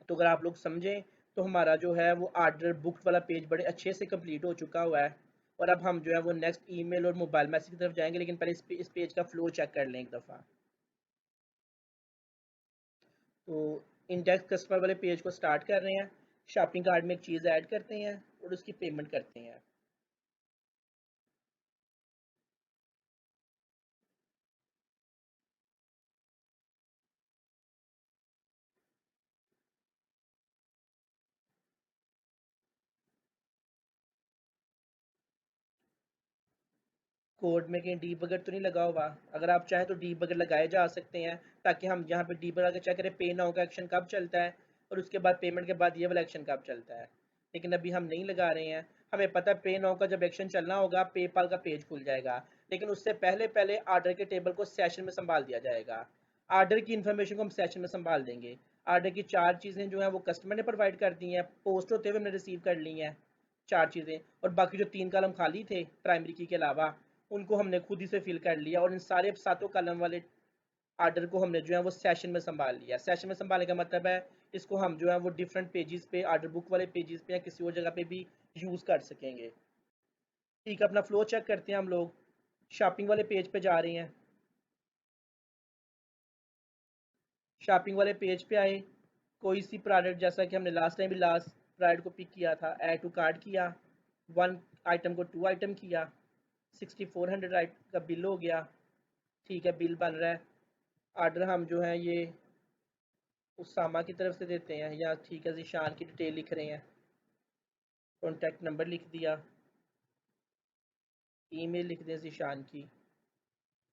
तो अगर आप लोग समझें तो हमारा जो है वो ऑर्डर बुक वाला पेज बड़े अच्छे से कंप्लीट हो चुका हुआ है। और अब हम जो है वो नेक्स्ट ईमेल और मोबाइल मैसेज की तरफ जाएंगे, लेकिन पहले इस पेज का फ्लो चेक कर लें एक दफ़ा। तो इंडेक्स कस्टमर वाले पेज को स्टार्ट कर रहे हैं, शॉपिंग कार्ट में एक चीज़ ऐड करते हैं और उसकी पेमेंट करते हैं। कोड में कहीं डीबगर तो नहीं लगा हुआ? अगर आप चाहें तो डीबगर लगाए जा सकते हैं, ताकि हम यहाँ पे डीबगर आके चेक करें पे नाउ का एक्शन कब चलता है और उसके बाद पेमेंट के बाद ये वाला एक्शन कब चलता है। लेकिन अभी हम नहीं लगा रहे हैं। हमें पता है पे नाउ का जब एक्शन चलना होगा पेपाल का पेज खुल जाएगा, लेकिन उससे पहले पहले ऑर्डर के टेबल को सेशन में संभाल दिया जाएगा। ऑर्डर की इन्फॉर्मेशन को हम सेशन में संभाल देंगे। ऑर्डर की 4 चीज़ें जो हैं वो कस्टमर ने प्रोवाइड कर दी हैं, पोस्ट होते हुए हमने रिसीव कर ली हैं 4 चीज़ें, और बाकी जो 3 कॉलम खाली थे प्राइमरी की के अलावा, उनको हमने खुद ही से फिल कर लिया, और इन सारे सातों कॉलम वाले आर्डर को हमने जो है वो सेशन में संभाल लिया। सेशन में संभालने का मतलब है इसको हम जो है वो डिफरेंट पेजेस पे, आर्डर बुक वाले पेजेस पे या किसी और जगह पे भी यूज़ कर सकेंगे। ठीक है, अपना फ्लो चेक करते हैं हम लोग। शॉपिंग वाले पेज पे जा रहे हैं। शॉपिंग वाले पेज पे आए, कोई सी प्रोडक्ट, जैसा कि हमने लास्ट टाइम भी लास्ट प्रोडक्ट को पिक किया था, ऐड टू कार्ट किया, 1 आइटम को 2 आइटम किया, 6400 का बिल हो गया। ठीक है, बिल बन रहा है। ऑर्डर हम जो है ये उसामा की तरफ से देते हैं, या ठीक है ज़ीशान की डिटेल लिख रहे हैं, कॉन्टैक्ट नंबर लिख दिया, ईमेल लिख दें ज़ीशान की,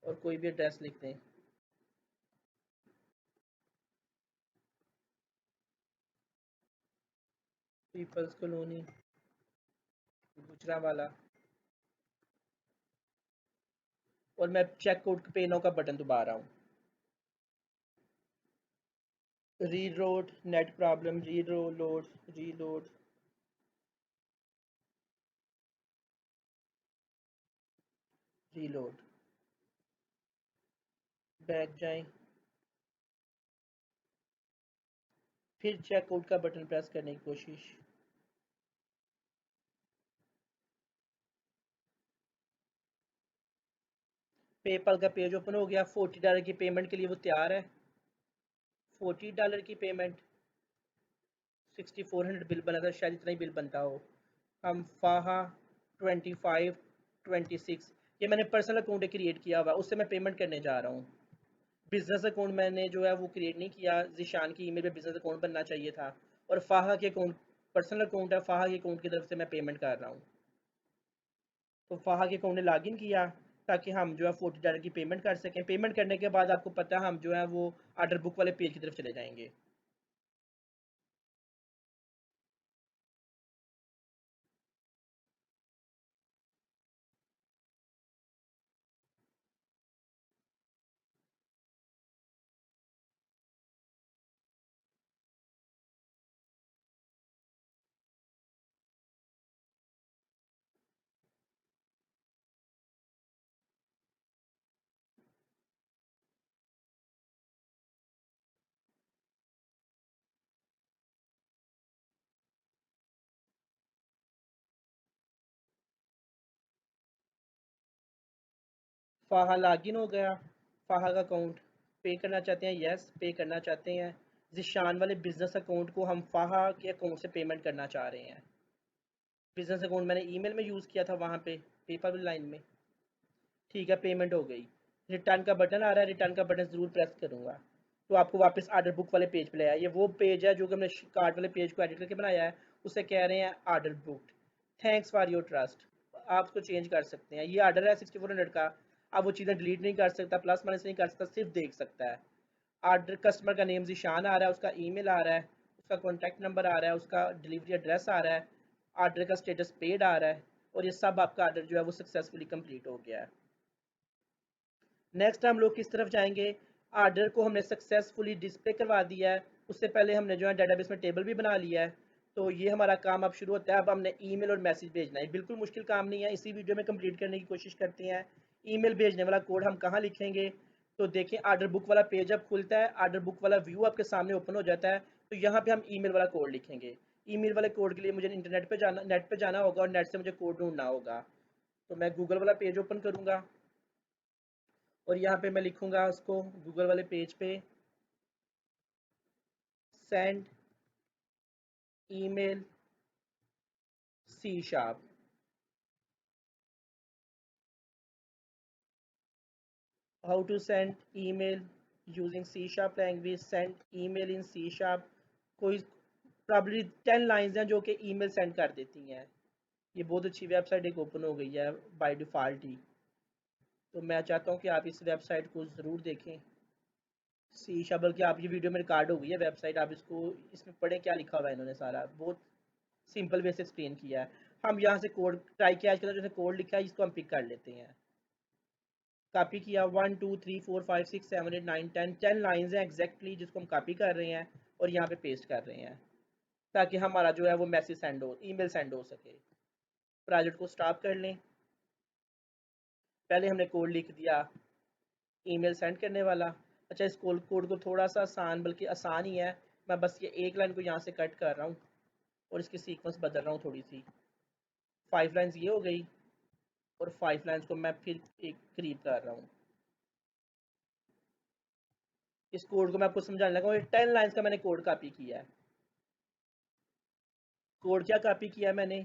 और कोई भी एड्रेस लिख दें। पीपल्स कॉलोनी, गुजरावाला, और मैं चेक आउट पे नाउ का बटन दबा रहा हूँ। Reload, net problem, reload, reload, reload, back जाएं, फिर चेक आउट का बटन प्रेस करने की कोशिश। पेपल का पेज ओपन हो गया, $40 की पेमेंट के लिए वो तैयार है। $40 की पेमेंट, 6400 बिल बना था, शायद इतना ही बिल बनता हो। हम फाहा 2526, ये मैंने पर्सनल अकाउंट क्रिएट किया हुआ, उससे मैं पेमेंट करने जा रहा हूँ। बिजनेस अकाउंट मैंने जो है वो क्रिएट नहीं किया, जिशान की ईमेल पे बिजनेस अकाउंट बनना चाहिए था, और फाहा के अकाउंट पर्सनल अकाउंट है, फाहा के अकाउंट की तरफ से मैं पेमेंट कर रहा हूँ। तो फाहा के अकाउंट ने लॉगिन किया ताकि हम जो है $40 की पेमेंट कर सकें। पेमेंट करने के बाद आपको पता है हम जो है वो ऑर्डर बुक वाले पेज की तरफ चले जाएंगे। फाहा लॉगिन हो गया। फाहा का अकाउंट पे करना चाहते हैं, यस पे करना चाहते हैं। जिशान वाले बिजनेस अकाउंट को हम फाहा के अकाउंट से पेमेंट करना चाह रहे हैं। बिजनेस अकाउंट मैंने ईमेल में यूज़ किया था वहाँ पे पेपल लाइन में। ठीक है, पेमेंट हो गई। रिटर्न का बटन आ रहा है, रिटर्न का बटन ज़रूर प्रेस करूँगा तो आपको वापस ऑर्डर बुक वाले पेज पे ले आया। ये वो पेज है जो कि हमने कार्ड वाले पेज को एडिट करके बनाया है। उसे कह रहे हैं order booked, thanks for your trust. आप उसको चेंज कर सकते हैं। ये ऑर्डर है 6400 का, अब वो चीज़ें डिलीट नहीं कर सकता, प्लस माइनस नहीं कर सकता, सिर्फ देख सकता है। ऑर्डर कस्टमर का नेम ज़ीशान आ रहा है, उसका ईमेल आ रहा है, उसका कॉन्टैक्ट नंबर आ रहा है, उसका डिलीवरी एड्रेस आ रहा है, ऑर्डर का स्टेटस पेड आ रहा है, और ये सब आपका ऑर्डर जो है वो सक्सेसफुली कंप्लीट हो गया है। नेक्स्ट हम लोग किस तरफ जाएंगे? ऑर्डर को हमने सक्सेसफुली डिस्प्ले करवा दिया है, उससे पहले हमने जो है डेटाबेस में टेबल भी बना लिया है। तो ये हमारा काम अब शुरू होता है। अब हमने ईमेल और मैसेज भेजना है, बिल्कुल मुश्किल काम नहीं है, इसी वीडियो में कंप्लीट करने की कोशिश करते हैं। ईमेल भेजने वाला कोड हम कहाँ लिखेंगे? तो देखें, ऑर्डर बुक वाला पेज जब खुलता है, ऑर्डर बुक वाला व्यू आपके सामने ओपन हो जाता है, तो यहाँ पे हम ईमेल वाला कोड लिखेंगे। ईमेल वाले कोड के लिए मुझे नेट पे जाना होगा और नेट से मुझे कोड ढूंढना होगा। तो मैं गूगल वाला पेज ओपन करूँगा और यहाँ पे मैं लिखूँगा उसको गूगल वाले पेज पे send email C sharp. How to send email using C sharp language, send email in C sharp. कोई प्रॉब्ली 10 लाइंस हैं जो कि ईमेल सेंड कर देती हैं। ये बहुत अच्छी वेबसाइट एक ओपन हो गई है बाय डिफ़ॉल्ट ही। तो मैं चाहता हूँ कि आप इस वेबसाइट को ज़रूर देखें, सी शार्प। बल्कि आप ये वीडियो में रिकॉर्ड हो गई है वेबसाइट, आप इसको इसमें पढ़ें क्या लिखा हुआ है इन्होंने। सारा बहुत सिंपल वे से एक्सप्लेन किया है। हम यहाँ से कोड ट्राई किया, आज जो कोड लिखा है इसको हम पिक कर लेते हैं। कॉपी किया, 1 2 3 4 5 6 7 8 9 10 लाइंस हैं एग्जैक्टली जिसको हम कॉपी कर रहे हैं और यहाँ पे पेस्ट कर रहे हैं, ताकि हमारा जो है वो मैसेज सेंड हो, ईमेल सेंड हो सके। प्रोजेक्ट को स्टॉप कर लें। पहले हमने कोड लिख दिया ईमेल सेंड करने वाला। अच्छा, इस कोड को थोड़ा सा आसान, बल्कि आसान ही है। मैं बस ये एक लाइन को यहाँ से कट कर रहा हूँ और इसकी सीक्वेंस बदल रहा हूँ थोड़ी सी। 5 लाइंस ये हो गई और 5 लाइंस को मैं फिर एक करीब कर रहा हूँ। इस कोड को मैं आपको समझाने लगा हूँ। 10 लाइंस का मैंने कोड कॉपी किया है। कोड क्या कॉपी किया है मैंने?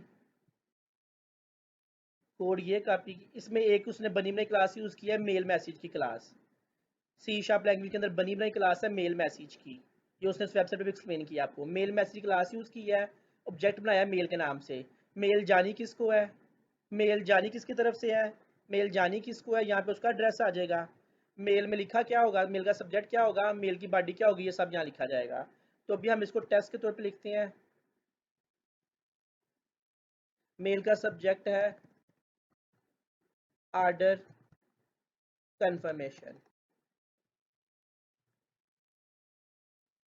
कोड ये कॉपी, इसमें एक उसने बनी बनाई क्लास यूज़ की है, मेल मैसेज की क्लास। सी शार्प लैंग्वेज के अंदर बनी बनाई क्लास है मेल मैसेज की। ये उसने इस वेबसाइट पे भी एक्सप्लेन किया आपको। मेल मैसेज क्लास यूज़ की है, ऑब्जेक्ट बनाया मेल के नाम से। मेल जानी किसको है? मेल जानी किसकी तरफ से है? मेल जानी किसको है? यहाँ पे उसका एड्रेस आ जाएगा। मेल में लिखा क्या होगा, मेल का सब्जेक्ट क्या होगा, मेल की बॉडी क्या होगी, ये सब यहाँ लिखा जाएगा। तो अभी हम इसको टेस्ट के तौर पे लिखते हैं। मेल का सब्जेक्ट है ऑर्डर कंफर्मेशन।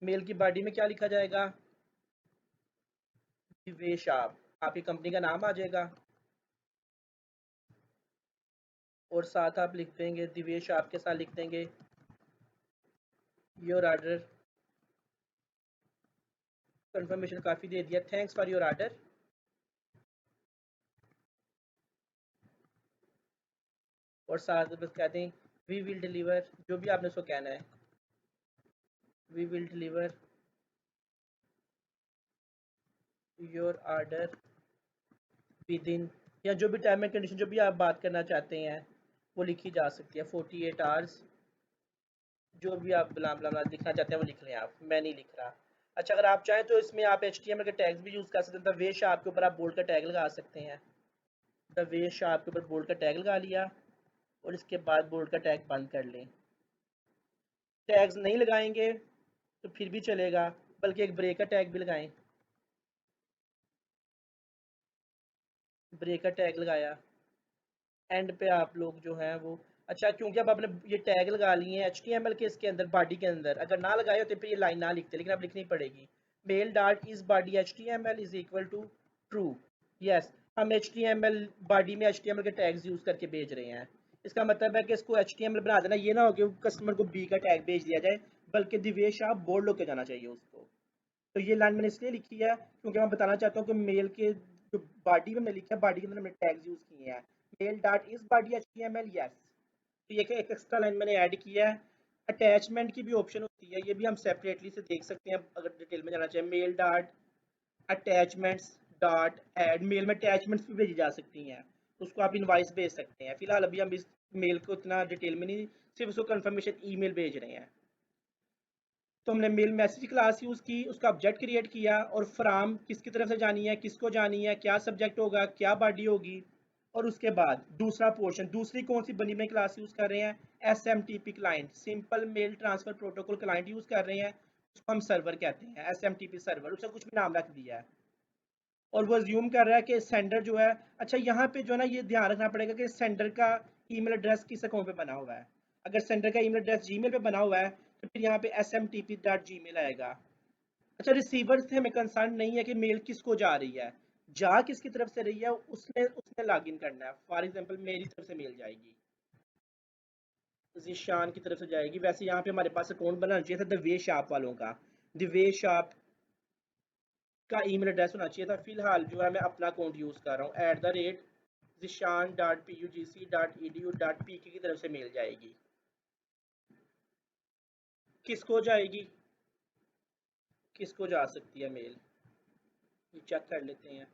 मेल की बॉडी में क्या लिखा जाएगा? दिवेश आपकी कंपनी का नाम आ जाएगा और साथ आप लिख देंगे दिवेश आपके साथ लिख देंगे योर ऑर्डर कंफर्मेशन। काफ़ी दे दिया, थैंक्स फॉर योर ऑर्डर। और साथ बस कहते हैं वी विल डिलीवर, जो भी आपने उसको कहना है, we will deliver your order within, या जो भी टाइम एंड कंडीशन जो भी आप बात करना चाहते हैं वो लिखी जा सकती है। 48 आवर्स, जो भी आप बला बला लिखना चाहते हैं वो लिख लें आप, मैं नहीं लिख रहा। अच्छा, अगर आप चाहें तो इसमें आप HTML के टैग्स भी यूज़ कर सकते हैं। द वे शार्प के ऊपर आप बोल्ड का टैग लगा सकते हैं। द वे शार्प के ऊपर बोल्ड का टैग लगा लिया और इसके बाद बोल्ड का टैग बंद कर लें। टैग्स नहीं लगाएंगे तो फिर भी चलेगा, बल्कि एक ब्रेक का टैग भी लगाएं। ब्रेक का टैग लगाया, एंड पे आप लोग जो है वो, अच्छा क्योंकि अब आपने ये टैग लगा लिए हैं HTML के इसके अंदर बॉडी के अंदर, अगर ना लगाए होते फिर ये लाइन ना लिखते, लेकिन अब लिखनी पड़ेगी। Mail dot is body HTML is equal to true. Yes, हम HTML बॉडी में HTML के टैग्स यूज करके भेज रहे हैं। इसका मतलब है कि इसको HTML बना देना, ये ना हो कि कस्टमर को बी का टैग भेज दिया जाए, बल्कि दिवेश आप बोल्ड होकर जाना चाहिए उसको। तो ये लाइन मैंने इसलिए लिखी है क्योंकि मैं बताना चाहता हूँ कि मेल के जो बॉडी में लिखा है, बॉडी के अंदर मैंने टैग्स यूज किए हैं। Mail dot is body HTML, yes. तो ये एक एक्स्ट्रा लाइन मैंने ऐड किया है। अटैचमेंट की भी ऑप्शन होती है, ये भी हम सेपरेटली से देख सकते हैं अगर डिटेल में जाना चाहिए। Mail dot attachments dot add, mail में अटैचमेंट्स भी भेजी जा सकती हैं, उसको आप इनवाइस भेज सकते हैं। फिलहाल अभी हम इस मेल को इतना डिटेल में नहीं, सिर्फ उसको कंफर्मेशन ईमेल भेज रहे हैं। तो हमने मेल मैसेज क्लास यूज़ की, उसका ऑब्जेक्ट क्रिएट किया और फ्राम किसकी तरफ से जानी है, किसको जानी है, क्या सब्जेक्ट होगा, क्या बॉडी होगी। और उसके बाद दूसरा पोर्शन, दूसरी कौन सी बनी में क्लास यूज़ कर रहे हैं? SMTP client, simple mail transfer protocol client use कर रहे हैं, उसको हम सर्वर कहते हैं, SMTP सर्वर, उसका कुछ भी नाम रख दिया है। और वो अज्यूम कर रहा है कि सेंडर जो है, अच्छा यहाँ पे जो है ना ये ध्यान रखना पड़ेगा कि सेंडर का ईमेल एड्रेस किस अकाउंट पे बना हुआ है। अगर सेंडर का ईमेल एड्रेस जीमेल पे बना हुआ है तो फिर यहाँ पे smtp.gmail आएगा। अच्छा, रिसीवर से हमें कंसर्न नहीं है कि मेल किसको जा रही है, जा किसकी तरफ से रही है, उसने उसने लॉग इन करना है। फॉर एग्जाम्पल मेरी तरफ से मेल जाएगी, ज़ीशान की तरफ से जाएगी। वैसे यहाँ पे हमारे पास अकाउंट बनाना चाहिए था दिवेश शॉप वालों का। दिवेश शॉप का ईमेल एड्रेस होना चाहिए था। फिलहाल जो है मैं अपना अकाउंट यूज़ कर रहा हूँ @zishan.pugc.edu.pk की तरफ से मेल जाएगी। किसको जाएगी, किसको जा सकती है मेल, ये चेक कर लेते हैं।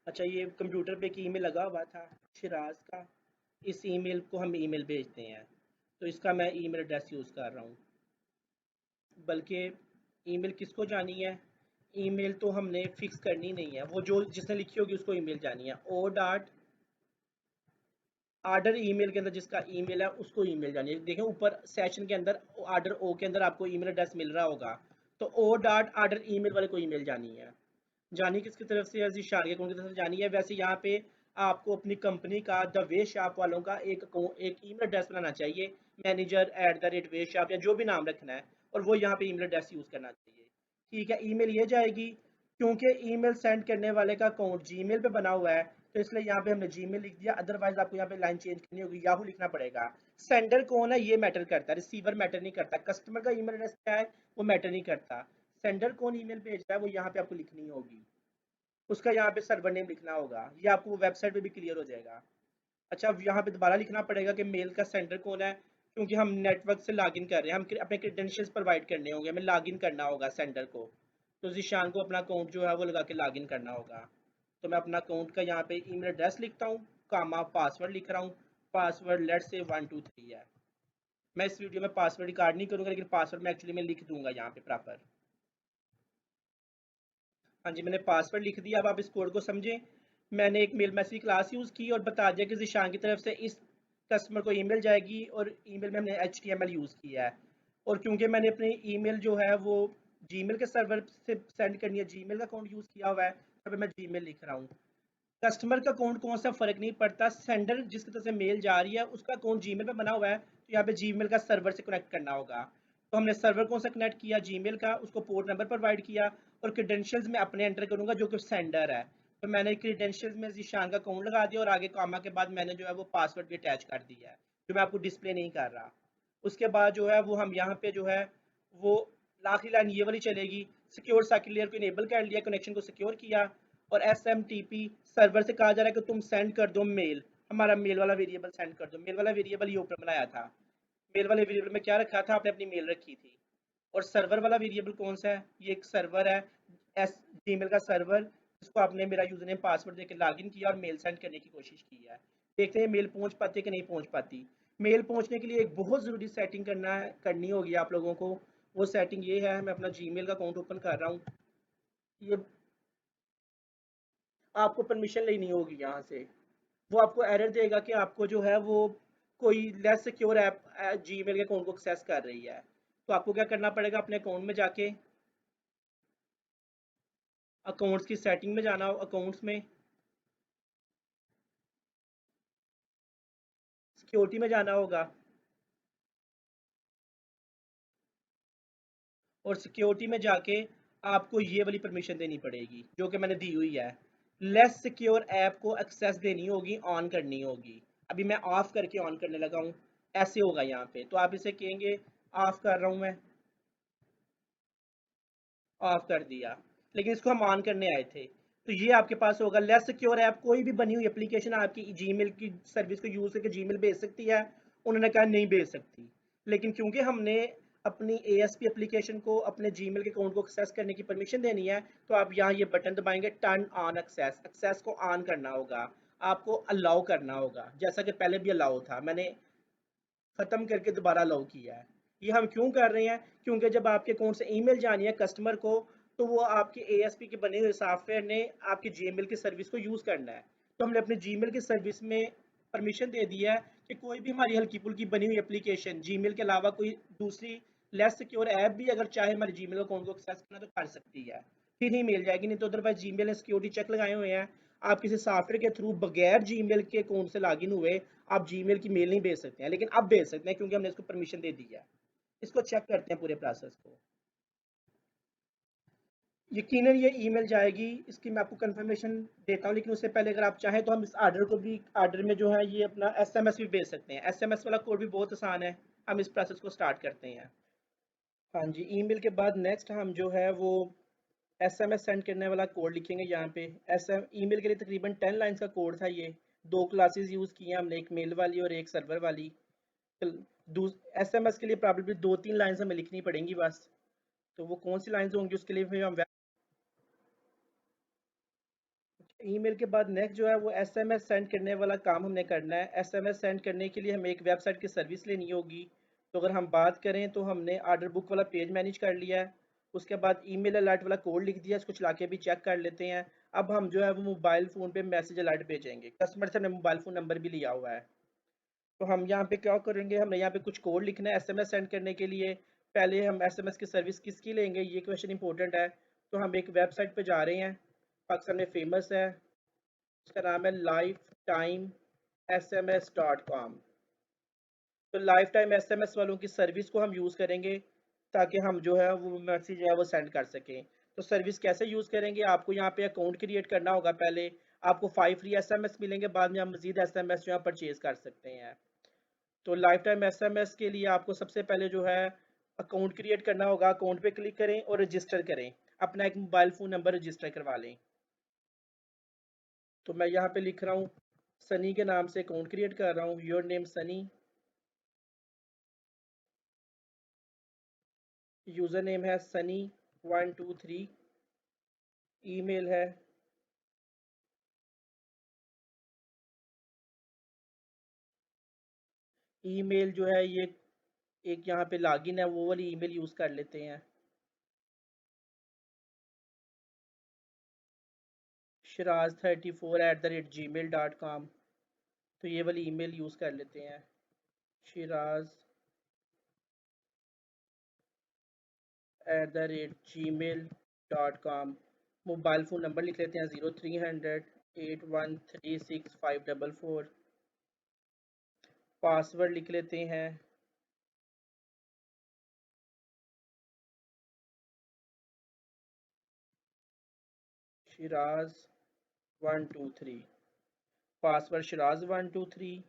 अच्छा, ये कंप्यूटर पे एक ईमेल लगा हुआ था शिराज का, इस ईमेल को हम ईमेल भेजते हैं, तो इसका मैं ईमेल एड्रेस यूज़ कर रहा हूँ। बल्कि ईमेल किसको जानी है, ईमेल तो हमने फिक्स करनी नहीं है, वो जो जिसने लिखी होगी उसको ईमेल जानी है। ओ डॉट आर्डर ईमेल के अंदर जिसका ईमेल है उसको ईमेल जानी है। देखें ऊपर सेशन के अंदर आर्डर ओ के अंदर आपको ईमेल एड्रेस मिल रहा होगा, तो ओ डॉट आर्डर ईमेल वाले को ईमेल जानी है। जानी किसकी तरफ से है, शार के अकाउंट की तरफ से जानी है। वैसे यहाँ पे आपको अपनी कंपनी का द वे शॉप वालों का एक ईमेल एड्रेस बनाना चाहिए, मैनेजर@वे शॉप या जो भी नाम रखना है, और वो यहाँ पे ईमेल एड्रेस यूज़ करना चाहिए। ठीक है, ईमेल ये जाएगी। क्योंकि ईमेल सेंड करने वाले का अकाउंट जीमेल पे बना हुआ है, तो इसलिए यहाँ पे हमने जीमेल लिख दिया। अदरवाइज आपको यहाँ पे लाइन चेंज करनी होगी, याहू लिखना पड़ेगा। सेंडर कौन है ये मैटर करता है, रिसीवर मैटर नहीं करता। कस्टमर का ईमेल एड्रेस क्या है वो मैटर नहीं करता। सेंडर कौन ईमेल भेज रहा है वो यहाँ पे आपको लिखनी होगी, उसका यहाँ पे सर्वर नेम लिखना होगा, ये आपको वेबसाइट पे भी क्लियर हो जाएगा। अच्छा, अब यहाँ पे दोबारा लिखना पड़ेगा कि मेल का सेंडर कौन है, क्योंकि हम नेटवर्क से लॉगिन कर रहे हैं, हम अपने क्रेडेंशियल्स प्रोवाइड करने होंगे, हमें लॉगिन करना होगा सेंडर को। तो जीशान को अपना अकाउंट जो है वो लगा के लॉगिन करना होगा। तो मैं अपना अकाउंट का यहाँ पे ईमेल एड्रेस लिखता हूँ, कामा पासवर्ड लिख रहा हूँ। पासवर्ड लेट से 123 है। मैं इस वीडियो में पासवर्ड रिकॉर्ड नहीं करूँगा, लेकिन पासवर्ड मैं एक्चुअली में लिख दूंगा यहाँ पे प्रॉपर। हाँ जी, मैंने पासवर्ड लिख दिया। अब आप इस कोड को समझें। मैंने एक मेल मैसेज क्लास यूज़ की और बता दिया कि ज़ीशान की तरफ से इस कस्टमर को ईमेल जाएगी, और ईमेल में हमने HTML यूज़ किया है। और क्योंकि मैंने अपनी ईमेल जो है वो जीमेल के सर्वर से सेंड करनी है, जीमेल का अकाउंट यूज़ किया हुआ है, तब मैं जीमेल लिख रहा हूँ। कस्टमर का अकाउंट कौन सा फ़र्क नहीं पड़ता, सेंडर जिसकी तरफ से मेल जा रही है उसका अकाउंट जीमेल पे बना हुआ है, तो यहाँ पे जीमेल का सर्वर से कनेक्ट करना होगा। तो हमने सर्वर कौन सा कनेक्ट किया, जीमेल का, उसको पोर्ट नंबर प्रोवाइड किया, और क्रेडेंशियल्स में अपने एंटर करूंगा जो कि सेंडर है। तो मैंने क्रेडेंशियल्स में जीशान का अकाउंट लगा दिया, और आगे कामा के बाद मैंने जो है वो पासवर्ड भी अटैच कर दिया है, जो मैं आपको डिस्प्ले नहीं कर रहा। उसके बाद जो है वो हम यहाँ पे जो है वो आखिरी लाइन ये वाली चलेगी। सिक्योर सर्किट लेयर को इनेबल कर लिया, कनेक्शन को सिक्योर किया, और SMTP सर्वर से कहा जा रहा है कि तुम सेंड कर दो मेल, हमारा मेल वाला वेरिएबल सेंड कर दो। मेल वाला वेरिएबल ये ऊपर बनाया था। मेल वाले वेरिएबल में क्या रखा था, आपने अपनी मेल रखी थी। और सर्वर वाला वेरिएबल कौन सा है, ये एक सर्वर है, एस जीमेल का सर्वर, जिसको आपने मेरा यूजर नेम पासवर्ड देकर लॉगिन किया और मेल सेंड करने की कोशिश की है। देखते हैं मेल पहुंच पाती है कि नहीं पहुंच पाती। मेल पहुंचने के लिए एक बहुत ज़रूरी सेटिंग करनी होगी आप लोगों को। वो सेटिंग ये है, मैं अपना जीमेल का अकाउंट ओपन कर रहा हूँ। ये आपको परमिशन लेनी होगी यहाँ से। वो आपको एरर देगा कि आपको जो है वो कोई लेस सिक्योर ऐप जीमेल के अकाउंट को एक्सेस कर रही है। तो आपको क्या करना पड़ेगा, अपने अकाउंट में जाके अकाउंट्स की सेटिंग में जाना हो, अकाउंट्स में सिक्योरिटी में जाना होगा, और सिक्योरिटी में जाके आपको ये वाली परमिशन देनी पड़ेगी जो कि मैंने दी हुई है। लेस सिक्योर ऐप को एक्सेस देनी होगी, ऑन करनी होगी। अभी मैं ऑफ करके ऑन करने लगा हूँ, ऐसे होगा यहाँ पे। तो आप इसे कहेंगे ऑफ कर रहा हूँ मैं, ऑफ कर दिया, लेकिन इसको हम ऑन करने आए थे। तो ये आपके पास होगा लेस सिक्योर ऐप। कोई भी बनी हुई एप्लीकेशन आपकी जीमेल की सर्विस को यूज करके जीमेल भेज सकती है, उन्होंने कहा नहीं भेज सकती। लेकिन क्योंकि हमने अपनी ASP एप्लीकेशन को अपने जीमेल के अकाउंट को एक्सेस करने की परमिशन देनी है, तो आप यहाँ ये बटन दबाएंगे, टर्न ऑन एक्सेस, एक्सेस को ऑन करना होगा, आपको अलाउ करना होगा। जैसा कि पहले भी अलाउ था, मैंने खत्म करके दोबारा अलाउ किया है। ये हम क्यों कर रहे हैं, क्योंकि जब आपके अकाउंट से ईमेल जानी है कस्टमर को, तो वो आपके ASP के बने हुए सॉफ्टवेयर ने आपकी जीमेल की सर्विस को यूज़ करना है। तो हमने अपने जीमेल की सर्विस में परमिशन दे दी है कि कोई भी हमारी हल्की फुल्की बनी हुई एप्लीकेशन जीमेल के अलावा कोई दूसरी लेस सिक्योर ऐप भी अगर चाहे हमारे जीमेल अकाउंट को एक्सेस करना तो कर सकती है, फिर ही मिल जाएगी, नहीं तो अदरवाइज जीमेल ने सिक्योरिटी चेक लगाए हुए हैं। आप किसी सॉफ्टवेयर के थ्रू बगैर जीमेल के अकाउंट से लॉगिन हुए आप जीमेल की मेल नहीं भेज सकते हैं, लेकिन अब भेज सकते हैं क्योंकि हमने इसको परमिशन दे दी है। इसको चेक करते हैं पूरे प्रोसेस को। यकीनन ये ईमेल जाएगी, इसकी मैं आपको कंफर्मेशन देता हूँ, लेकिन उससे पहले अगर आप चाहें तो हम इस आर्डर को भी, आर्डर में जो है ये अपना एसएमएस भी भेज सकते हैं। एसएमएस वाला कोड भी बहुत आसान है। हम इस प्रोसेस को स्टार्ट करते हैं। हाँ जी, ईमेल के बाद नेक्स्ट हम जो है वो एसएमएस सेंड करने वाला कोड लिखेंगे यहाँ पे। एस एम ईमेल के लिए तकरीबन 10 लाइंस का कोड था ये। दो क्लासेस यूज़ की हैं हमने, एक मेल वाली और एक सर्वर वाली। एसएमएस के लिए प्रॉब्लली 2-3 लाइंस हमें लिखनी पड़ेंगी बस। तो वो कौन सी लाइंस होंगी उसके लिए फिर हम ईमेल के बाद नेक्स्ट जो है वो एसएमएस सेंड करने वाला काम हमने करना है। एसएमएस सेंड करने के लिए हमें एक वेबसाइट की सर्विस लेनी होगी। तो अगर हम बात करें तो हमने ऑर्डर बुक वाला पेज मैनेज कर लिया है। उसके बाद ईमेल अलर्ट वाला कोड लिख दिया, इसको चला के भी चेक कर लेते हैं। अब हम जो है वो मोबाइल फ़ोन पे मैसेज अलर्ट भेजेंगे। कस्टमर से हमने मोबाइल फ़ोन नंबर भी लिया हुआ है। तो हम यहाँ पे क्या करेंगे, हमने यहाँ पे कुछ कोड लिखना है एसएमएस सेंड करने के लिए। पहले हम एसएमएस की सर्विस किसकी लेंगे, ये क्वेश्चन इंपॉर्टेंट है। तो हम एक वेबसाइट पे जा रहे हैं, पाकिस्तान में फेमस है। इसका नाम है lifetimeSMS.com। तो लाइफ टाइम एसएमएस वालों की सर्विस को हम यूज़ करेंगे ताकि हम जो है वो मैसेज है वो सेंड कर सकें। तो सर्विस कैसे यूज़ करेंगे, आपको यहाँ पे अकाउंट क्रिएट करना होगा पहले। आपको 5 फ्री एसएमएस मिलेंगे, बाद में आप मजीद एसएमएस जो है परचेज कर सकते हैं। तो लाइफ टाइम एसएमएस के लिए आपको सबसे पहले जो है अकाउंट क्रिएट करना होगा। अकाउंट पे क्लिक करें और रजिस्टर करें, अपना एक मोबाइल फ़ोन नंबर रजिस्टर करवा लें। तो मैं यहाँ पे लिख रहा हूँ सनी के नाम से अकाउंट क्रिएट कर रहा हूँ, your name Sunny. User name है सनी123। ईमेल है ईमेल जो है ये एक यहाँ पे लॉगिन है, वो वाली ईमेल यूज़ कर लेते हैं, shiraz34@gmail.com। तो ये वाली ईमेल यूज़ कर लेते हैं, shiraz@gmail.com। मोबाइल फ़ोन नंबर लिख लेते हैं 0300 8136 544। पासवर्ड लिख लेते हैं शिराज123। Password user.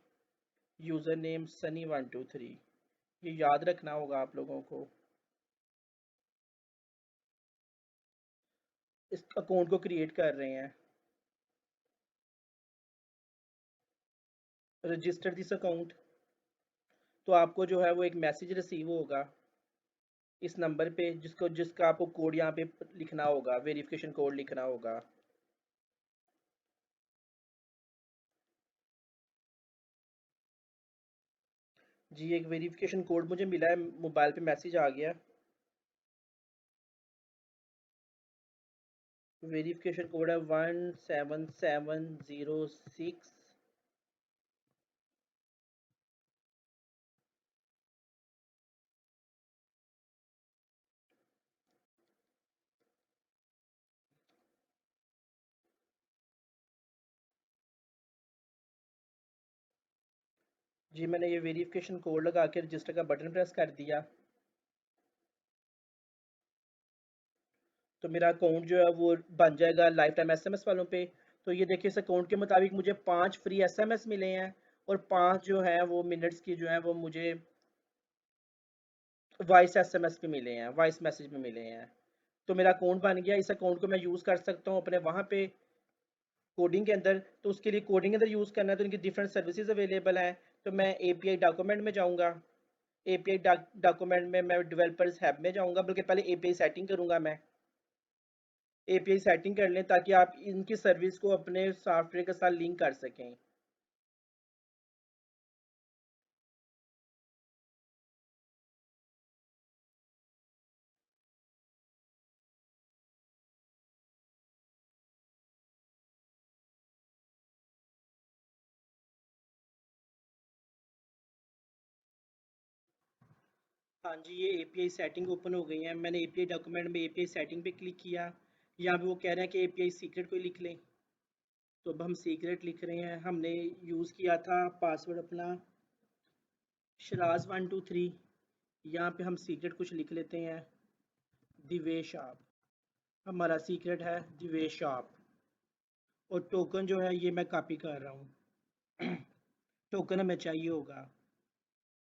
यूज़र नेम सनी123। ये याद रखना होगा आप लोगों को। इस अकाउंट को क्रिएट कर रहे हैं, रजिस्टर दिस अकाउंट। तो आपको जो है वो एक मैसेज रिसीव होगा इस नंबर पे, जिसका आपको कोड यहाँ पे लिखना होगा, वेरिफिकेशन कोड लिखना होगा। जी एक वेरिफिकेशन कोड मुझे मिला है, मोबाइल पे मैसेज आ गया। वेरिफिकेशन कोड है 17706। जी मैंने ये वेरिफिकेशन कोड लगा के रजिस्टर का बटन प्रेस कर दिया। तो मेरा अकाउंट जो है वो बन जाएगा लाइफ टाइम एसएमएस वालों पे। तो ये देखिए इस अकाउंट के मुताबिक मुझे 5 फ्री एसएमएस मिले हैं और 5 जो है वो मिनट्स की जो है वो मुझे वॉइस एसएमएस पे मिले हैं, वॉइस मैसेज पे मिले हैं। तो मेरा अकाउंट बन गया। इस अकाउंट को मैं यूज़ कर सकता हूँ अपने वहाँ पे कोडिंग के अंदर। तो उसके लिए कोडिंग के अंदर यूज़ करना है तो इनकी डिफरेंट सर्विसेज अवेलेबल हैं। तो मैं एपीआई डॉक्यूमेंट में जाऊँगा। एपीआई डॉक्यूमेंट में मैं डेवलपर्स हैब में जाऊँगा, बल्कि पहले एपीआई सेटिंग करूँगा मैं। एपीआई सेटिंग कर लें ताकि आप इनकी सर्विस को अपने सॉफ्टवेयर के साथ लिंक कर सकें। हाँ जी, ये एपीआई सेटिंग ओपन हो गई है। मैंने एपीआई डॉक्यूमेंट में एपीआई सेटिंग पे क्लिक किया। यहाँ पे वो कह रहे हैं कि एपीआई सीक्रेट कोई लिख लें। तो अब हम सीक्रेट लिख रहे हैं। हमने यूज़ किया था पासवर्ड अपना शराज123। यहाँ पे हम सीक्रेट कुछ लिख लेते हैं, दिवेश आप। हमारा सीक्रेट है दिवेश आप। और टोकन जो है ये मैं कॉपी कर रहा हूँ। टोकन हमें चाहिए होगा,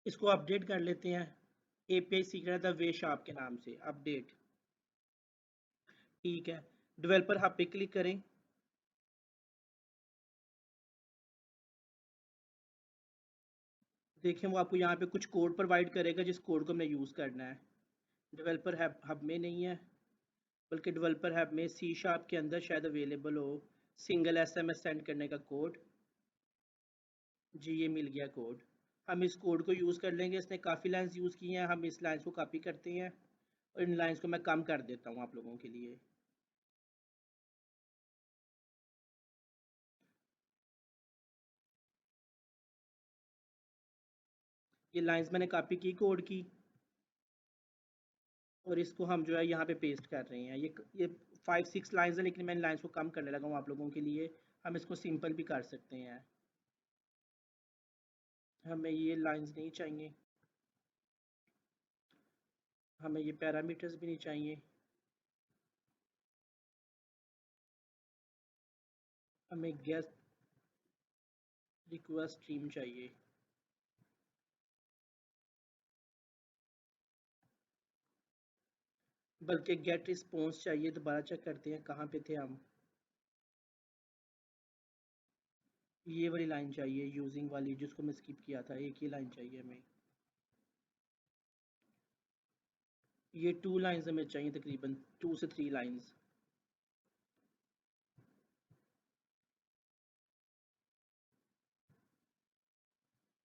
इसको अपडेट कर लेते हैं। API secret the way shop के नाम से अपडेट। ठीक है, डेवलपर हब पे क्लिक करें। देखें वो आपको यहाँ पे कुछ कोड प्रोवाइड करेगा जिस कोड को हमने यूज़ करना है। डेवलपर हब में नहीं है, बल्कि डेवलपर हब में सी शार्प के अंदर शायद अवेलेबल हो सिंगल एसएमएस सेंड करने का कोड। जी ये मिल गया कोड। हम इस कोड को यूज़ कर लेंगे। इसने काफ़ी लाइंस यूज़ की हैं, हम इस लाइंस को कॉपी करते हैं और इन लाइंस को मैं कम कर देता हूँ आप लोगों के लिए। ये लाइंस मैंने कॉपी की कोड की, और इसको हम जो है यहाँ पे पेस्ट कर रहे हैं। ये 5-6 लाइंस है, लेकिन मैं इन लाइंस को कम करने लगा हूँ आप लोगों के लिए। हम इसको सिंपल भी कर सकते हैं। हमें ये लाइंस नहीं चाहिए, हमें ये पैरामीटर्स भी नहीं चाहिए, हमें गेस्ट रिक्वेस्ट स्ट्रीम चाहिए। बल्कि गेट रिस्पॉन्स चाहिए। दोबारा चेक करते हैं कहाँ पे थे हम। ये वाली लाइन चाहिए, यूजिंग वाली, जिसको मैं स्किप किया था। एक ही लाइन चाहिए हमें। ये 2 लाइंस हमें चाहिए, तकरीबन 2 से 3 लाइंस।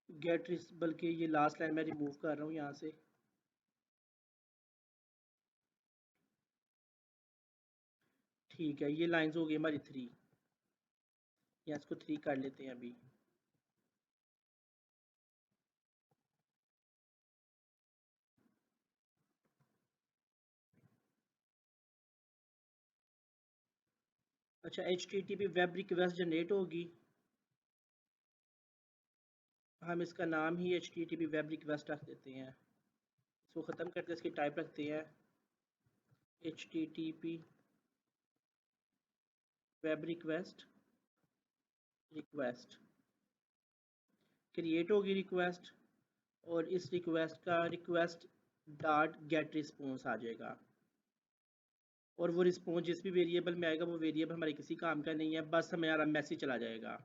गेट रिस बल्कि ये लास्ट लाइन मैं रिमूव कर रहा हूँ यहाँ से। ठीक है, ये लाइंस हो गई हमारी 3। या इसको 3 कर लेते हैं अभी। अच्छा, HTTP वेब रिक्वेस्ट जनरेट होगी। हम इसका नाम ही HTTP वेब रिक्वेस्ट रख देते हैं। इसको ख़त्म करके इसकी टाइप रखते हैं HTTP web request. Request create होगी रिक्वेस्ट, और इस रिक्वेस्ट का रिक्वेस्ट डॉट गेट रिस्पॉन्स आ जाएगा। और वो रिस्पॉन्स जिस भी वेरिएबल में आएगा वो वेरिएबल हमारे किसी काम का नहीं है, बस हमारा मैसेज चला जाएगा।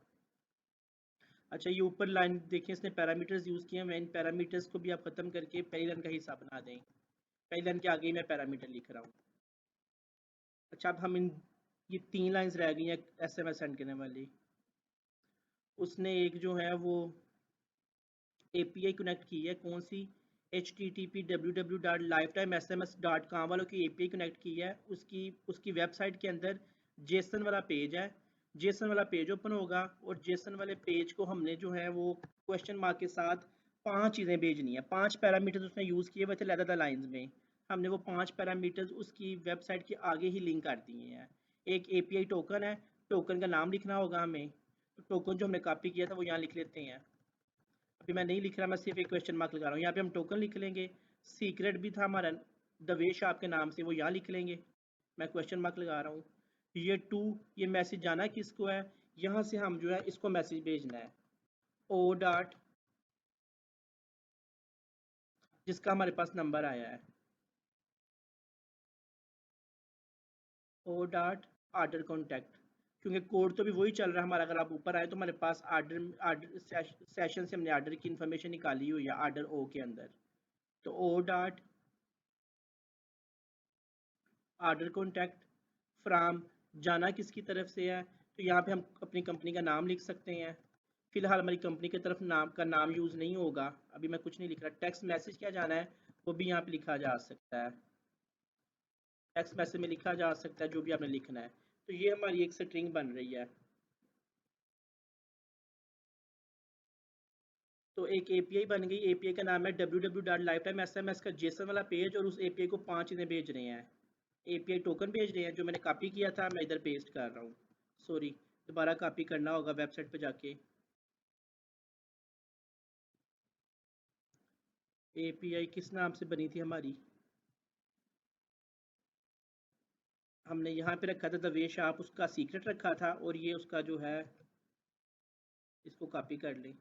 अच्छा, ये ऊपर लाइन देखिए, इसने पैरामीटर्स यूज़ किए हैं। मैं इन पैरामीटर्स को भी आप ख़त्म करके पहली लाइन का हिस्सा बना दें। पहली लाइन के आगे ही मैं पैरामीटर लिख रहा हूँ। अच्छा, अब हम इन ये 3 लाइंस रह गई हैं एसएमएस सेंड करने वाली। उसने एक जो है वो एपीआई कनेक्ट की है। कौन सी? HTTP www.lifetimeSMS.com वालों की एपीआई कनेक्ट की है। उसकी उसकी वेबसाइट के अंदर जेसन वाला पेज है। जेसन वाला पेज ओपन होगा, और जेसन वाले पेज को हमने जो है वो क्वेश्चन मार्क के साथ 5 चीज़ें भेजनी है। 5 पैरामीटर्स उसने यूज़ किए हुए थे लैदर लाइंस में। हमने वो 5 पैरामीटर्स उसकी वेबसाइट के आगे ही लिंक कर दिए हैं। एक एपीआई टोकन है, टोकन का नाम लिखना होगा हमें। तो टोकन जो हमने कॉपी किया था वो यहाँ लिख लेते हैं। अभी मैं नहीं लिख रहा, मैं सिर्फ एक क्वेश्चन मार्क लगा रहा हूँ। यहाँ पे हम टोकन लिख लेंगे। सीक्रेट भी था हमारा दवेश आपके नाम से, वो यहाँ लिख लेंगे। मैं क्वेश्चन मार्क लगा रहा हूँ। ये 2, ये मैसेज जाना किसको है? यहाँ से हम जो है इसको मैसेज भेजना है। ओ डॉट, जिसका हमारे पास नंबर आया है। ओ डॉट आर्डर कॉन्टैक्ट, क्योंकि कोड तो भी वही चल रहा है हमारा। अगर आप ऊपर आए तो हमारे पास आर्डर सेशन से हमने आर्डर की इन्फॉर्मेशन निकाली हुई है आर्डर ओ के अंदर। तो O dot order contact from, जाना किसकी तरफ से है? तो यहाँ पे हम अपनी कंपनी का नाम लिख सकते हैं। फिलहाल हमारी कंपनी की तरफ नाम का नाम यूज़ नहीं होगा, अभी मैं कुछ नहीं लिख रहा। टेक्स्ट मैसेज क्या जाना है वो भी यहाँ पे लिखा जा सकता है। टेक्स्ट मैसेज में लिखा जा सकता है जो भी आपने लिखना है। तो ये हमारी एक स्ट्रिंग बन रही है। तो एक एपीआई बन गई। एपीआई का नाम है www.lifetimeSMS का जेसन वाला पेज, और उस एपीआई को 5 चीज़ें भेज रहे हैं। एपीआई टोकन भेज रहे हैं जो मैंने कॉपी किया था, मैं इधर पेस्ट कर रहा हूँ। सॉरी, दोबारा कॉपी करना होगा वेबसाइट पे जाके। एपीआई किस नाम से बनी थी हमारी? हमने यहाँ पे रखा था द वे शॉप, उसका सीक्रेट रखा था, और ये उसका जो है, इसको कॉपी कर लें।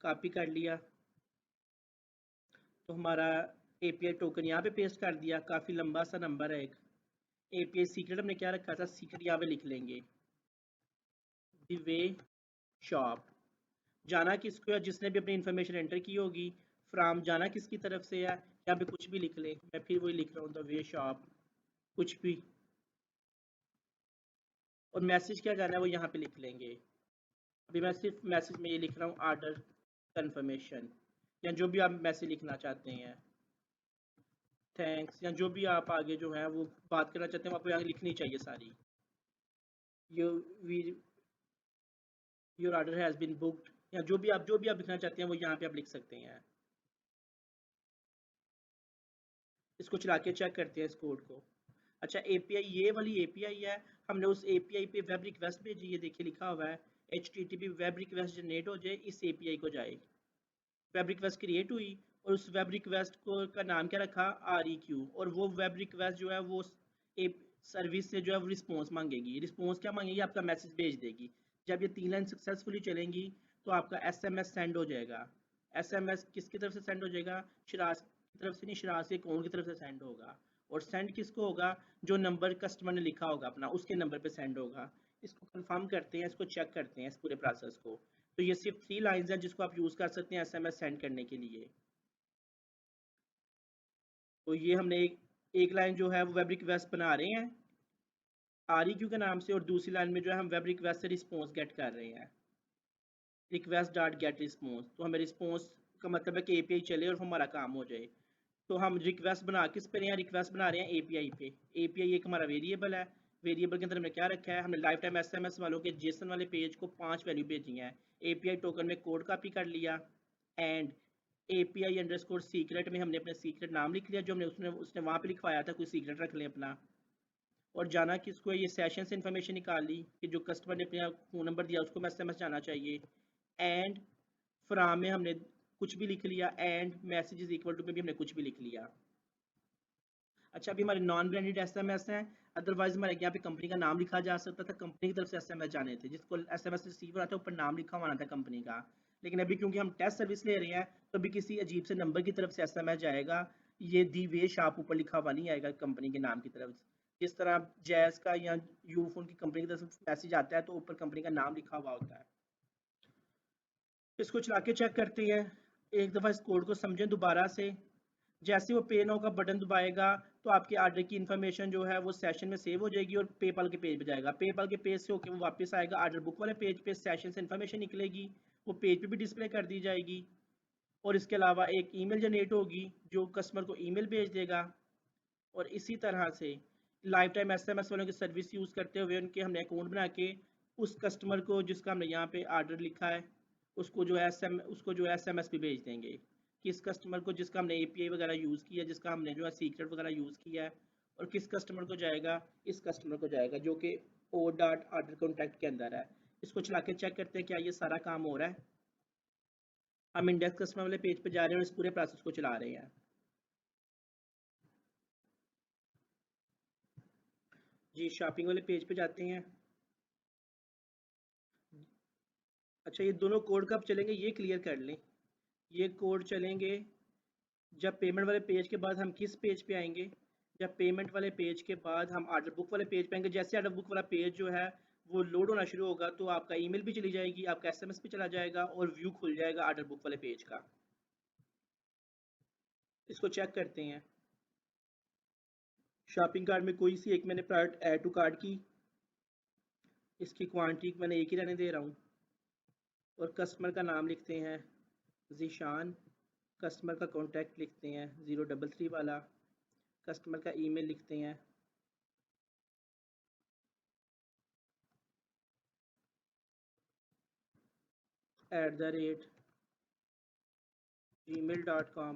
कॉपी कर लिया तो हमारा एपीआई टोकन यहाँ पे पेस्ट कर दिया। काफ़ी लंबा सा नंबर है एक। एपीआई सीक्रेट हमने क्या रखा था, सीक्रेट यहाँ पे लिख लेंगे, द वे शॉप। जाना किसको है, जिसने भी अपनी इंफॉर्मेशन एंटर की होगी। फ्राम जाना किसकी तरफ से है, यहाँ पे कुछ भी लिख ले, मैं फिर वही लिख रहा हूँ, द वे शॉप, कुछ भी। और मैसेज क्या जाना है वो यहाँ पे लिख लेंगे। अभी मैं सिर्फ मैसेज में ये लिख रहा हूँ, ऑर्डर कंफर्मेशन, या जो भी आप मैसेज लिखना चाहते हैं, थैंक्स, या जो भी आप आगे जो है वो बात करना चाहते हैं, वो आपको यहाँ लिखनी चाहिए सारी। Your your order has been booked, या जो भी आप लिखना चाहते हैं वो यहाँ पे आप लिख सकते हैं। इसको चला के चेक करते हैं इस कोड को। अच्छा, एपीआई, ये वाली एपीआई है, हमने उस एपीआई पे वेब रिक्वेस्ट भेजी है, देखिए लिखा हुआ है HTTP वेब रिक्वेस्ट जनरेट हो जाए, इस एपीआई को जाए। वेब रिक्वेस्ट क्रिएट हुई, और उस वेब रिक्वेस्ट को का नाम क्या रखा, REQ, और वो वेब रिक्वेस्ट जो है वो एक सर्विस से जो है वो रिस्पॉन्स मांगेगी। रिस्पॉन्स क्या मांगेगी, आपका मैसेज भेज देगी। जब ये 3 लाइन सक्सेसफुली चलेंगी तो आपका SMS सेंड हो जाएगा। SMS किसकी तरफ से सेंड हो जाएगा, शिराज की तरफ से नहीं, शिराज के अकाउंट की तरफ से सेंड होगा। और सेंड किसको होगा, जो नंबर कस्टमर ने लिखा होगा अपना, उसके नंबर पे सेंड होगा। इसको कंफर्म करते हैं, इसको चेक करते हैं इस पूरे प्रोसेस को। तो ये सिर्फ 3 लाइन्स हैं जिसको आप यूज़ कर सकते हैं SMS सेंड करने के लिए। तो ये हमने एक लाइन जो है वो वेब रिक्वेस्ट बना रहे हैं REQ के नाम से, और दूसरी लाइन में जो है हम वेब रिक्वेस्ट से रिस्पॉन्स गेट कर रहे हैं, रिक्वेस्ट डॉट गेट रिस्पॉन्स। तो हमें रिस्पॉन्स का मतलब है कि एपीआई चले और हमारा काम हो जाए। तो हम रिक्वेस्ट बना किस पे रहे हैं, रिक्वेस्ट बना रहे हैं एपीआई पे। एपीआई एक हमारा वेरिएबल है, वेरिएबल के अंदर हमने क्या रखा है, हमने लाइफ टाइम SMS वालों के जेसन वाले पेज को 5 वैल्यू भेजी हैं। एपीआई टोकन में कोड कॉपी कर लिया, एंड API अंडरस्कोर सीक्रेट में हमने अपना सीक्रेट नाम लिख लिया, जो हमने उसने वहाँ पे लिखवाया था, कोई सीक्रेट रख लें अपना। और जाना किसको है, ये सेशन से इन्फॉर्मेशन निकाल ली कि जो कस्टमर ने अपना फ़ोन नंबर दिया उसको SMS जाना चाहिए। एंड फ्राम में हमने कुछ भी लिख लिया, and message is equal to में भी हमने कुछ भी लिख लिया। अच्छा, अभी हमारे नॉन ब्रांडेड SMS हैं, अदरवाइज हमारे यहाँ पे कंपनी का नाम लिखा जा सकता था, कंपनी की तरफ से SMS जाने थे, जिसको SMS रिसीव हो रहा था ऊपर नाम लिखा हुआ था कंपनी का। लेकिन अभी क्योंकि हम टेस्ट सर्विस ले रहे हैं, तो अभी किसी अजीब से नंबर की तरफ से SMS जाएगा, ये दी वे शॉप ऊपर लिखा हुआ नहीं आएगा कंपनी के नाम की तरफ से। जिस तरह जैस का या यूफोन की कंपनी की तरफ से मैसेज आता है तो ऊपर कंपनी का नाम लिखा हुआ होता है। इसको चला के चेक करते हैं, एक दफ़ा इस कोड को समझें दोबारा से। जैसे वो पे नाउ का बटन दबाएगा तो आपके ऑर्डर की इन्फॉर्मेशन जो है वो सेशन में सेव हो जाएगी और पेपाल के पेज पे जाएगा। पेपाल के पेज से होकर वो वापस आएगा ऑर्डर बुक वाले पेज पे, सेशन से इन्फॉर्मेशन निकलेगी, वो पेज पे भी डिस्प्ले कर दी जाएगी। और इसके अलावा एक ईमेल जनरेट होगी जो कस्टमर को ईमेल भेज देगा। और इसी तरह से लाइफ टाइम SMS वालों की सर्विस यूज़ करते हुए उनके हमने अकाउंट बना के उस कस्टमर को जिसका हमने यहाँ पे ऑर्डर लिखा है उसको जो है SMS भी भेज देंगे कि इस कस्टमर को जिसका हमने API वगैरह यूज़ किया, जिसका हमने जो है सीक्रेट वगैरह यूज़ किया है, और किस कस्टमर को जाएगा, इस कस्टमर को जाएगा जो कि ओ डॉट ऑर्डर कॉन्टैक्ट के अंदर है। इसको चला के चेक करते हैं क्या ये सारा काम हो रहा है। हम इंडेक्स कस्टमर वाले पेज पे जा रहे हैं और इस पूरे प्रोसेस को चला रहे हैं। जी, शॉपिंग वाले पेज पे जाते हैं। अच्छा, ये दोनों कोड कब चलेंगे ये क्लियर कर लें। ये कोड चलेंगे जब पेमेंट वाले पेज के बाद हम किस पेज पे आएंगे, जब पेमेंट वाले पेज के बाद हम ऑर्डर बुक वाले पेज पे आएंगे। जैसे ऑर्डर बुक वाला पेज जो है वो लोड होना शुरू होगा तो आपका ईमेल भी चली जाएगी, आपका SMS भी चला जाएगा और व्यू खुल जाएगा ऑर्डर बुक वाले पेज का। इसको चेक करते हैं। शॉपिंग कार्ट में कोई सी एक मैंने प्रोडक्ट ऐड टू कार्ट की, इसकी क्वांटिटी मैंने एक ही रहने दे रहा हूँ, और कस्टमर का नाम लिखते हैं जीशान, कस्टमर का कॉन्टैक्ट लिखते हैं 033 वाला, कस्टमर का ईमेल लिखते हैं @gmail.com।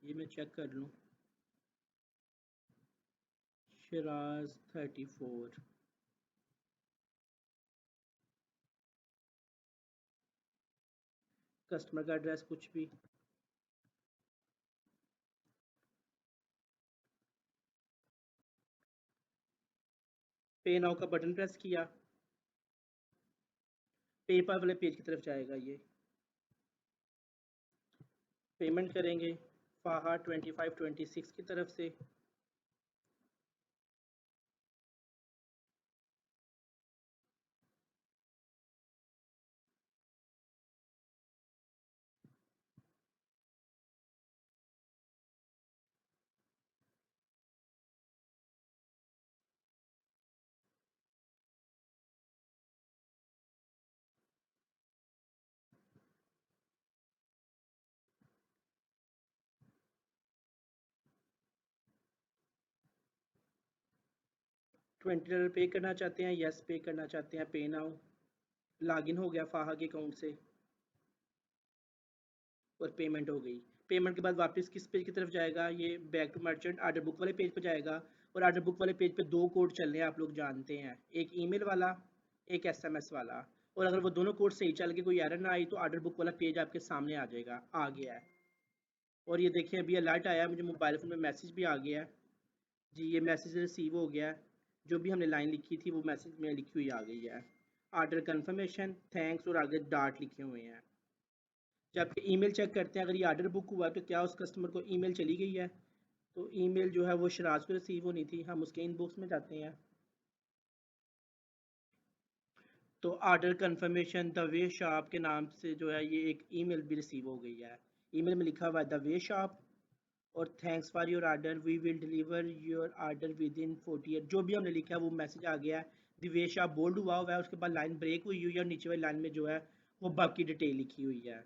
ये मैं चेक कर लूँ, शिराज 34। कस्टमर का एड्रेस कुछ भी। पे नाउ का बटन प्रेस किया, पेपाल वाले पेज की तरफ जाएगा ये। पेमेंट करेंगे फाहा 2526 की तरफ से। $20 पे करना चाहते हैं, यस पे करना चाहते हैं, पे नाउ। लॉगिन हो गया फाहा के अकाउंट से और पेमेंट हो गई। पेमेंट के बाद वापस किस पेज की तरफ जाएगा, ये back to merchant order book वाले पेज पर जाएगा। और ऑर्डर बुक वाले पेज पे दो कोड चल रहे हैं, आप लोग जानते हैं, एक ईमेल वाला, एक एसएमएस वाला। और अगर वो दोनों कोड सही चल के कोई एरर ना आई तो ऑर्डर बुक वाला पेज आपके सामने आ जाएगा, आ गया है। और ये देखिए अभी अलर्ट आया, मुझे मोबाइल फ़ोन में मैसेज भी आ गया है जी, ये मैसेज रिसीव हो गया है। जो भी हमने लाइन लिखी थी वो मैसेज में लिखी हुई आ गई है। ऑर्डर कंफर्मेशन, थैंक्स और आगे डाट लिखे हुए हैं। जब ईमेल चेक करते हैं, अगर ये ऑर्डर बुक हुआ तो क्या उस कस्टमर को ईमेल चली गई है। तो ईमेल जो है वो शराज को रिसीव होनी थी, हम उसके इनबॉक्स में जाते हैं। तो order confirmation the way shop के नाम से जो है ये एक ईमेल भी रिसीव हो गई है। ईमेल में लिखा हुआ है द वे शॉप और thanks for your order, we will deliver your order within 48। जो भी हमने लिखा है वो मैसेज आ गया है। द वे शॉप बोल्ड हुआ है, उसके बाद लाइन ब्रेक हुई हुई है और नीचे वाली लाइन में जो है वो बाकी डिटेल लिखी हुई है।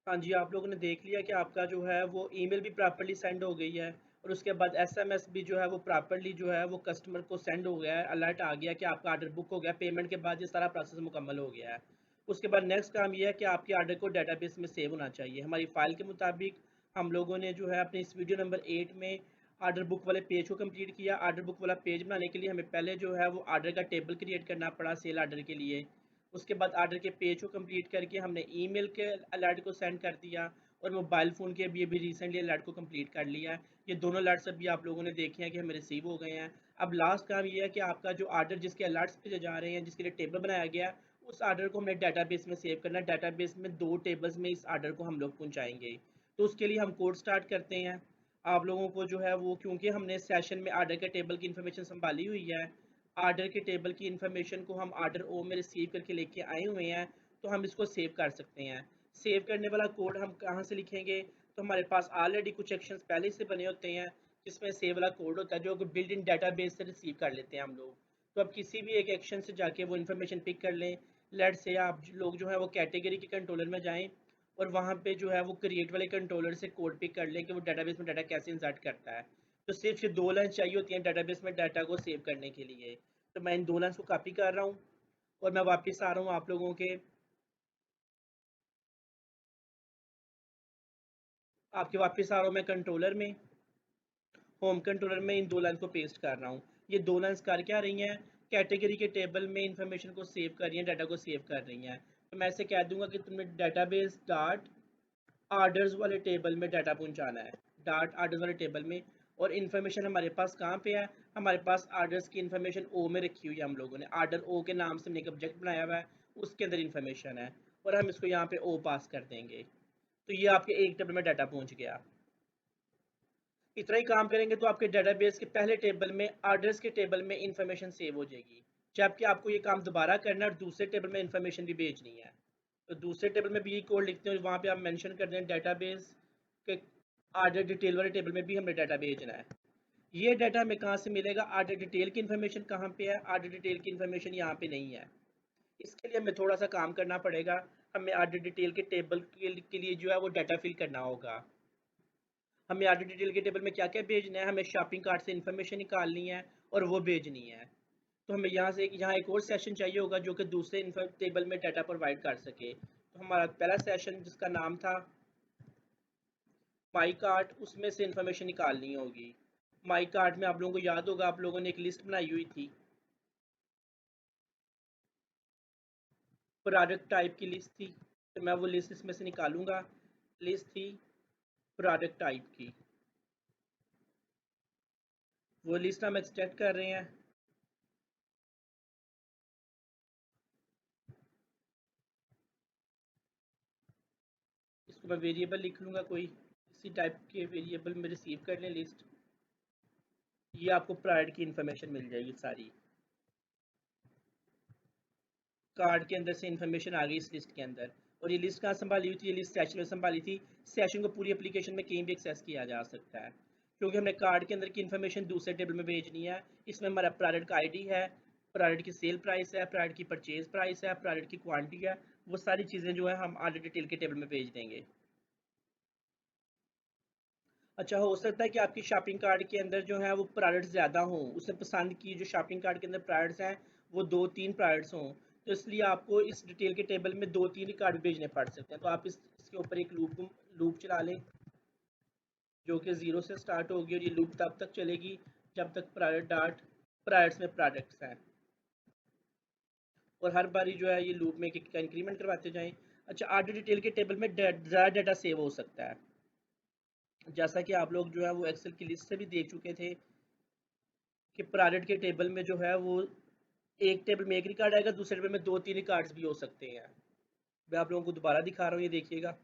हाँ जी, आप लोगों ने देख लिया कि आपका जो है वो ईमेल भी प्रॉपर्ली सेंड हो गई है और उसके बाद एसएमएस भी जो है वो प्रॉपर्ली जो है वो कस्टमर को सेंड हो गया है, अलर्ट आ गया कि आपका ऑर्डर बुक हो गया। पेमेंट के बाद ये सारा प्रोसेस मुकम्मल हो गया है। उसके बाद नेक्स्ट काम ये है कि आपके ऑर्डर को डेटाबेस में सेव होना चाहिए। हमारी फ़ाइल के मुताबिक हम लोगों ने जो है अपने इस वीडियो नंबर 8 में ऑर्डर बुक वाले पेज को कंप्लीट किया। ऑर्डर बुक वाला पेज बनाने के लिए हमें पहले जो है वो ऑर्डर का टेबल क्रिएट करना पड़ा सेल ऑर्डर के लिए। उसके बाद ऑर्डर के पेज को कंप्लीट करके हमने ईमेल के अलर्ट को सेंड कर दिया और मोबाइल फ़ोन के अभी रिसेंटली अलर्ट को कंप्लीट कर लिया है। ये दोनों अलर्ट्स अभी आप लोगों ने देखे हैं कि हमें रिसीव हो गए हैं। अब लास्ट काम ये है कि आपका जो ऑर्डर जिसके अलर्ट्स पे जा रहे हैं, जिसके लिए टेबल बनाया गया है, उस ऑर्डर को हमने डाटाबेस में सेव करना है। डाटाबेस में 2 टेबल्स में इस ऑर्डर को हम लोग पहुँचाएँगे। तो उसके लिए हम कोड स्टार्ट करते हैं। आप लोगों को जो है वो, क्योंकि हमने सेशन में ऑर्डर के टेबल की इन्फॉर्मेशन सँभाली हुई है, ऑर्डर के टेबल की इन्फॉर्मेशन को हम ऑर्डर ओ में रिसीव करके लेके आए हुए हैं, तो हम इसको सेव कर सकते हैं। सेव करने वाला कोड हम कहाँ से लिखेंगे, तो हमारे पास ऑलरेडी कुछ एक्शंस पहले से बने होते हैं जिसमें सेव वाला कोड होता है जो बिल्ड इन डाटाबेस से रिसीव कर लेते हैं हम लोग। तो अब किसी भी एक एक्शन से जाके वो इन्फॉर्मेशन पिक कर लें। लेट से आप लोग जो है वो कैटेगरी के कंट्रोलर में जाएं और वहाँ पे जो है वो क्रिएट वाले कंट्रोलर से कोड पिक कर लें कि वो डाटाबेस में डाटा कैसे इंसर्ट करता है। तो सिर्फ ये 2 लाइन चाहिए होती हैं डाटाबेस में डाटा को सेव करने के लिए। तो मैं इन 2 लाइन्स को कॉपी कर रहा हूँ और मैं वापस आ रहा हूँ आप लोगों के, आपके वापस आ रहा हूँ मैं कंट्रोलर में। होम कंट्रोलर में इन 2 लाइन्स को पेस्ट कर रहा हूँ। ये 2 लाइन्स कर क्या रही हैं, कैटेगरी के टेबल में इंफॉर्मेशन को सेव कर रही हैं, डाटा को सेव कर रही हैं। तो मैं ऐसे कह दूंगा कि तुमने डाटाबेस डॉट ऑर्डर्स वाले टेबल में डाटा पहुंचाना है, डॉट ऑर्डर्स वाले टेबल में। और इन्फॉर्मेशन हमारे पास कहाँ पे है, हमारे पास ऑर्डर्स की इन्फॉर्मेशन ओ में रखी हुई है। हम लोगों ने ऑर्डर ओ के नाम से हमने एक ऑब्जेक्ट बनाया हुआ है, उसके अंदर इन्फॉर्मेशन है और हम इसको यहाँ पे ओ पास कर देंगे। तो ये आपके एक टेबल में डाटा पहुंच गया। इतना ही काम करेंगे तो आपके डेटाबेस के पहले टेबल में ऑर्डर्स के टेबल में इंफॉर्मेशन सेव हो जाएगी। जबकि आपको ये काम दोबारा करना है और दूसरे टेबल में इंफॉर्मेशन भी भेजनी है। तो दूसरे टेबल में भी ये कोड लिखते हैं और वहाँ पे आप मेंशन कर दें डेटाबेस के ऑर्डर डिटेल वाले टेबल में भी हमें डाटा भेजना है। ये डाटा हमें कहाँ से मिलेगा, ऑर्डर डिटेल की इन्फॉर्मेशन कहाँ पे है, ऑर्डर डिटेल की इन्फॉर्मेशन यहाँ पे नहीं है। इसके लिए हमें थोड़ा सा काम करना पड़ेगा। हमें ऑर्डर डिटेल के टेबल के लिए जो है वो डाटा फिल करना होगा। हमें ऑर्डर डिटेल के टेबल में क्या क्या भेजना है, हमें शॉपिंग कार्ट से इन्फॉर्मेशन निकालनी है और वो भेजनी है। तो हमें यहाँ एक और सेशन चाहिए होगा जो कि दूसरे टेबल में डाटा प्रोवाइड कर सके। तो हमारा पहला सेशन जिसका नाम था माई कार्ट, उसमें से इंफॉर्मेशन निकालनी होगी। माई कार्ट में आप लोगों को याद होगा, आप लोगों ने एक लिस्ट बनाई हुई थी, प्रोडक्ट टाइप की लिस्ट थी, तो मैं वो लिस्ट इसमें से निकालूंगा। लिस्ट थी प्रोडक्ट टाइप की, वो लिस्ट हम एक्सट्रैक्ट कर रहे हैं। इसको मैं वेरिएबल लिख लूँगा, कोई इसी टाइप के वेरिएबल में रिसीव कर लें लिस्ट। ये आपको प्रायर की इंफॉर्मेशन मिल जाएगी सारी, कार्ड के अंदर से इंफॉर्मेशन आ गई इस लिस्ट के अंदर। और ये लिस्ट कहाँ संभाली हुई थी? ये लिस्ट सेशन में संभाली थी। सेशन को पूरी एप्लीकेशन में कहीं भी एक्सेस किया जा सकता है, क्योंकि हमने कार्ड के अंदर की इंफॉर्मेशन दूसरे टेबल में भेजनी है। इसमें हमारा प्रोडक्ट का आईडी है, प्रोडक्ट की सेल प्राइस है, प्रोडक्ट की परचेज प्राइस है, प्रोडक्ट की क्वांटिटी है, वो सारी चीज़ें जो है हम आर्डर डिटेल के टेबल में भेज देंगे। अच्छा, हो सकता है कि आपकी शॉपिंग कार्ट के अंदर जो है वो प्रोडक्ट्स ज़्यादा हों, उसने पसंद की जो शॉपिंग कार्ट के अंदर प्रोडक्ट्स हैं वो 2-3 प्रोडक्ट्स हों, तो इसलिए आपको इस डिटेल के टेबल में 2-3 ही कार्ड भेजने पड़ सकते हैं। तो आप इसके ऊपर एक लूप चला लें, जो कि ज़ीरो से स्टार्ट होगी, और ये लूप तब तक चलेगी जब तक प्रोडक्ट डाट प्रोडक्ट्स में प्रोडक्ट्स हैं, और हर बारी जो है ये लूप में एक का इंक्रीमेंट करवाते जाएं। अच्छा, आर्डर डिटेल के टेबल में ज़्यादा डाटा सेव हो सकता है, जैसा कि आप लोग जो है वो एक्सेल की लिस्ट से भी देख चुके थे कि प्रोडक्ट के टेबल में जो है वो एक टेबल में एक रिकॉर्ड आएगा, दूसरे टेबल में 2-3 रिकॉर्ड्स भी हो सकते हैं। मैं आप लोगों को दोबारा दिखा रहा हूँ, ये देखिएगा।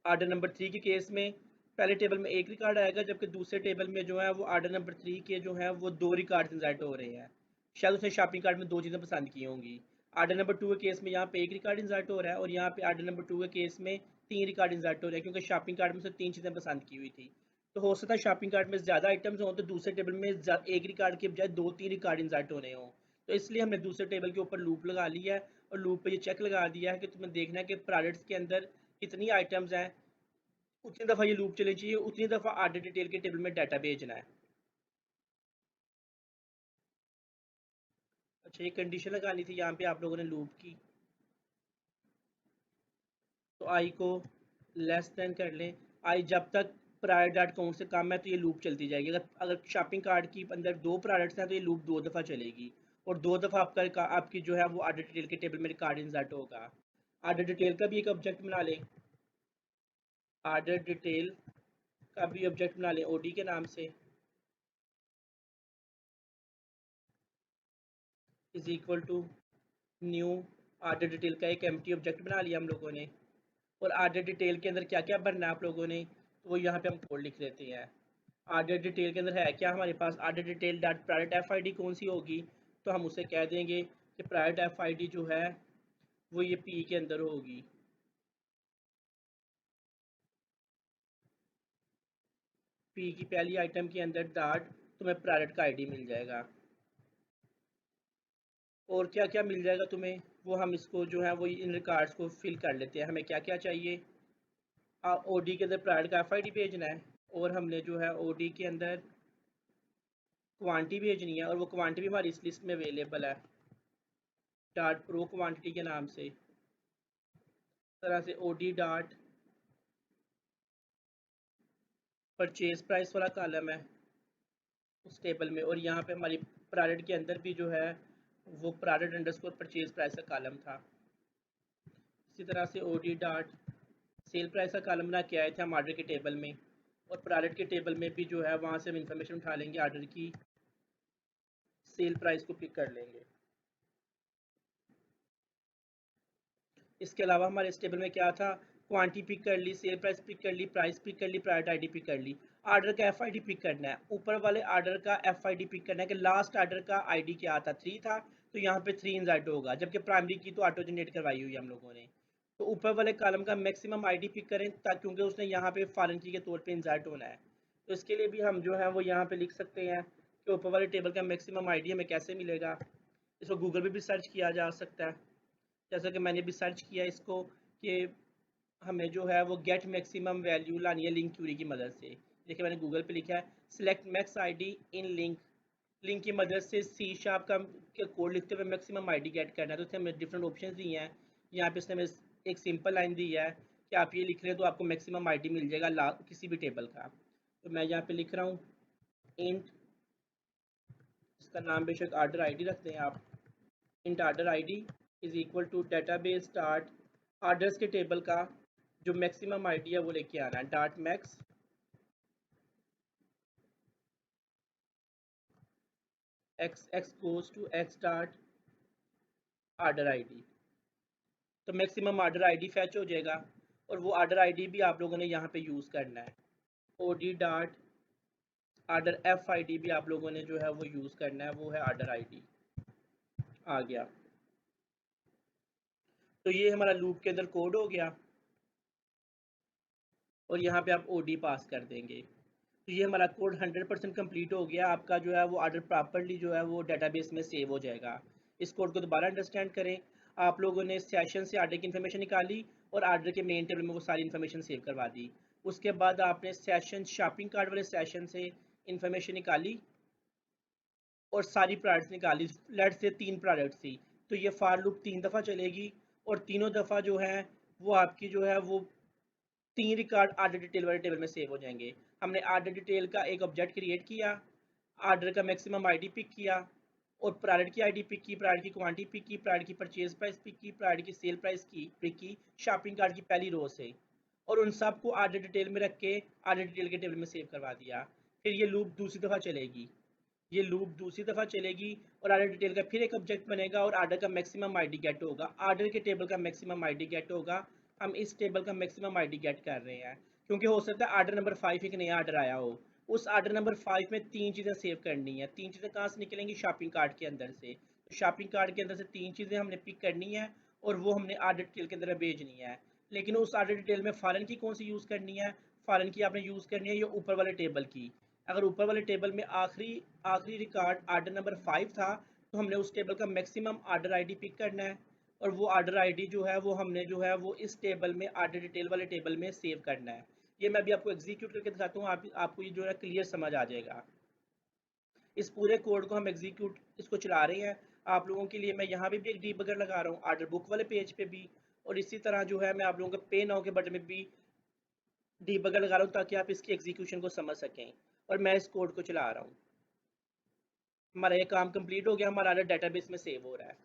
आर्डर नंबर 3 के केस में पहले टेबल में एक रिकॉर्ड आएगा, जबकि दूसरे टेबल में जो है वो आर्डर नंबर 3 के जो है वो 2 रिकॉर्ड्स इंसर्ट हो रहे हैं। शायद उसने शॉपिंग कार्ट में 2 चीज़ें पसंद की होंगी। आर्डर नंबर 2 के केस में यहाँ पे एक रिकॉर्ड इंसर्ट हो रहा है, और यहाँ पे आर्डर नंबर 2 के केस में 3 रिकॉर्ड इंसर्ट हो रहे हैं, क्योंकि शॉपिंग कार्ट में से 3 चीज़ें पसंद की हुई थी। तो हो सकता है शॉपिंग कार्ट में ज़्यादा आइटम्स हों, तो दूसरे टेबल में एक रिकॉर्ड के बजाय 2-3 रिकॉर्ड इंसर्ट होने हों। तो इसलिए हमने दूसरे टेबल के ऊपर लूप लगा लिया है, और लूप पे ये चेक लगा दिया है कि तुम्हें देखना है कि प्रोडक्ट्स के अंदर कितनी आइटम्स हैं, उतनी दफ़ा ये लूप चलनी चाहिए, उतनी दफ़ा आर्डर डिटेल के टेबल में डाटा भेजना है। अच्छा, ये कंडीशन लगानी थी यहाँ पे आप लोगों ने लूप की, तो आई को लेस देन कर लें। आई जब तक प्रायर डॉट काउंट से कम है तो ये लूप चलती जाएगी। अगर अगर शॉपिंग कार्ट की अंदर 2 प्रोडक्ट्स हैं तो ये लूप 2 दफ़ा चलेगी, और 2 दफ़ा आपकी जो है वो आर्डर डिटेल के टेबल में रिकॉर्ड इंसर्ट होगा। आर्डर डिटेल का भी एक ऑब्जेक्ट बना लें, आर्डर डिटेल का भी ऑब्जेक्ट बना लें ओडी के नाम से, is equal to new order detail का एक एम्प्टी ऑब्जेक्ट बना लिया हम लोगों ने। और आर्डर डिटेल के अंदर क्या क्या भरना है आप लोगों ने, तो वो यहाँ पे हम कोड लिख लेते हैं। आर्डर डिटेल के अंदर है क्या हमारे पास, order detail dot private F I D कौन सी होगी, तो हम उसे कह देंगे कि प्राइवेट एफ आई डी जो है वो ये पी के अंदर होगी। पी की पहली आइटम के अंदर डॉट तुम्हें प्राइवेट का आईडी मिल जाएगा। और क्या क्या मिल जाएगा तुम्हें, वो हम इसको जो है वो इन रिकॉर्ड्स को फिल कर लेते हैं। हमें क्या क्या चाहिए, ओडी के अंदर प्राइवेट का एफ आई डी भेजना है, और हमने जो है ओडी के अंदर क्वांटिटी भेजनी है, और वो क्वांटिटी भी हमारी इस लिस्ट में अवेलेबल है डॉट प्रो क्वांटिटी के नाम से। इस तरह से ओडी डॉट परचेज प्राइस वाला कॉलम है उस टेबल में, और यहाँ पे हमारी प्रोडक्ट के अंदर भी जो है वो प्रोडक्ट अंडरस्कोर परचेज प्राइस का कॉलम था। इसी तरह से ओडी डॉट सेल प्राइस का कॉलम बना के आए थे हम ऑर्डर के टेबल में, और प्रोडक्ट के टेबल में भी जो है वहाँ से हम इंफॉर्मेशन उठा लेंगे, ऑर्डर की सेल प्राइस को पिक कर लेंगे। इसके अलावा हमारे इस टेबल में क्या था, क्वांटिटी पिक कर ली, सेल प्राइस पिक कर ली, प्राइस पिक कर ली, प्राइवेट आईडी पिक कर ली। ऑर्डर का एफआईडी पिक करना है, ऊपर वाले ऑर्डर का एफआईडी पिक करना है कि लास्ट ऑर्डर का आईडी क्या था, 3 था, तो यहाँ पे 3 इंसर्ट होगा, जबकि प्राइमरी की तो ऑटो जनरेट करवाई हुई है हम लोगों ने। तो ऊपर वाले कॉलम का मैक्सिमम आईडी पिक करें, ताकि क्योंकि उसने यहाँ पे फॉरेन की के तौर पे इंसर्ट होना है। तो इसके लिए भी हम जो है वो यहाँ पे लिख सकते हैं कि ऊपर वाले टेबल का मैक्सिमम आईडी हमें कैसे मिलेगा। इसको गूगल पे भी सर्च किया जा सकता है, जैसा कि मैंने भी सर्च किया इसको, कि हमें जो है वो गेट मैक्सिमम वैल्यू लानी है लिंक क्यूरी की मदद से। देखिए मैंने गूगल पे लिखा है सिलेक्ट मैक्स आईडी इन लिंक, लिंक की मदद से सी शार्प का कोड लिखते हुए मैक्सिमम आईडी गेट करना है। तो उसने हमें डिफरेंट ऑप्शन दिए हैं। यहाँ पे इसने हमें एक सिंपल लाइन दी है कि आप ये लिख रहे हैं तो आपको मैक्सिमम आईडी मिल जाएगा किसी भी टेबल का। तो मैं यहाँ पे लिख रहा हूँ इंट, इसका नाम बेशक आर्डर आईडी रख दें आप, int order ID is equal to database start orders के टेबल का जो मैक्सिमम आईडी है वो लेके आना है, dot max x x goes to x dot order ID. तो मैक्सिमम आर्डर आईडी फैच हो जाएगा, और वो आर्डर आईडी भी आप लोगों ने यहाँ पे यूज़ करना है। OD dot order F I D भी आप लोगों ने जो है वो यूज़ करना है, वो है आर्डर आईडी। आ गया। तो ये हमारा लूप के अंदर कोड हो गया, और यहाँ पे आप ओडी पास कर देंगे। तो ये हमारा कोड 100% कंप्लीट हो गया। आपका जो है वो आर्डर प्रॉपरली जो है वो डेटाबेस में सेव हो जाएगा। इस कोड को दोबारा अंडरस्टैंड करें। आप लोगों ने सेशन से आर्डर की इन्फॉर्मेशन निकाली और आर्डर के मेन टेबल में वो सारी इन्फॉर्मेशन सेव करवा दी। उसके बाद आपने सेशन शॉपिंग कार्ड वाले सेशन से इन्फॉर्मेशन निकाली और सारी प्रोडक्ट्स निकाली। लेट से 3 प्रोडक्ट्स थी, तो ये फार लूप 3 दफ़ा चलेगी, और तीनों दफ़ा जो है वो आपकी जो है वो 3 रिकॉर्ड आर्डर डिटेल वाले टेबल में सेव हो जाएंगे। हमने आर्डर डिटेल का एक ऑब्जेक्ट क्रिएट किया, आर्डर का मैक्सिमम आईडी पिक किया, और प्रोडक्ट की आईडी पिक की, प्रोडक्ट की क्वांटिटी पिक की, प्रोडक्ट की परचेज प्राइस पिक की, प्रोडक्ट की सेल प्राइस की पिक की शॉपिंग कार्ड की पहली रो से, और उन सब को आर्डर डिटेल में रख के आर्डर डिटेल के टेबल में सेव करवा दिया। फिर ये लूप दूसरी दफ़ा चलेगी, ये लूप दूसरी दफ़ा चलेगी, और आर्डर डिटेल का फिर एक ऑब्जेक्ट बनेगा, और आर्डर का मैक्सिमम आईडी गेट होगा, आर्डर के टेबल का मैक्सिमम आईडी गेट होगा। हम इस टेबल का मैक्सिमम आईडी गेट कर रहे हैं, क्योंकि हो सकता है आर्डर नंबर 5 एक नया आर्डर आया हो। उस आर्डर नंबर 5 में 3 चीज़ें सेव करनी है। 3 चीज़ें कहाँ से निकलेंगी? शॉपिंग कार्ट के अंदर से। तो शॉपिंग कार्ट के अंदर से 3 चीज़ें हमने पिक करनी है, और वो हमने आर्डर डिटेल के अंदर भेजनी है। लेकिन उस आर्डर डिटेल में फॉरेन की कौन सी यूज़ करनी है? फॉरेन की आपने यूज़ करनी है ये ऊपर वाले टेबल की। अगर ऊपर वाले टेबल में आखिरी आखिरी रिकॉर्ड आर्डर नंबर 5 था, तो हमने उस टेबल का मैक्सिमम आर्डर आईडी पिक करना है, और वो आर्डर आईडी जो है वो हमने जो है वो इस टेबल में आर्डर डिटेल वाले टेबल में सेव करना है। ये मैं अभी आपको एग्जीक्यूट करके दिखाता हूँ, आपको ये जो है क्लियर समझ आ जाएगा। इस पूरे कोड को हम एग्जीक्यूट इसको चला रहे हैं। आप लोगों के लिए मैं यहाँ पे भी एक डीबगर लगा रहा हूँ, आर्डर बुक वाले पेज पे भी, और इसी तरह जो है मैं आप लोगों के पे नाउ के बटन में भी डीबगर लगा रहा हूँ, ताकि आप इसकी एग्जीक्यूशन को समझ सकें। और मैं इस कोड को चला रहा हूँ। हमारा ये काम कंप्लीट हो गया, हमारा आर्डर डेटाबेस में सेव हो रहा है।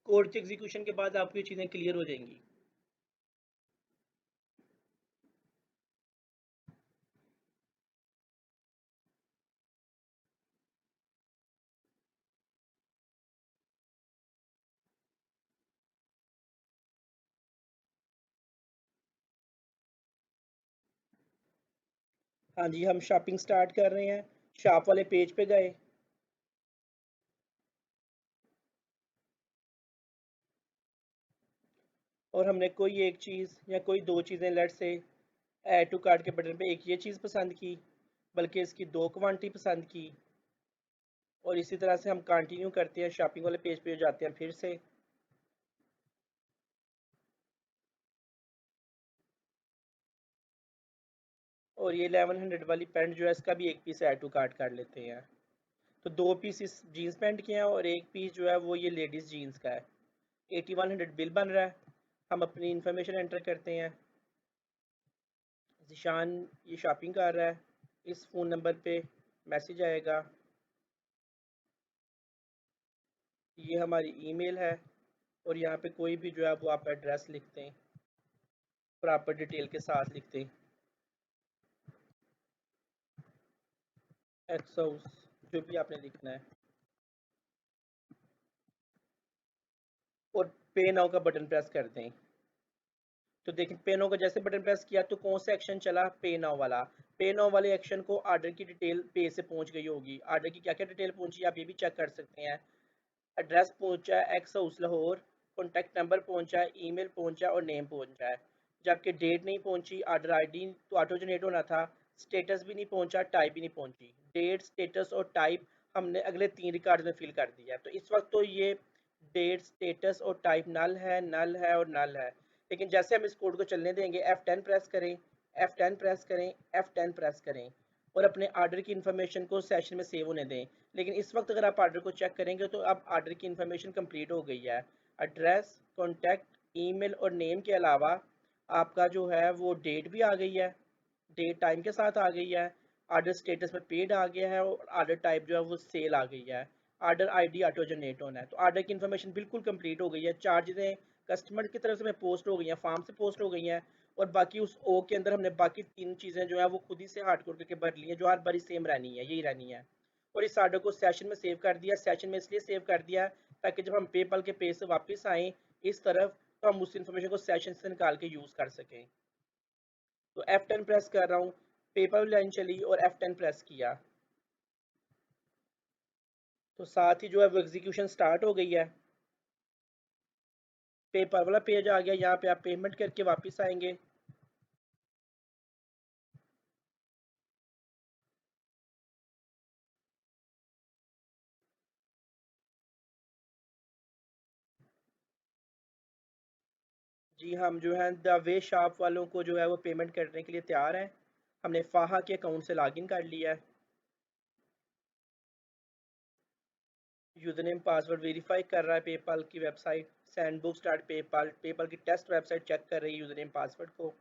कोड के एग्जीक्यूशन के बाद आपको ये चीज़ें क्लियर हो जाएंगी। हाँ जी, हम शॉपिंग स्टार्ट कर रहे हैं। शॉप वाले पेज पे गए, और हमने कोई एक चीज़ या कोई दो चीज़ें लेट से ऐड टू कार्ट के बटन पे एक ये चीज़ पसंद की, बल्कि इसकी दो क्वांटिटी पसंद की, और इसी तरह से हम कंटिन्यू करते हैं, शॉपिंग वाले पेज पे जाते हैं फिर से, और ये 1100 वाली पैंट जो है इसका भी एक पीस ऐड टू कार्ट कर लेते हैं। तो दो पीस इस जीन्स पैंट के हैं, और एक पीस जो है वो ये लेडीज़ जीन्स का है। 8100 बिल बन रहा है। हम अपनी इंफॉर्मेशन एंटर करते हैं। जिशान ये शॉपिंग कर रहा है, इस फ़ोन नंबर पे मैसेज आएगा, ये हमारी ईमेल है, और यहाँ पे कोई भी जो है वो आप एड्रेस लिखते हैं, प्रॉपर डिटेल के साथ लिखते हैं, एक्स हाउस, जो भी आपने लिखना है, और पे नाउ का बटन प्रेस कर दें। तो देखिए पे नाउ का जैसे बटन प्रेस किया तो कौन सा एक्शन चला? पे नाउ वाला। पे नाउ वाले एक्शन को आर्डर की डिटेल पे से पहुंच गई होगी। आर्डर की क्या क्या डिटेल पहुंची आप ये भी चेक कर सकते हैं। एड्रेस पहुंचा है x house Lahore, contact number पहुंचा है, ईमेल पहुंचा है, और नेम पहुंचा है। जबकि डेट नहीं पहुंची, आर्डर आईडी तो ऑटो जनरेट होना था, स्टेटस भी नहीं पहुंचा, टाइप भी नहीं पहुंची। डेट, स्टेटस और टाइप हमने अगले 3 रिकॉर्ड में फिल कर दिया है। तो इस वक्त तो ये डेट, स्टेटस और टाइप नल है, नल है और नल है। लेकिन जैसे हम इस कोड को चलने देंगे, F10 प्रेस करें, F10 प्रेस करें, F10 प्रेस करें, और अपने आर्डर की इन्फॉर्मेशन को सेशन में सेव होने दें। लेकिन इस वक्त अगर आप आर्डर को चेक करेंगे तो अब आर्डर की इन्फॉर्मेशन कंप्लीट हो गई है। एड्रेस, कॉन्टैक्ट, ईमेल और नेम के अलावा आपका जो है वो डेट भी आ गई है, डेट टाइम के साथ आ गई है। ऑर्डर स्टेटस में पेड आ गया है और ऑर्डर टाइप जो है वो सेल आ गई है। ऑर्डर आईडी ऑटो जनरेट होना है, तो ऑर्डर की इन्फॉर्मेशन बिल्कुल कंप्लीट हो गई है। चार चीज़ें कस्टमर की तरफ से हमें पोस्ट हो गई हैं, फार्म से पोस्ट हो गई हैं, और बाकी उस ओ के अंदर हमने बाकी तीन चीज़ें जो है वो खुद ही से हार्ड कोड करके भर ली हैं, जो हर बारी सेम रहनी है, यही रहनी है। और इस ऑर्डर को सेशन में सेव कर दिया। सेशन में इसलिए सेव कर दिया ताकि जब हम पेपल के पेज से वापस आएँ इस तरफ, तो हम उस इन्फॉर्मेशन को सेशन से निकाल के यूज़ कर सकें। तो F10 प्रेस कर रहा हूँ, पेपर लाइन चली और F10 प्रेस किया, तो साथ ही जो है वो एग्जीक्यूशन स्टार्ट हो गई है। पेपर वाला पेज आ गया, यहाँ पे आप पेमेंट करके वापस आएंगे। जी, हम जो है द वे शॉप वालों को जो है वो पेमेंट करने के लिए तैयार हैं। हमने फाहा के अकाउंट से लॉगिन कर लिया है। यूजर नेम पासवर्ड वेरीफाई कर रहा है पेपाल की वेबसाइट सैंडबुक्स डॉट पेपाल, पेपाल की टेस्ट वेबसाइट चेक कर रही है यूजर नेम पासवर्ड को,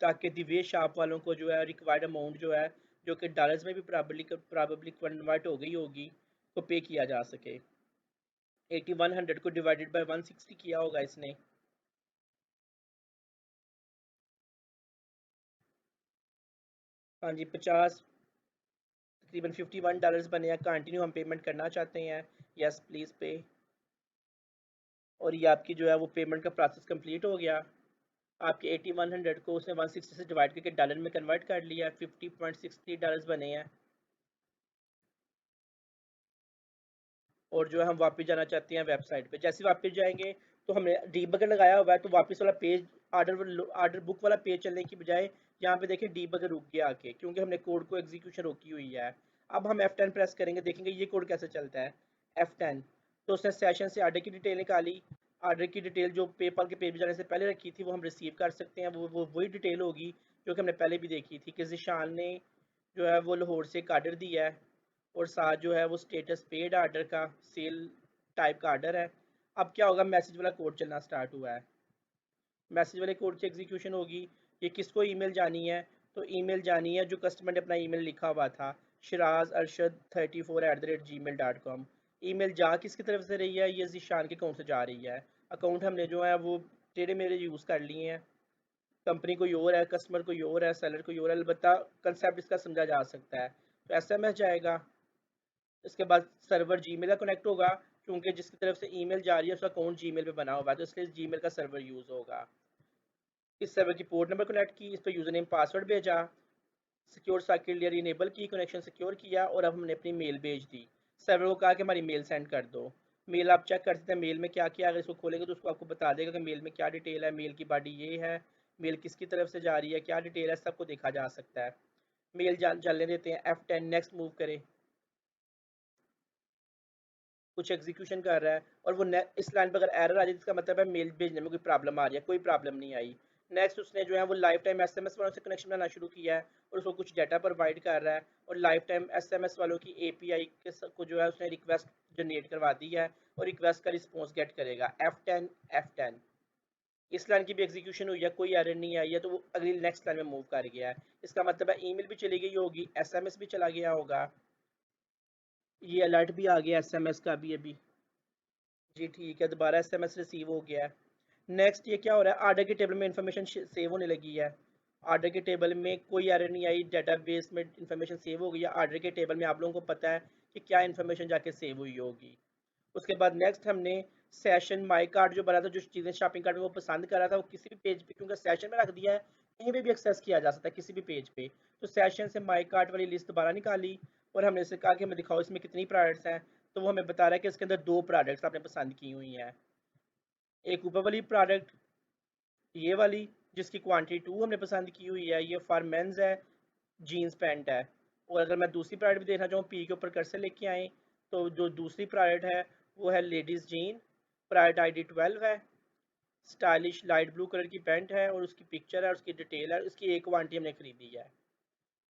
ताकि दिव्य शॉप वालों को जो है रिक्वायर्ड अमाउंट जो है, जो कि डॉलर्स में भी प्रॉबली कन्वर्ट हो गई होगी, को पे किया जा सके। 8100 को डिवाइडेड बाय 160 किया होगा इसने। हाँ जी, 50, तकरीबन $51 बने हैं। कंटिन्यू हम पेमेंट करना चाहते हैं, यस प्लीज़ पे। और ये आपकी जो है वो पेमेंट का प्रोसेस कंप्लीट हो गया। आपके 8100 को उसने 160 से डिवाइड करके डॉलर में कन्वर्ट कर लिया, $50.63 बने हैं। और जो है हम वापस जाना चाहते हैं वेबसाइट पे। जैसे वापस जाएंगे तो हमने डीबगर लगाया हुआ है, तो वापस वाला पेज, ऑर्डर बुक वाला पेज चलने की बजाय यहाँ पे देखें डीबगर रुक गया आके, क्योंकि हमने कोड को एग्जीक्यूशन रोकी हुई है। अब हम F10 प्रेस करेंगे, देखेंगे ये कोड कैसे चलता है। F10, तो उसने सेशन से ऑर्डर की डिटेल निकाली। ऑर्डर की डिटेल जो पेपाल के पेज जाने से पहले रखी थी वो हम रिसीव कर सकते हैं, वो वही डिटेल होगी जो कि हमने पहले भी देखी थी कि जिशान ने जो है वो लाहौर से एक ऑर्डर दिया है, और साथ जो है वो स्टेटस पेड ऑर्डर का सेल टाइप का ऑर्डर है। अब क्या होगा, मैसेज वाला कोड चलना स्टार्ट हुआ है। मैसेज वाले कोड की एग्जीक्यूशन होगी। ये किसको ईमेल जानी है, तो ईमेल जानी है जो कस्टमर ने अपना ईमेल लिखा हुआ था, shirazarshad34@gmail.com। ईमेल जा किसकी तरफ से रही है, ये जीशान के अकाउंट से जा रही है। अकाउंट हमने जो है वो टेढ़े मेढ़े यूज़ कर लिए हैं। कंपनी कोई और है, कस्टमर कोई और है, सेलर कोई और है, अलबत्ता कंसेप्ट इसका समझा जा सकता है। तो SMS जाएगा, इसके बाद सर्वर जीमेल का कनेक्ट होगा, क्योंकि जिसकी तरफ से ईमेल जा रही है उसका अकाउंट जीमेल पे बना हुआ है, तो इसलिए जीमेल का सर्वर यूज़ होगा। इस सर्वर की पोर्ट नंबर कनेक्ट की, इस पर यूज़र नेम पासवर्ड भेजा, सिक्योर सर्किट लेयर इनेबल की, कनेक्शन सिक्योर किया, और अब हमने अपनी मेल भेज दी। सर्वर को कहा कि हमारी मेल सेंड कर दो। मेल आप चेक कर सकते हैं मेल में क्या क्या, अगर इसको खोलेंगे तो उसको आपको बता देगा कि मेल में क्या डिटेल है, मेल की बॉडी ये है, मेल किसकी तरफ से जा रही है, क्या डिटेल है, सबको देखा जा सकता है। मेल चलने देते हैं। F10 नेक्स्ट मूव करें, कुछ एग्जीक्यूशन कर रहा है, और वो इस लाइन पर अगर एरर आ जाए तो इसका मतलब है मेल भेजने में कोई प्रॉब्लम आ रही है। कोई प्रॉब्लम नहीं आई। नेक्स्ट उसने जो है वो लाइफ टाइम SMS वालों से कनेक्शन बनाना शुरू किया है, और उसको कुछ डाटा प्रोवाइड कर रहा है, और लाइफ टाइम SMS वालों की API को जो है उसने रिक्वेस्ट जनरेट करवा दी है, और रिक्वेस्ट का रिस्पॉन्स गेट करेगा। F10 इस लाइन की भी एग्जीक्यूशन हुई है, कोई एरर नहीं आई है, तो वो अगली नेक्स्ट लाइन में मूव कर गया है। इसका मतलब है ईमेल भी चली गई होगी, SMS भी चला गया होगा, ये अलर्ट भी आ गया SMS का भी अभी। जी ठीक है, दोबारा SMS रिसीव हो गया है। नेक्स्ट ये क्या हो रहा है, ऑर्डर के टेबल में इंफॉर्मेशन सेव होने लगी है। ऑर्डर के टेबल में कोई एरर नहीं आई, डेटाबेस में इंफॉर्मेशन सेव हो गई है। ऑर्डर के टेबल में आप लोगों को पता है कि क्या इंफॉर्मेशन जाके सेव हुई होगी। उसके बाद नेक्स्ट हमने सेशन माई कार्ड जो बना था, जो चीज़ें शॉपिंग कार्ड में वो पसंद कर रहा था, वो किसी भी पेज पे, क्योंकि सेशन में रख दिया है, कहीं पे भी एक्सेस किया जा सकता है किसी भी पेज पे। तो सेशन से माई कार्ड वाली लिस्ट दोबारा निकाली, और हमने इससे कहा कि हमें दिखाओ इसमें कितनी प्रोडक्ट्स हैं। तो वो हमें बता रहा है कि इसके अंदर दो प्रोडक्ट्स आपने पसंद की हुई हैं। एक ऊपर वाली प्रोडक्ट, ये वाली, जिसकी क्वांटिटी 2 हमने पसंद की हुई है, ये फॉर मेंस है, जीन्स पैंट है। और अगर मैं दूसरी प्रोडक्ट भी देखना चाहूँ, पी के ऊपर कर्सर लेके आए, तो जो दूसरी प्रोडक्ट है वो है लेडीज़ जीन, प्रोडक्ट ID 12 है, स्टाइलिश लाइट ब्लू कलर की पैंट है, और उसकी पिक्चर है, उसकी डिटेल है, उसकी एक क्वांटिटी हमने खरीदी है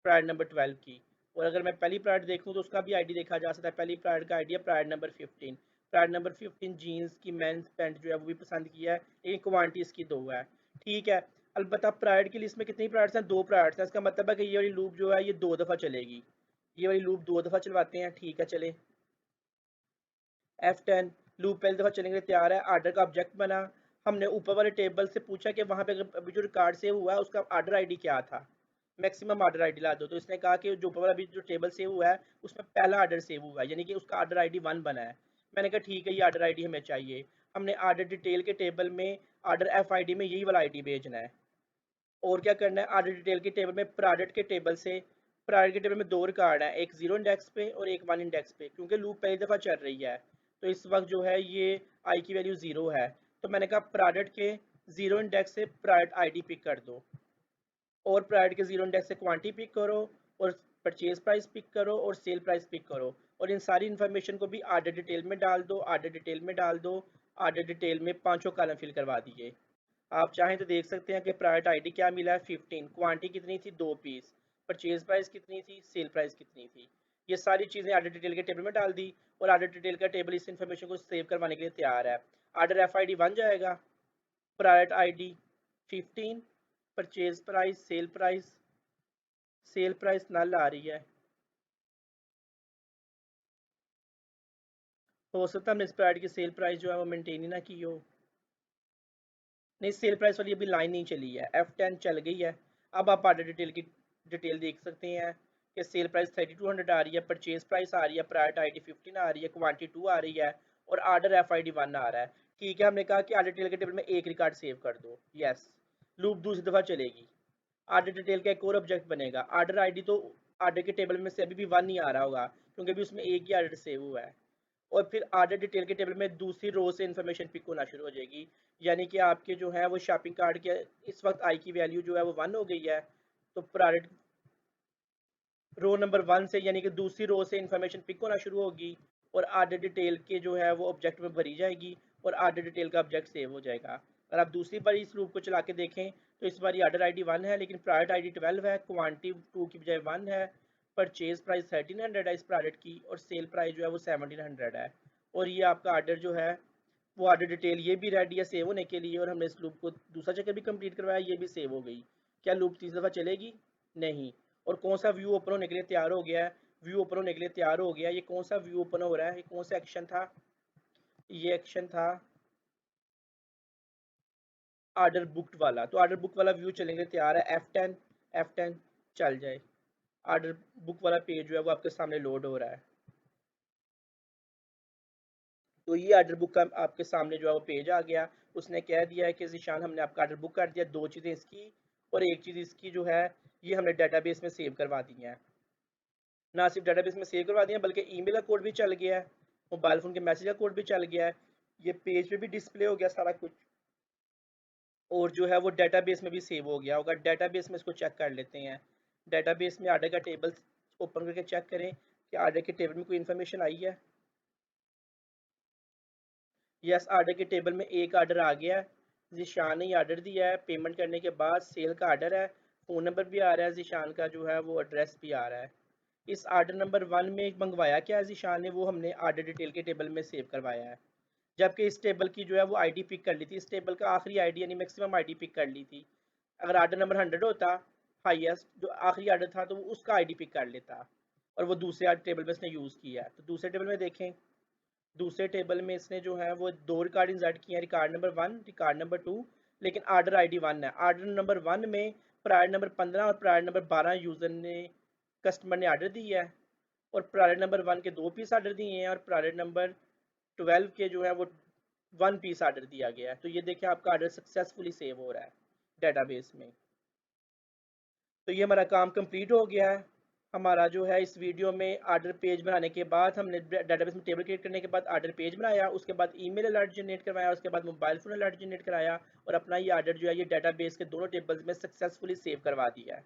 प्रोडक्ट नंबर 12 की। और अगर मैं पहली प्रोडक्ट देखूँ तो उसका भी ID देखा जा सकता है, पहली प्रोडक्ट का ID है product number 15। Pride number 15 jeans की मेंस पैंट जो है वो भी पसंद किया है, लेकिन क्वांटिटी इसकी 2 है। ठीक है, अलबत्ता प्राइड की लिस्ट में कितनी प्राइड्स हैं? 2 प्राइड्स हैं। इसका मतलब है कि ये वाली लूप जो है ये 2 दफ़ा चलेगी। ये वाली लूप 2 दफ़ा चलवाते हैं। ठीक है, चले F10 लूप पहली दफ़ा चलने के लिए तैयार है। आर्डर का ऑब्जेक्ट बना। हमने ऊपर वाले टेबल से पूछा कि वहाँ पे अभी जो रिकॉर्ड सेव हुआ है उसका आर्डर आईडी क्या था, मैक्सिमम आर्डर आईडी ला दो। तो इसने कहा कि जो ऊपर वाला अभी जो टेबल सेव हुआ है उसमें पहला आर्डर सेव हुआ है, यानी कि उसका आर्डर आईडी 1 बना है। मैंने कहा ठीक है, ये आर्डर आईडी हमें चाहिए। हमने आर्डर डिटेल के टेबल में आर्डर एफ आई डी में यही वाला आईडी भेजना है। और क्या करना है, आर्डर डिटेल के टेबल में प्रोडक्ट के टेबल से, प्रोडक्ट के टेबल में 2 रिकॉर्ड हैं, एक 0 इंडेक्स पे और एक 1 इंडेक्स पे, क्योंकि लूप पहली दफ़ा चल रही है। तो इस वक्त जो है ये आई की वैल्यू 0 है। तो मैंने कहा प्रोडक्ट के 0 इंडेक्स से प्रोडक्ट आईडी पिक कर दो, और प्रोडक्ट के 0 इंडेक्स से क्वांटिटी पिक करो, और परचेज प्राइस पिक करो, और सेल प्राइस पिक करो। और इन सारी इन्फॉर्मेशन को भी आर्डर डिटेल में डाल दो, आर्डर डिटेल में डाल दो। आर्डर डिटेल में पांचों कॉलम फिल करवा दिए। आप चाहें तो देख सकते हैं कि प्राइवेट आईडी क्या मिला है, 15। क्वांटिटी कितनी थी? 2 पीस। परचेज प्राइस कितनी थी? सेल प्राइस कितनी थी? ये सारी चीज़ें आर्डर डिटेल के टेबल में डाल दी, और आर्डर डिटेल का टेबल इस इन्फॉर्मेशन को सेव करवाने के लिए तैयार है। आर्डर एफ आई डी 1 जाएगा, private ID 15, purchase price, sale price null आ रही है। हो सकता है हमने इस प्राइवेट की सेल प्राइस जो है वो मेंटेन ही ना की हो। नहीं, सेल प्राइस वाली अभी लाइन नहीं चली है, F10 चल गई है। अब आप आर्डर डिटेल की डिटेल देख सकते हैं कि सेल प्राइस 3200 आ रही है, परचेज प्राइस आ रही है, प्राइवेट आईडी 15 आ रही है, क्वांटिटी 2 आ रही है, और आर्डर एफ आई डी 1 आ रहा है। ठीक है, हमने कहा कि आर्डर डिटेल के टेबल में एक रिकॉर्ड सेव कर दो। यस, लूप दूसरी दफ़ा चलेगी। आर्डर डिटेल का एक और ऑब्जेक्ट बनेगा। आर्डर आईडी तो आर्डर के टेबल में से अभी भी 1 नहीं आ रहा होगा, क्योंकि अभी उसमें एक ही आर्डर सेव हुआ है। और फिर आर्डर डिटेल के टेबल में दूसरी रो से इन्फॉर्मेशन पिक होना शुरू हो जाएगी, यानी कि आपके जो है वो शॉपिंग कार्ड के इस वक्त आई की वैल्यू जो है वो 1 हो गई है। तो प्रोडक्ट रो नंबर 1 से, यानी कि दूसरी रो से इन्फॉर्मेशन पिक होना शुरू होगी, और आर्डर डिटेल के जो है वो ऑब्जेक्ट में भरी जाएगी, और आर्डर डिटेल का ऑब्जेक्ट सेव हो जाएगा। अगर आप दूसरी बार इस लूप को चला के देखें तो इस बार आर्डर आईडी 1 है, लेकिन प्राइवेट आईडी 12 है, क्वांटिटी 2 की बजाय 1 है, परचेज प्राइस 1300 है इस प्रोडक्ट की, और सेल प्राइस जो है वो 1700 है। और ये आपका आर्डर जो है वो आर्डर डिटेल ये भी रेडी है सेव होने के लिए, और हमने इस लूप को दूसरा चक्कर भी कंप्लीट करवाया, ये भी सेव हो गई। क्या लूप तीसरी दफ़ा चलेगी? नहीं। और कौन सा व्यू ओपन होने के लिए तैयार हो गया है? व्यू ओपन होने के लिए तैयार हो गया। ये कौन सा व्यू ओपन हो रहा है? ये कौन सा एक्शन था? ये एक्शन था आर्डर बुकड वाला। तो आर्डर बुक वाला व्यू चलने के लिए तैयार है। F10 चल जाए। आर्डर बुक वाला पेज जो है वो आपके सामने लोड हो रहा है। तो ये आर्डर बुक का आपके सामने जो है वो पेज आ गया। उसने कह दिया है कि ज़ीशान हमने आपका आर्डर बुक कर दिया। 2 चीज़ें इसकी और एक चीज़ इसकी जो है ये हमने डाटाबेस में सेव करवा दी है। ना सिर्फ डाटाबेस में सेव करवा दिया बल्कि ईमेल का कोड भी चल गया है, मोबाइल फ़ोन के मैसेज का कोड भी चल गया है, ये पेज पे भी डिस्प्ले हो गया सारा कुछ, और जो है वो डाटाबेस में भी सेव हो गया होगा। डाटाबेस में इसको चेक कर लेते हैं। डाटाबेस में आर्डर का टेबल ओपन करके चेक करें कि आर्डर के टेबल में कोई इन्फॉर्मेशन आई है। यस, आर्डर के टेबल में एक आर्डर आ गया है। ज़ीशान ने ये आर्डर दिया है, पेमेंट करने के बाद सेल का आर्डर है, फ़ोन नंबर भी आ रहा है, ज़ीशान का जो है वो एड्रेस भी आ रहा है। इस आर्डर नंबर 1 में मंगवाया क्या है ज़ीशान ने, वो हमने आर्डर डिटेल के टेबल में सेव करवाया है। जबकि इस टेबल की जो है वो आईडी पिक कर ली थी, इस टेबल का आखिरी आईडी यानी मैक्सिमम आईडी पिक कर ली थी। अगर आर्डर नंबर 100 होता, हाईएस्ट जो आखिरी आर्डर था, तो वो उसका आईडी पिक कर लेता, और वो दूसरे टेबल में इसने यूज़ किया है। तो दूसरे टेबल में देखें, दूसरे टेबल में इसने जो है वो 2 रिकॉर्ड इंसर्ट किए हैं, रिकॉर्ड नंबर 1, रिकॉर्ड नंबर 2, लेकिन आर्डर आईडी 1 है। आर्डर नंबर 1 में प्रायर नंबर 15 और प्रायर नंबर 12 यूज़र ने, कस्टमर ने आर्डर दिया है, और प्रायर नंबर 1 के 2 पीस आर्डर दिए हैं, और प्रायर नंबर 12 के जो है वो 1 पीस आर्डर दिया गया है। तो ये देखें आपका आर्डर सक्सेसफुली सेव हो रहा है डाटाबेस में। तो ये हमारा काम कंप्लीट हो गया है। हमारा जो है इस वीडियो में आर्डर पेज बनाने के बाद, हमने डाटाबेस में टेबल क्रिएट करने के बाद आर्डर पेज बनाया, उसके बाद ईमेल अलर्ट जनरेट करवाया, उसके बाद मोबाइल फ़ोन अलर्ट जनरेट कराया, और अपना ये आर्डर जो है ये डाटाबेस के दोनों टेबल्स में सक्सेसफुली सेव करवा दिया है।